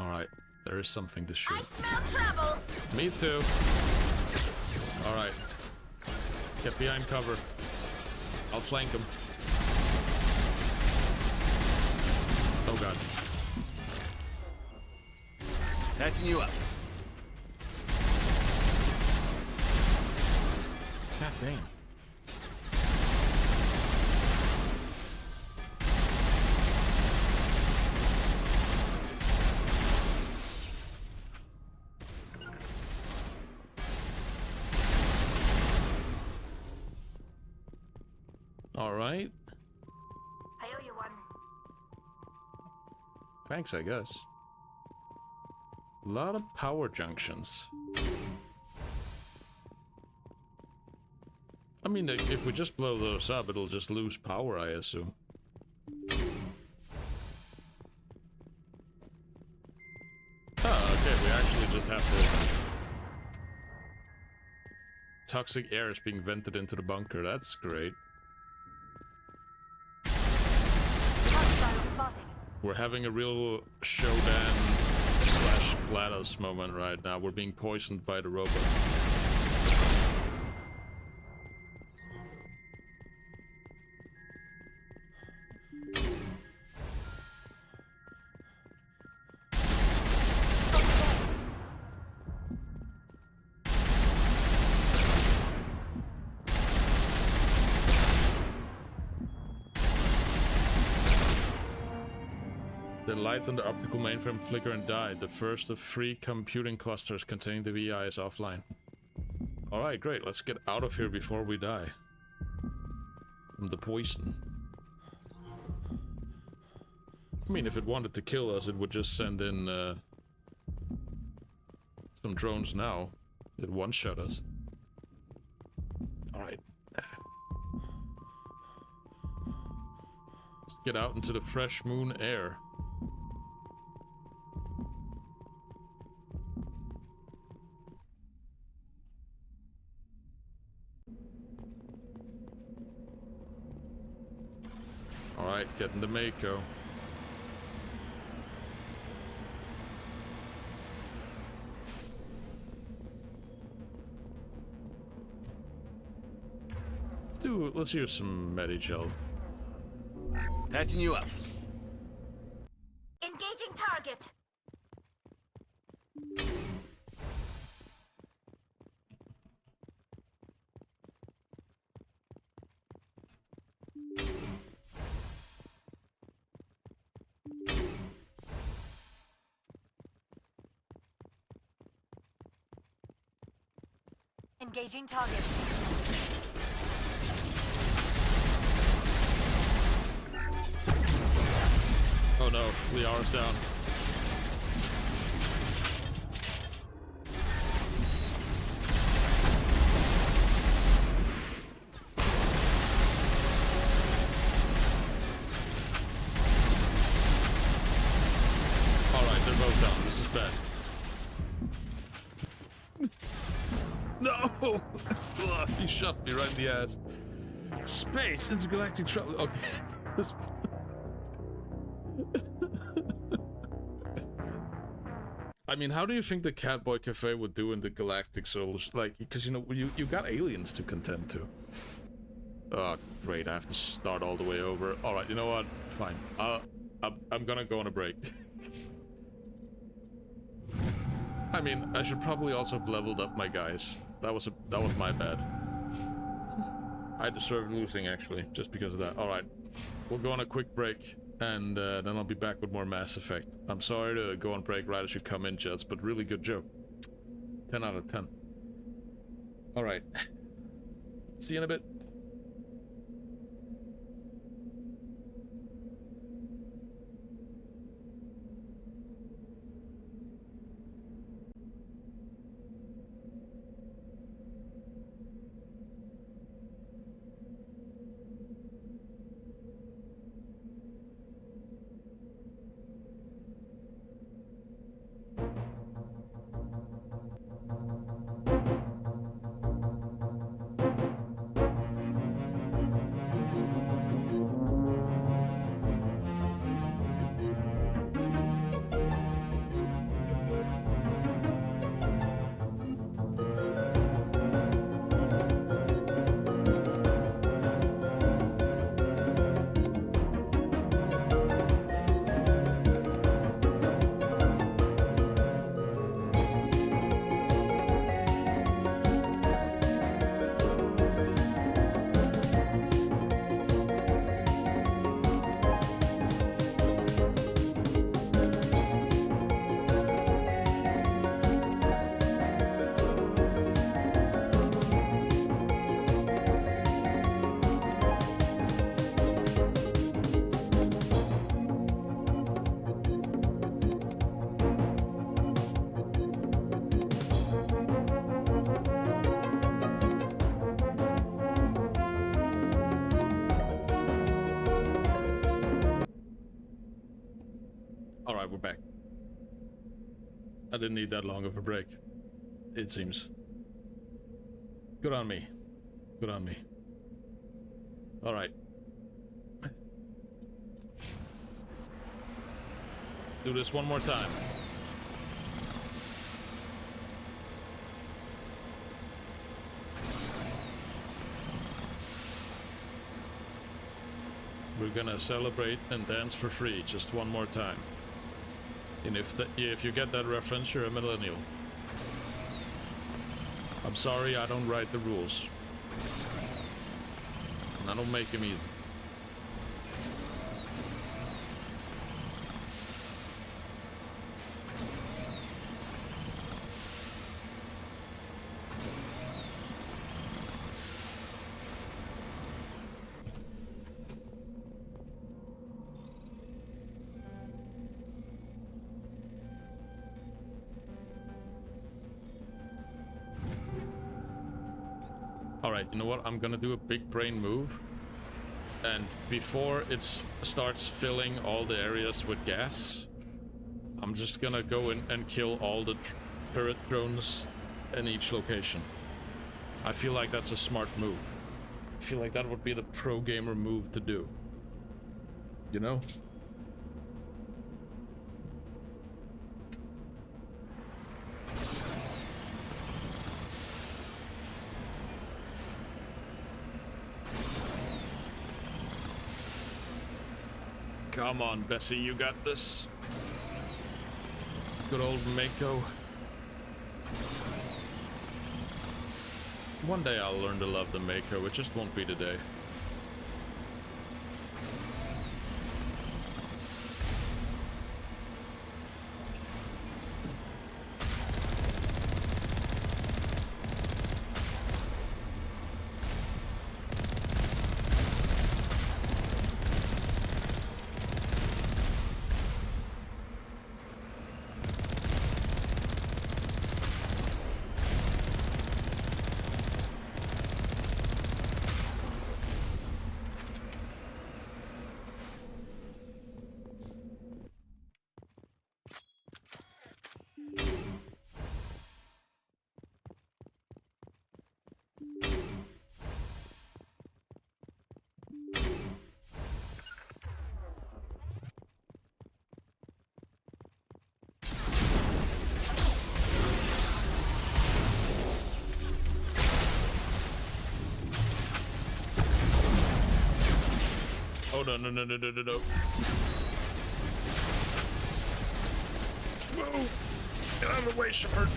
Alright, there is something to shoot. I smell trouble! Me too. Alright. Get behind cover. I'll flank him. Oh god. Patching you up. God damn. All right. I owe you one. Thanks, I guess. A lot of power junctions. I mean, if we just blow those up, it'll just lose power, I assume. Oh, okay, we actually just have to... Toxic air is being vented into the bunker, that's great. We're having a real Shodan / GLaDOS moment right now. We're being poisoned by the robot. The lights on the optical mainframe flicker and die. The first of 3 computing clusters containing the VI is offline. Alright, great. Let's get out of here before we die. From the poison. I mean, if it wanted to kill us, it would just send in some drones now. It one-shot us. Alright. Let's get out into the fresh moon air. Alright, getting the Mako. Let's use some Medigel. Patching you up. Engaging target. Engaging target. Oh no, Liara's down. Alright, they're both down. This is bad. No! Ugh, he shot me right in the ass. Space, intergalactic travel. Okay. This... I mean, how do you think the Catboy Cafe would do in the Galactic Souls? Like, because, you know, you got aliens to contend to. Oh, great, I have to start all the way over. Alright, you know what? Fine. I'm gonna go on a break. I mean, I should probably also have leveled up my guys. That was my bad. I deserved losing, actually, just because of that. Alright, we'll go on a quick break. And then I'll be back with more Mass Effect. I'm sorry to go on break right as you come in, Jets, but really good joke. 10 out of 10. Alright. See you in a bit. Alright, we're back. I didn't need that long of a break, it seems. Good on me. Good on me. Alright. Do this one more time. We're gonna celebrate and dance for free just one more time. And if you get that reference, you're a millennial. I'm sorry, I don't write the rules. And I don't make them either. Alright, you know what? I'm gonna do a big brain move. And before it starts filling all the areas with gas, I'm just gonna go in and kill all the turret drones in each location. I feel like that's a smart move. I feel like that would be the pro gamer move to do. You know? Come on, Bessie, you got this. Good old Mako. One day I'll learn to love the Mako, it just won't be today. Oh, no. Move! Get out of the way, Shepard!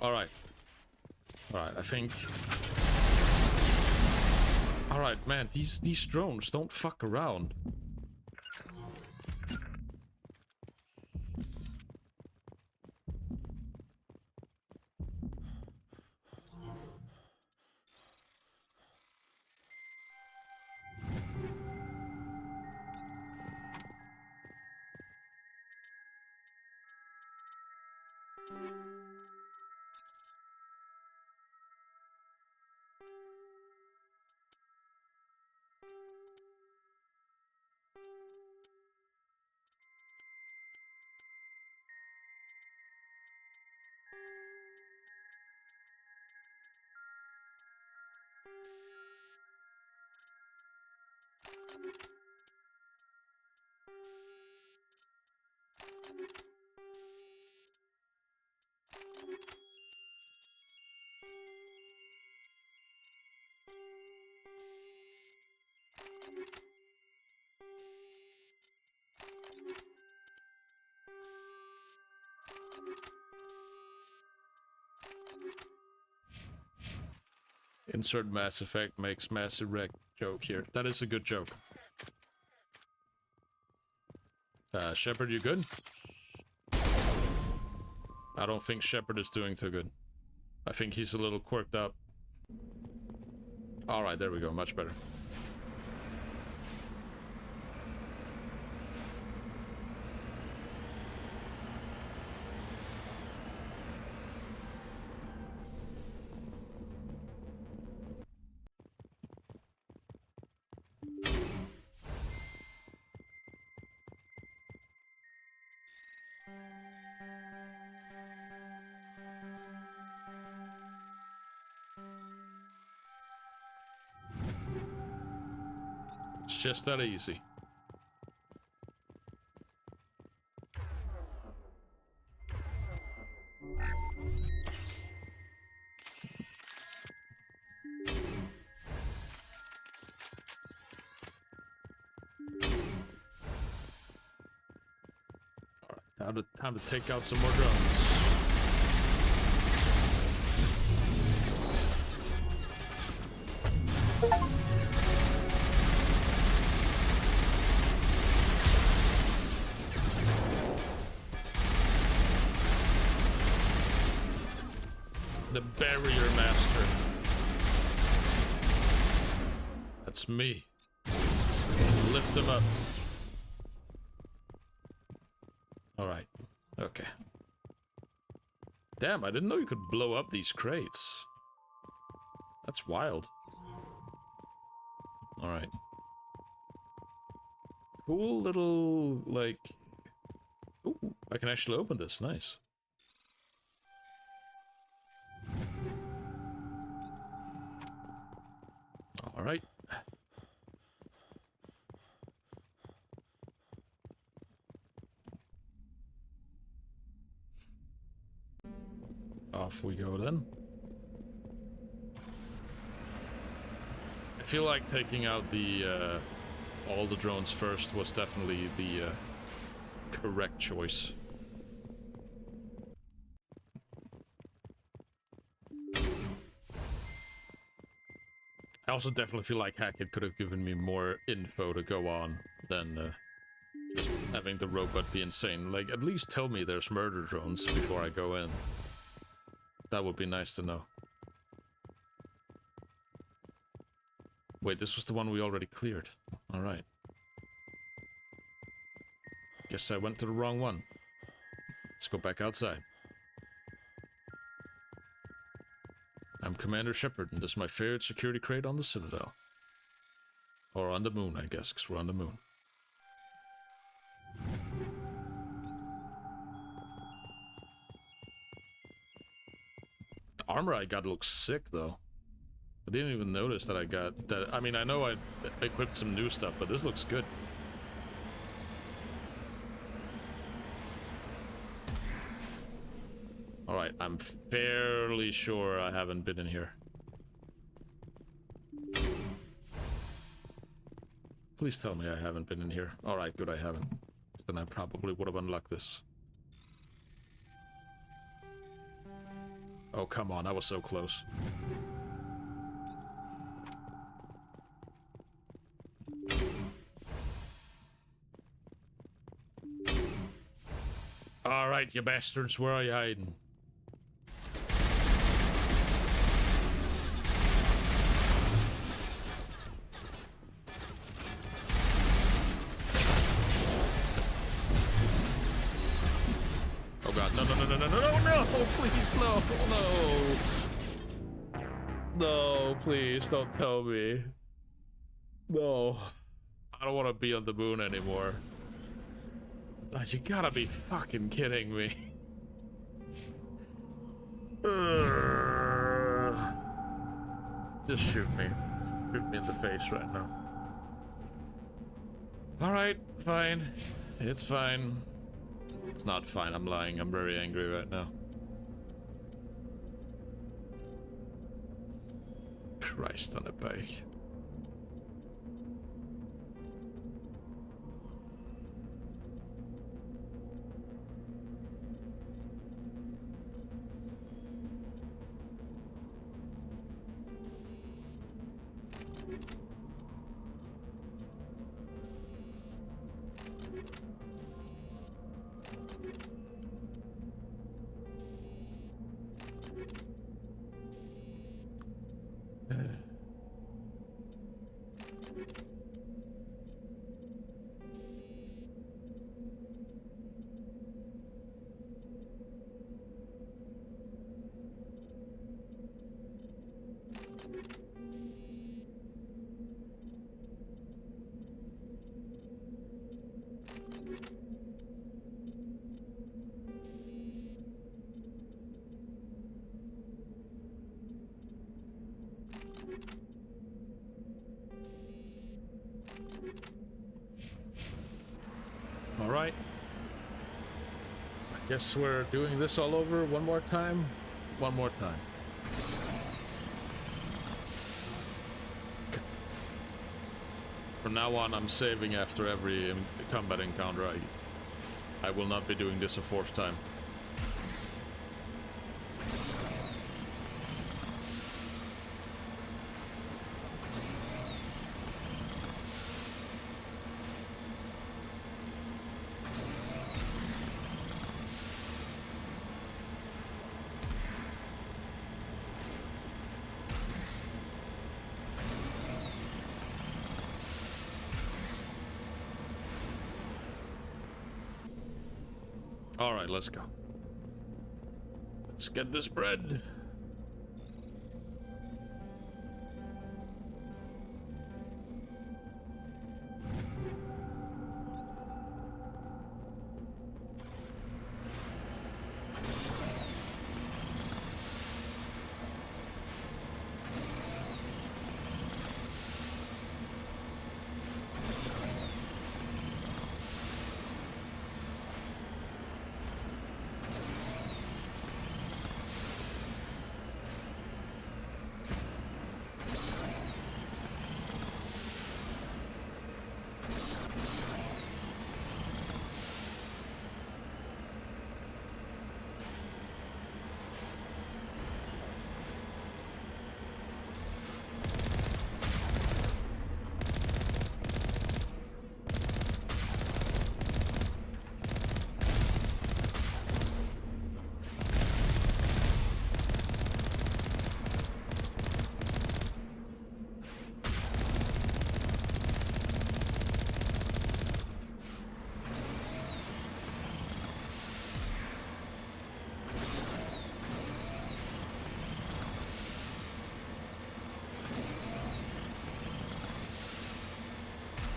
Alright. Alright, I think... Alright, man, these drones don't fuck around. Insert Mass Effect makes Mass Erect joke here. That is a good joke. Shepard, you good? I don't think Shepard is doing too good. I think he's a little quirked up. Alright, there we go. Much better. just that easy. Alright, time to take out some more drones. The barrier master. That's me. Lift him up. Alright. Okay. Damn, I didn't know you could blow up these crates. That's wild. Alright. Cool little, like... Ooh, I can actually open this. Nice. All right. Off we go then. I feel like taking out the all the drones first was definitely the correct choice. I also definitely feel like Hackett could have given me more info to go on than just having the robot be insane. Like, at least tell me there's murder drones before I go in. That would be nice to know. Wait, this was the one we already cleared. Alright. Guess I went to the wrong one. Let's go back outside. I'm Commander Shepard, and this is my favorite security crate on the Citadel. Or on the moon, I guess, because we're on the moon. The armor I got looks sick, though. I didn't even notice that I got that. I mean, I know I equipped some new stuff, but this looks good. Alright, I'm fairly sure I haven't been in here. Please tell me I haven't been in here. Alright, good, I haven't. Then I probably would have unlocked this. Oh, come on, I was so close. Alright, you bastards, where are you hiding? Oh god, no, no, no, no, no, no, no, no, please, no, no. No, please, don't tell me. No. I don't want to be on the moon anymore. Oh, you gotta be fucking kidding me. Just shoot me. Shoot me in the face right now. Alright, fine. It's fine. It's not fine, I'm lying. I'm very angry right now. Christ on a bike. Guess we're doing this all over one more time. One more time. Okay. From now on, I'm saving after every combat encounter. I will not be doing this a fourth time. All right, let's go. Let's get this bread.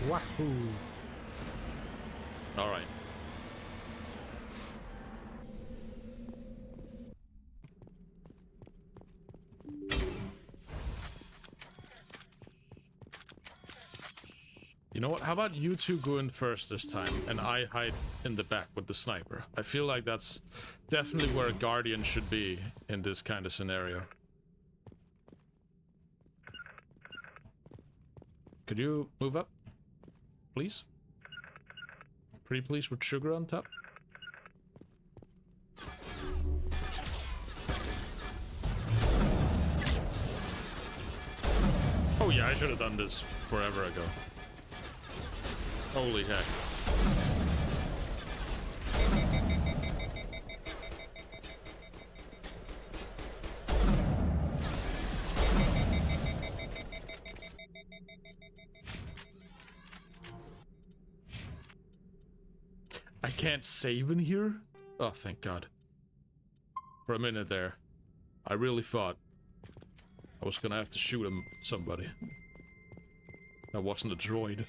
Wahoo! All right. You know what? How about you two go in first this time, and I hide in the back with the sniper? I feel like that's definitely where a guardian should be in this kind of scenario. Could you move up, please? Pretty please with sugar on top. Oh yeah, I should have done this forever ago. Holy heck. I can't save in here? Oh, thank God. For a minute there, I really thought I was gonna have to shoot somebody. That wasn't a droid.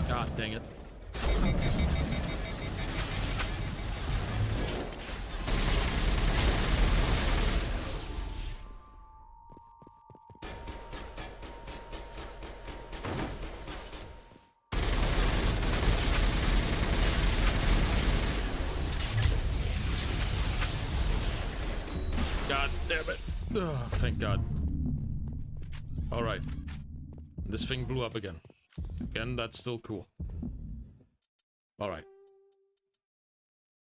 God dang it. God damn it. Oh, thank God. Alright. This thing blew up again. Again, that's still cool. Alright.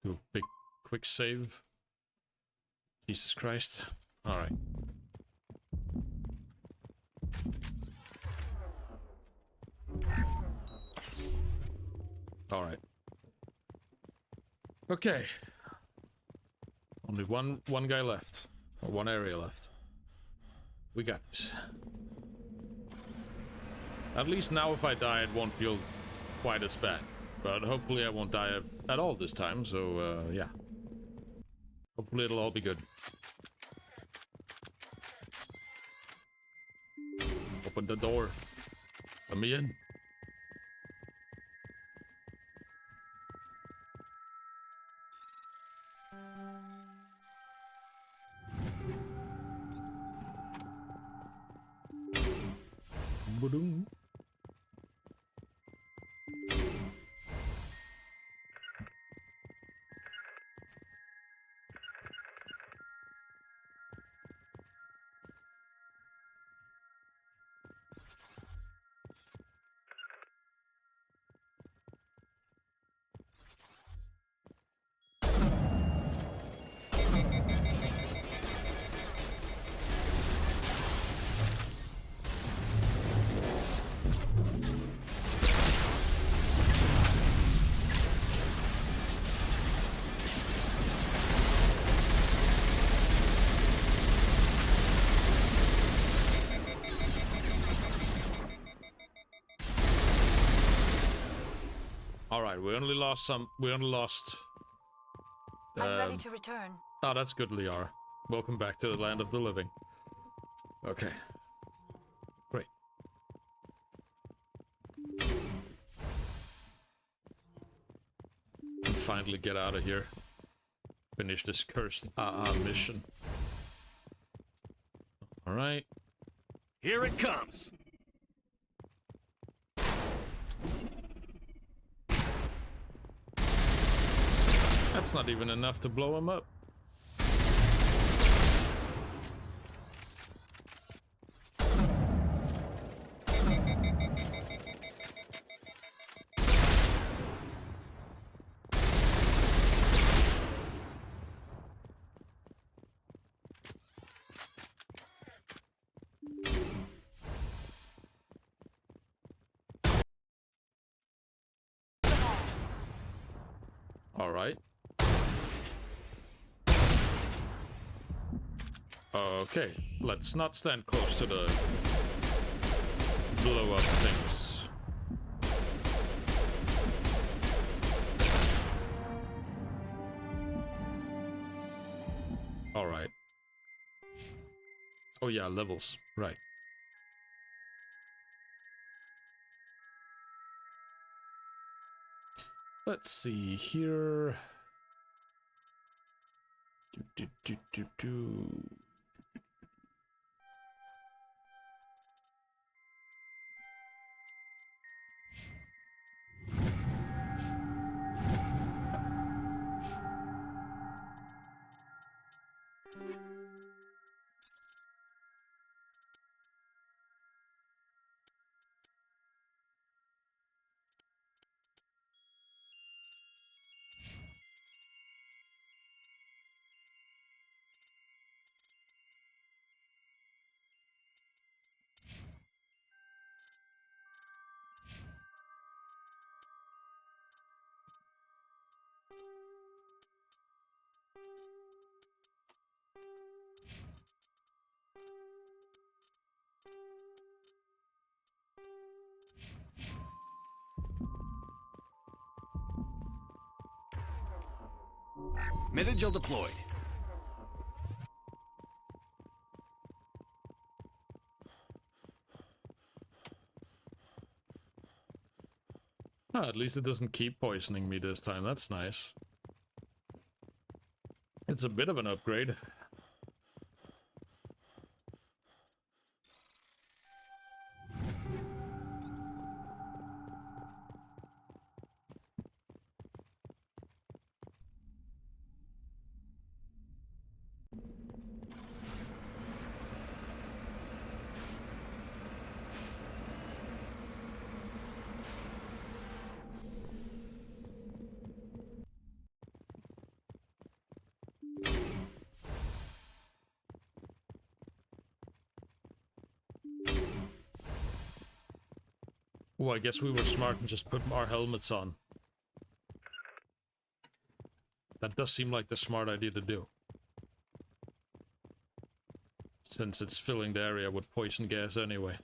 Do a big quick save. Jesus Christ. Alright. Alright. Okay. Only one guy left. Or one area left. We got this. At least now if I die it won't feel quite as bad. But hopefully I won't die at all this time, so yeah. Hopefully it'll all be good. Open the door. Let me in. Ba-doom. Alright, we only lost some. We only lost. I'm ready to return. Oh, that's good, Liara. Welcome back to the land of the living. Okay. Great. And finally get out of here. Finish this cursed mission. Alright. Here it comes! That's not even enough to blow him up. All right. Okay, let's not stand close to the blow up things. All right. Oh yeah, levels, right. Let's see here. Do. Mitigil deployed. Oh, at least it doesn't keep poisoning me this time. That's nice. It's a bit of an upgrade. Oh, I guess we were smart and just put our helmets on. That does seem like the smart idea to do. Since it's filling the area with poison gas anyway.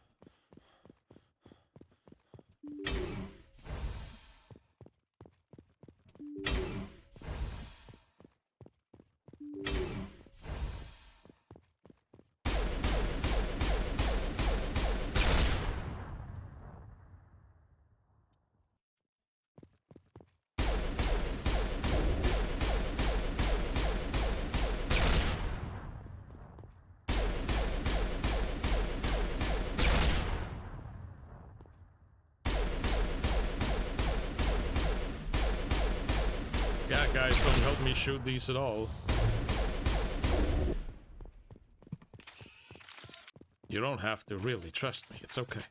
Yeah, guys, don't help me shoot these at all. You don't have to, really. Trust me, it's okay.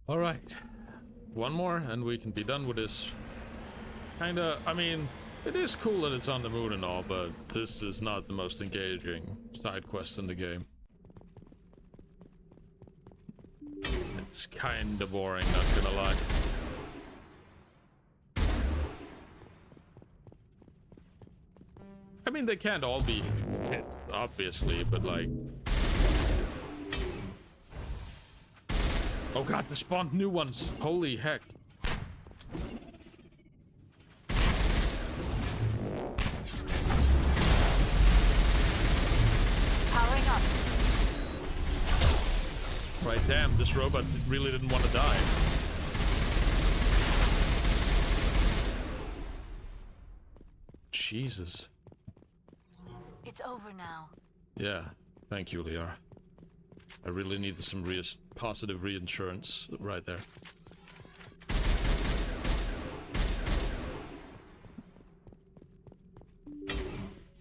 Alright. One more and we can be done with this. Kinda, I mean, it is cool that it's on the moon and all, but this is not the most engaging side quest in the game. It's kinda boring, not gonna lie. I mean, they can't all be hit, obviously, but like... Oh god, they spawned new ones. Holy heck. Powering up. Right, damn, this robot really didn't want to die. Jesus. It's over now. Yeah, thank you, Liara. I really needed some positive reinsurance right there.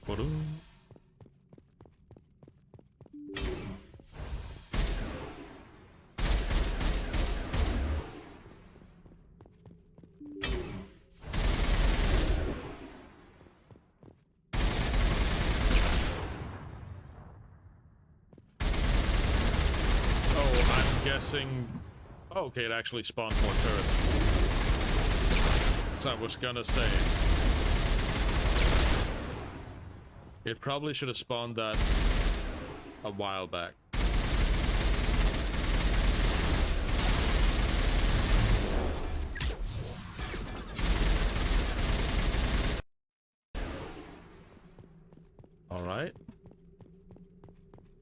Ba-dum. Guessing... Oh, okay, it actually spawned more turrets. That's what I was gonna say. It probably should have spawned that a while back. Alright.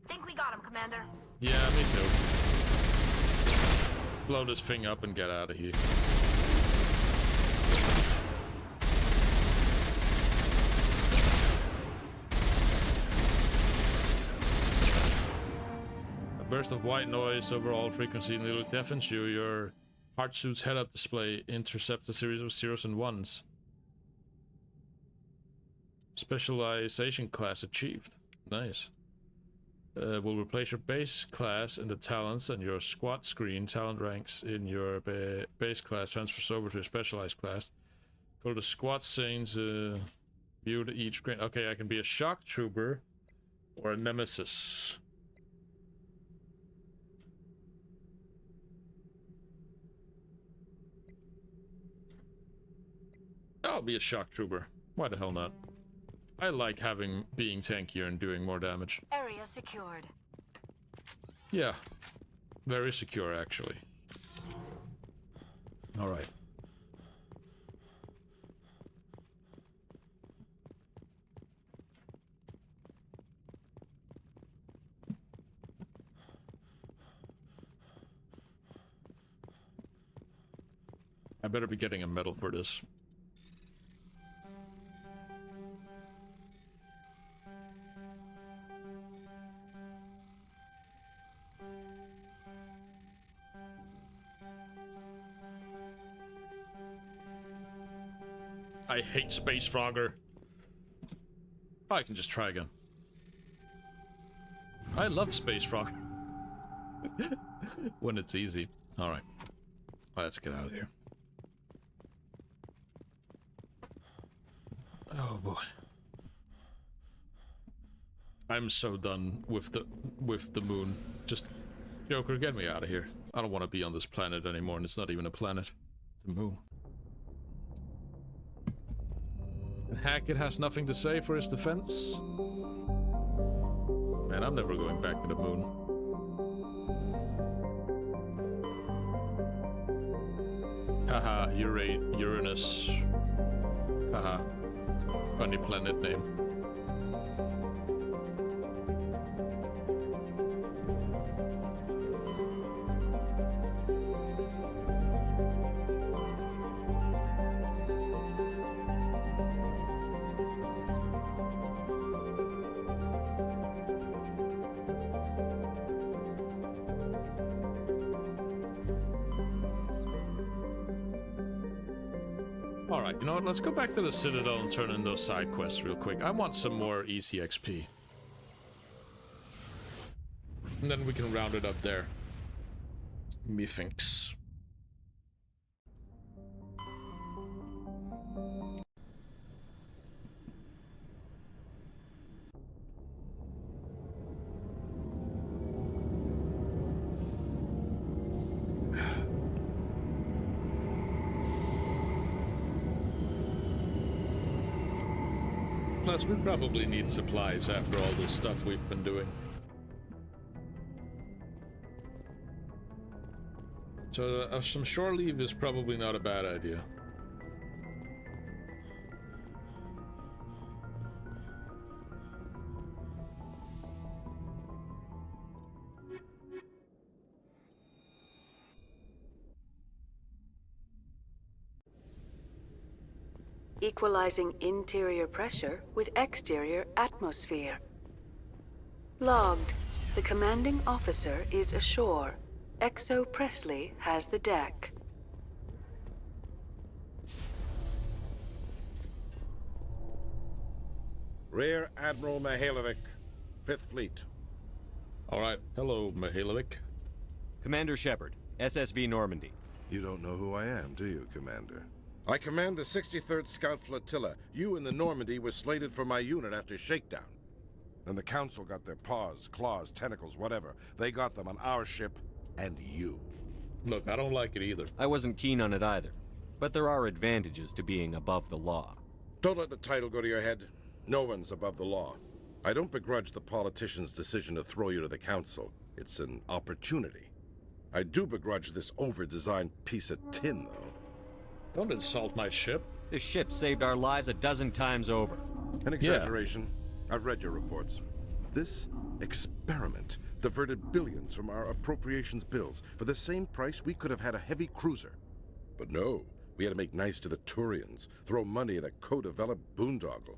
Think we got him, Commander. Yeah, me too. Blow this thing up and get out of here. A burst of white noise over all frequency nearly deafens you. Your heart suit's head-up display intercepts a series of zeros and ones. Specialization class achieved. Nice. Will replace your base class in the talents, and your squad screen talent ranks in your base class transfers over to a specialized class. Go to squad scenes, view to each screen. Okay, I can be a shock trooper or a nemesis. I'll be a shock trooper. Why the hell not? I like being tankier and doing more damage. Area secured. Yeah. Very secure, actually. Alright. I better be getting a medal for this. I hate Space Frogger. Oh, I can just try again. I love Space Frogger. When it's easy. Alright. Let's get out of here. Oh boy. I'm so done with the moon. Just, Joker, get me out of here. I don't want to be on this planet anymore, and it's not even a planet. It's a moon. And Hackett has nothing to say for his defense. Man, I'm never going back to the moon. Haha, Uranus. Haha. Funny planet name. Alright, you know what? Let's go back to the Citadel and turn in those side quests real quick. I want some more easy XP. And then we can round it up there. Methinks. Plus, we probably need supplies after all this stuff we've been doing. So, some shore leave is probably not a bad idea. Equalizing interior pressure with exterior atmosphere. Logged. The commanding officer is ashore. Exo Presley has the deck. Rear Admiral Mihailovic, 5th Fleet. Alright, hello, Mihailovic. Commander Shepard, SSV Normandy. You don't know who I am, do you, Commander? I command the 63rd Scout Flotilla. You and the Normandy were slated for my unit after shakedown. Then the Council got their paws, claws, tentacles, whatever. They got them on our ship, and you. Look, I don't like it either. I wasn't keen on it either. But there are advantages to being above the law. Don't let the title go to your head. No one's above the law. I don't begrudge the politician's decision to throw you to the Council. It's an opportunity. I do begrudge this over-designed piece of tin, though. Don't insult my ship. This ship saved our lives a dozen times over. An exaggeration. Yeah. I've read your reports. This experiment diverted billions from our appropriations bills. For the same price, we could have had a heavy cruiser. But no, we had to make nice to the Turians, throw money at a co-developed boondoggle.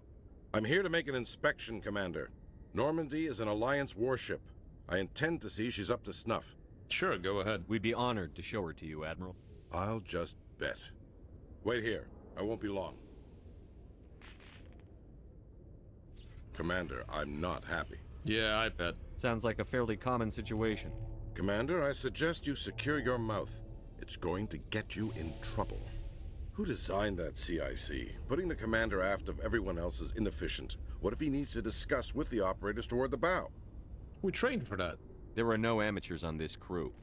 I'm here to make an inspection, Commander. Normandy is an Alliance warship. I intend to see she's up to snuff. Sure, go ahead. We'd be honored to show her to you, Admiral. I'll just bet. Wait here. I won't be long. Commander, I'm not happy. Yeah, I bet. Sounds like a fairly common situation. Commander, I suggest you secure your mouth. It's going to get you in trouble. Who designed that CIC? Putting the commander aft of everyone else is inefficient. What if he needs to discuss with the operators toward the bow? We trained for that. There are no amateurs on this crew.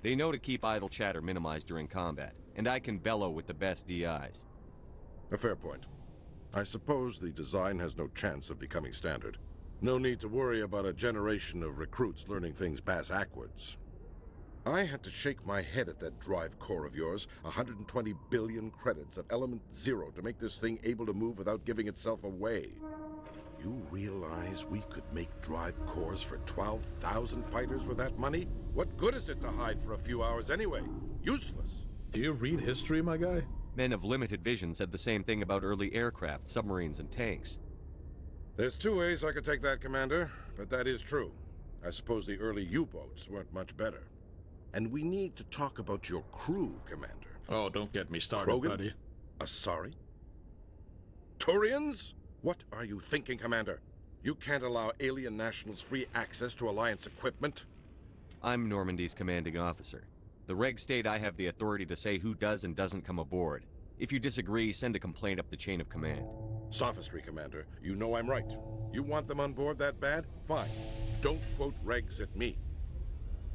They know to keep idle chatter minimized during combat, and I can bellow with the best DIs. A fair point. I suppose the design has no chance of becoming standard. No need to worry about a generation of recruits learning things bass-ackwards. I had to shake my head at that drive core of yours, 120 billion credits of element 0 to make this thing able to move without giving itself away. You realize we could make drive cores for 12,000 fighters with that money? What good is it to hide for a few hours anyway? Useless. Do you read history, my guy? Men of limited vision said the same thing about early aircraft, submarines, and tanks. There's two ways I could take that, Commander, but that is true. I suppose the early U-boats weren't much better. And we need to talk about your crew, Commander. Oh, don't get me started, Krogan? buddy. Asari? Turians? What are you thinking, Commander? You can't allow alien nationals free access to Alliance equipment? I'm Normandy's commanding officer. The regs state I have the authority to say who does and doesn't come aboard. If you disagree, send a complaint up the chain of command. Sophistry, Commander. You know I'm right. You want them on board that bad? Fine. Don't quote regs at me.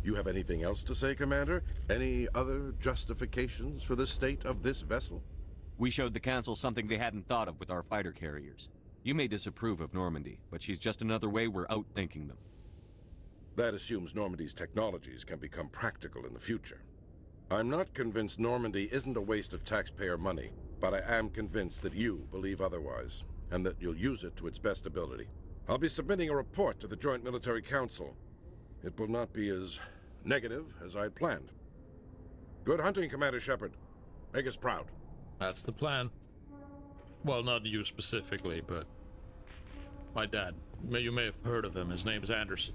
You have anything else to say, Commander? Any other justifications for the state of this vessel? We showed the Council something they hadn't thought of with our fighter carriers. You may disapprove of Normandy, but she's just another way we're outthinking them. That assumes Normandy's technologies can become practical in the future. I'm not convinced Normandy isn't a waste of taxpayer money, but I am convinced that you believe otherwise, and that you'll use it to its best ability. I'll be submitting a report to the Joint Military Council. It will not be as negative as I'd planned. Good hunting, Commander Shepard. Make us proud. That's the plan. Well, not you specifically, but my dad. You may have heard of him. His name's Anderson.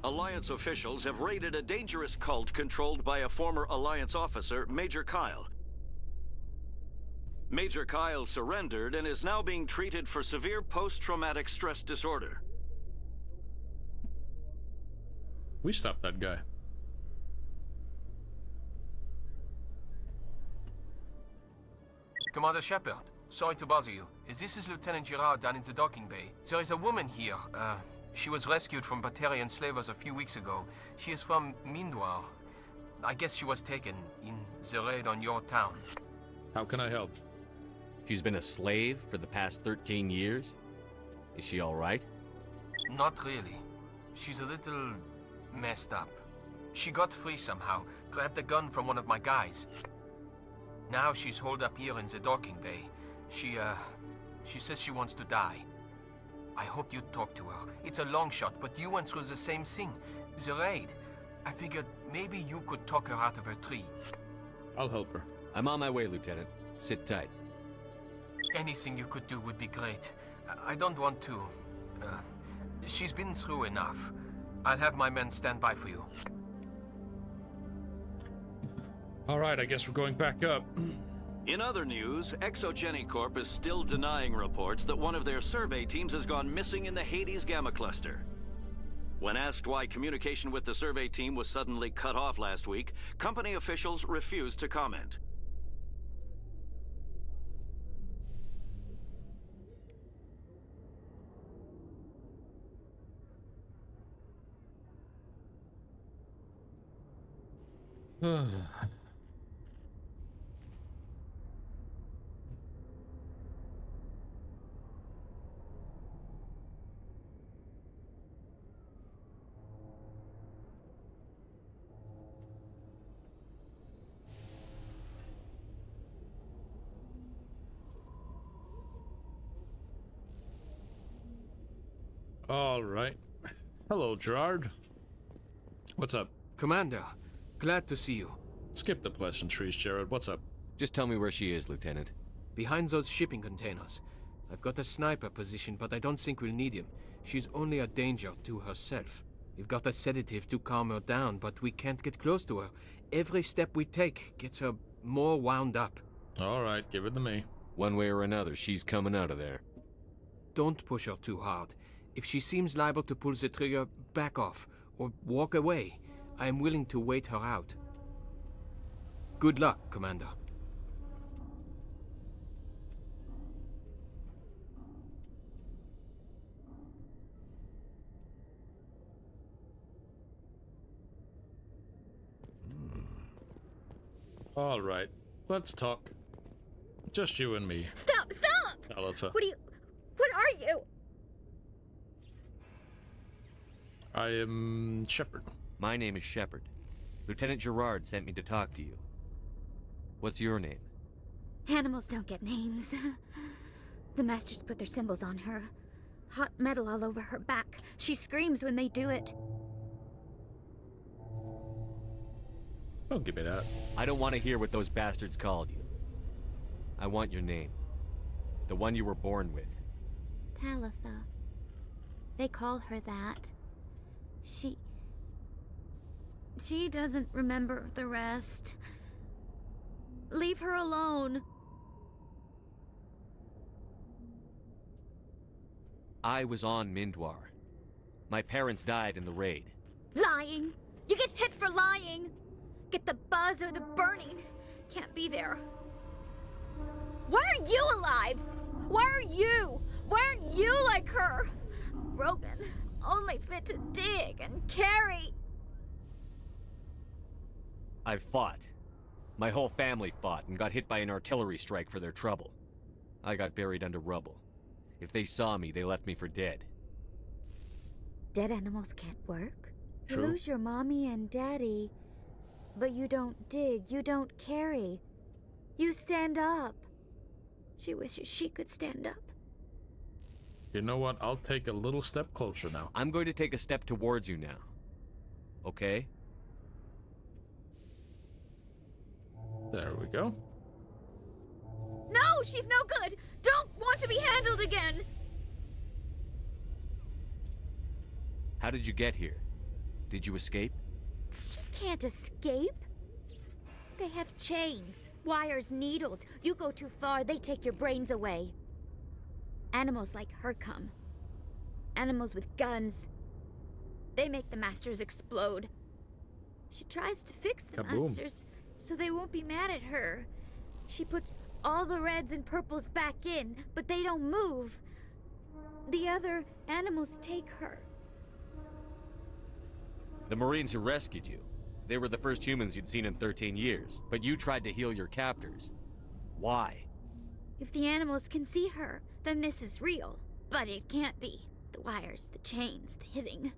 Alliance officials have raided a dangerous cult controlled by a former Alliance officer, Major Kyle. Major Kyle surrendered and is now being treated for severe post-traumatic stress disorder. We stopped that guy. Commander Shepard, sorry to bother you. This is Lieutenant Girard down in the docking bay. There is a woman here. She was rescued from Batarian slavers a few weeks ago. She is from Mindoir. I guess she was taken in the raid on your town. How can I help? She's been a slave for the past 13 years? Is she all right? Not really. She's a little messed up. She got free somehow, grabbed a gun from one of my guys. Now she's holed up here in the docking bay. She says she wants to die. I hope you'd talk to her. It's a long shot, but you went through the same thing. The raid. I figured maybe you could talk her out of her tree. I'll help her. I'm on my way, Lieutenant. Sit tight. Anything you could do would be great. I don't want to... she's been through enough. I'll have my men stand by for you. Alright, I guess we're going back up. In other news, Exogeny Corp is still denying reports that one of their survey teams has gone missing in the Hades Gamma Cluster. When asked why communication with the survey team was suddenly cut off last week, company officials refused to comment. All right. Hello, Gerard. What's up? Commander, glad to see you. Skip the pleasantries, Jared. What's up? Just tell me where she is, Lieutenant. Behind those shipping containers. I've got a sniper position, but I don't think we'll need him. She's only a danger to herself. We've got a sedative to calm her down, but we can't get close to her. Every step we take gets her more wound up. All right, give it to me. One way or another, she's coming out of there. Don't push her too hard. If she seems liable to pull the trigger, back off, or walk away. I am willing to wait her out. Good luck, Commander. All right, let's talk. Just you and me. Stop! Stop! Aletha. What are you? I am Shepard. My name is Shepard. Lieutenant Girard sent me to talk to you. What's your name? Animals don't get names. The Masters put their symbols on her. Hot metal all over her back. She screams when they do it. Oh, give me that. I don't want to hear what those bastards called you. I want your name. The one you were born with. Talitha. They call her that. She doesn't remember the rest. Leave her alone. I was on Mindwar. My parents died in the raid. Lying! You get hit for lying! Get the buzz or the burning. Can't be there. Why are you alive? Why are you? Why aren't you like her? Broken. Only fit to dig and carry. I fought. My whole family fought and got hit by an artillery strike for their trouble. I got buried under rubble. If they saw me, they left me for dead. Dead animals can't work. True. You lose your mommy and daddy, but you don't dig, you don't carry. You stand up. She wishes she could stand up. You know what? I'll take a little step closer now. I'm going to take a step towards you now. Okay? There we go. No, she's no good! Don't want to be handled again! How did you get here? Did you escape? She can't escape. They have chains, wires, needles. You go too far, they take your brains away. Animals like her come. Animals with guns. They make the masters explode. She tries to fix the Kaboom. masters so they won't be mad at her. She puts all the reds and purples back in, but they don't move. The other animals take her. The Marines who rescued you. They were the first humans you'd seen in 13 years, but you tried to heal your captors. Why? If the animals can see her, then this is real. But it can't be. The wires, the chains, the hitting.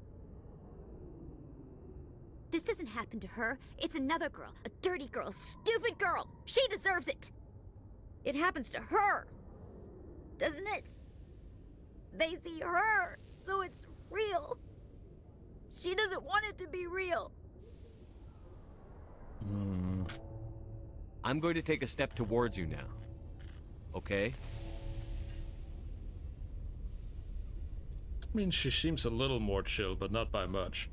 This doesn't happen to her. It's another girl. A dirty girl. Stupid girl. She deserves it. It happens to her. Doesn't it? They see her, so it's real. She doesn't want it to be real. I'm going to take a step towards you now. Okay? I mean, she seems a little more chill, but not by much.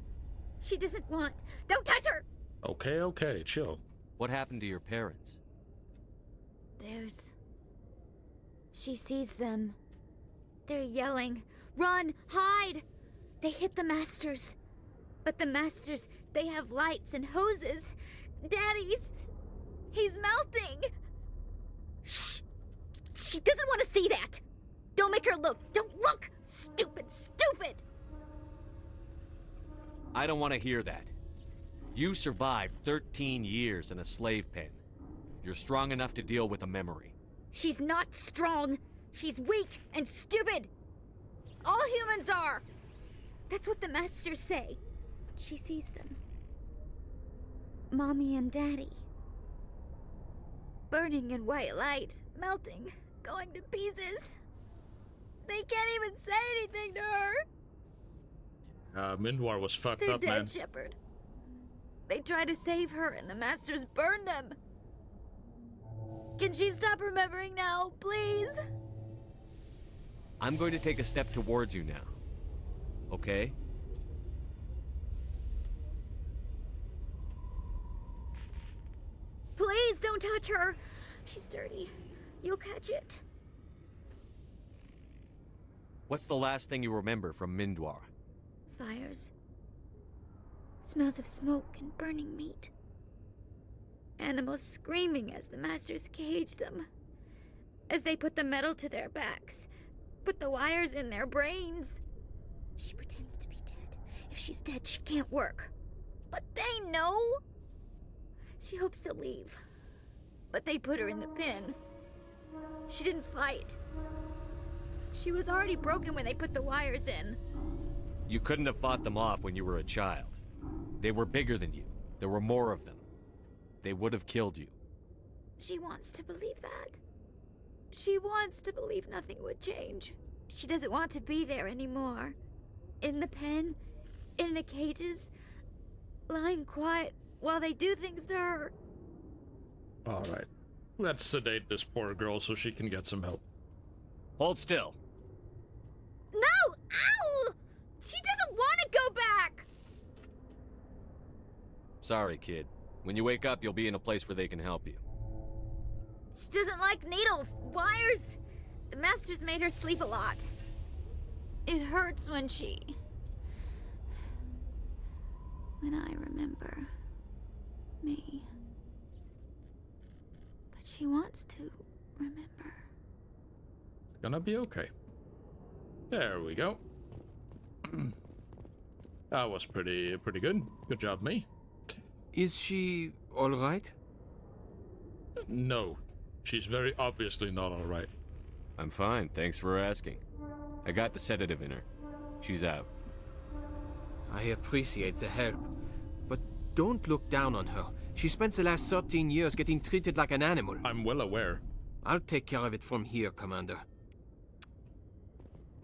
She doesn't want... Don't touch her! Okay, okay, chill. What happened to your parents? She sees them. They're yelling, run, hide! They hit the masters. But the masters, they have lights and hoses. Daddy's... he's melting! Shh! She doesn't want to see that! Don't make her look! Don't look! Stupid, stupid! I don't want to hear that. You survived 13 years in a slave pen. You're strong enough to deal with a memory. She's not strong. She's weak and stupid. All humans are. That's what the masters say. She sees them. Mommy and Daddy. Burning in white light, melting, going to pieces. They can't even say anything to her. Mindwar was fucked They're up, dead, man. Shepard. They try to save her and the masters burn them. Can she stop remembering now, please? I'm going to take a step towards you now. Okay? Please don't touch her. She's dirty. You'll catch it. What's the last thing you remember from Mindwar? Fires. Smells of smoke and burning meat. Animals screaming as the masters cage them. As they put the metal to their backs. Put the wires in their brains. She pretends to be dead. If she's dead, she can't work. But they know. She hopes to leave. But they put her in the pen. She didn't fight. She was already broken when they put the wires in. You couldn't have fought them off when you were a child. They were bigger than you. There were more of them. They would have killed you. She wants to believe that. She wants to believe nothing would change. She doesn't want to be there anymore. In the pen, in the cages, lying quiet, while they do things to her. Alright. Let's sedate this poor girl so she can get some help. Hold still. No! Ow! She doesn't want to go back! Sorry, kid. When you wake up, you'll be in a place where they can help you. She doesn't like needles, wires. The Masters made her sleep a lot. It hurts when I remember me. But she wants to remember. It's gonna be okay. There we go. That was pretty good. Good job, me. Is she alright? No. She's very obviously not alright. I'm fine, thanks for asking. I got the sedative in her. She's out. I appreciate the help, but don't look down on her. She spent the last 13 years getting treated like an animal. I'm well aware. I'll take care of it from here, Commander.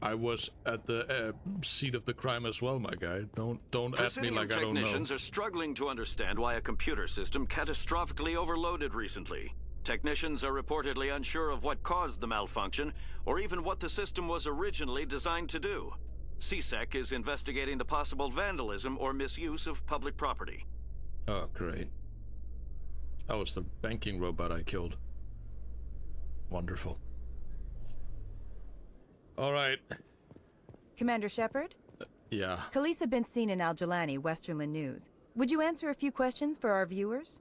I was at the seat of the crime as well, my guy. Don't at me like I don't know. Technicians are struggling to understand why a computer system catastrophically overloaded recently. Technicians are reportedly unsure of what caused the malfunction, or even what the system was originally designed to do. CSEC is investigating the possible vandalism or misuse of public property. Oh, great. That was the banking robot I killed. Wonderful. All right. Commander Shepard? Yeah. Khaleesa bint seen in Al-Jalani, Westerland News. Would you answer a few questions for our viewers?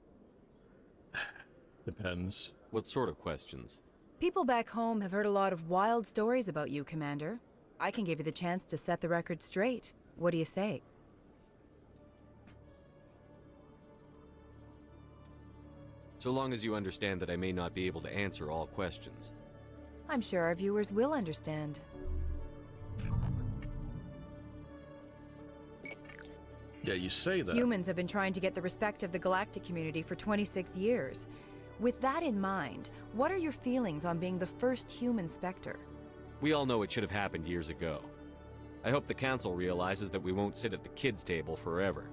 Depends. What sort of questions? People back home have heard a lot of wild stories about you, Commander. I can give you the chance to set the record straight. What do you say? So long as you understand that I may not be able to answer all questions. I'm sure our viewers will understand. Yeah, you say that. Humans have been trying to get the respect of the galactic community for 26 years. With that in mind, what are your feelings on being the first human Spectre? We all know it should have happened years ago. I hope the Council realizes that we won't sit at the kids' table forever.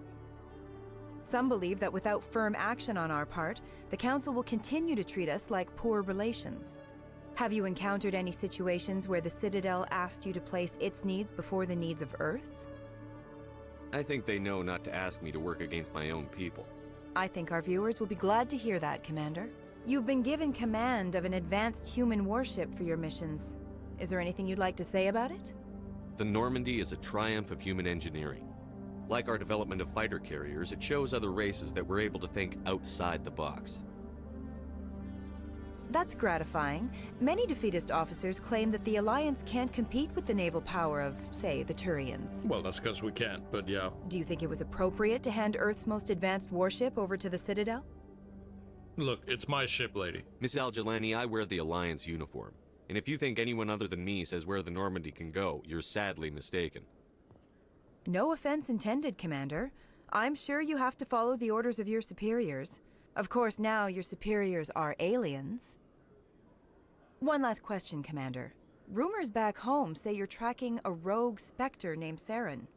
Some believe that without firm action on our part, the Council will continue to treat us like poor relations. Have you encountered any situations where the Citadel asked you to place its needs before the needs of Earth? I think they know not to ask me to work against my own people. I think our viewers will be glad to hear that, Commander. You've been given command of an advanced human warship for your missions. Is there anything you'd like to say about it? The Normandy is a triumph of human engineering. Like our development of fighter carriers, it shows other races that we're able to think outside the box. That's gratifying. Many defeatist officers claim that the Alliance can't compete with the naval power of, say, the Turians. Well, that's because we can't, but yeah. Do you think it was appropriate to hand Earth's most advanced warship over to the Citadel? Look, it's my ship, lady. Miss Al-Jalani, I wear the Alliance uniform. And if you think anyone other than me says where the Normandy can go, you're sadly mistaken. No offense intended, Commander. I'm sure you have to follow the orders of your superiors. Of course, now your superiors are aliens. One last question, Commander. Rumors back home say you're tracking a rogue Spectre named Saren.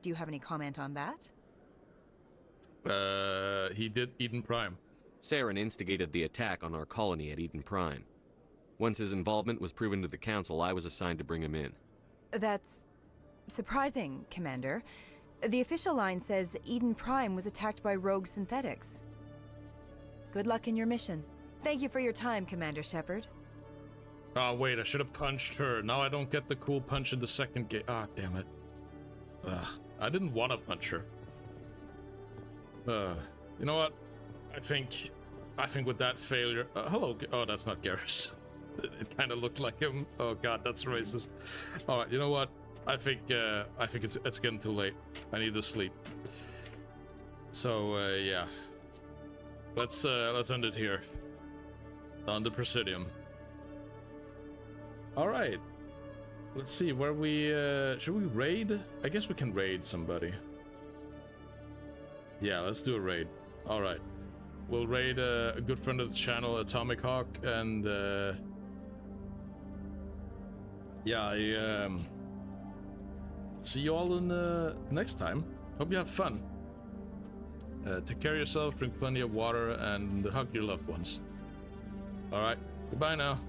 Do you have any comment on that? He did Eden Prime. Saren instigated the attack on our colony at Eden Prime. Once his involvement was proven to the Council, I was assigned to bring him in. That's surprising, Commander. The official line says Eden Prime was attacked by rogue synthetics. Good luck in your mission. Thank you for your time, Commander Shepard. Oh, wait, I should have punched her. Now I don't get the cool punch in the second game. Ah, damn it. Ugh, I didn't want to punch her. You know what? I think with that failure... hello. Oh, that's not Garrus. It kind of looked like him. Oh god, that's racist. All right, you know what? I think it's getting too late. I need to sleep. So yeah, let's end it here on the Presidium. All right, let's see where we should we raid? I guess we can raid somebody. Yeah, let's do a raid. All right, we'll raid a good friend of the channel, Atomic Hawk, and yeah, I see you all in next time. Hope you have fun. Take care of yourself, drink plenty of water, and hug your loved ones. Alright, goodbye now.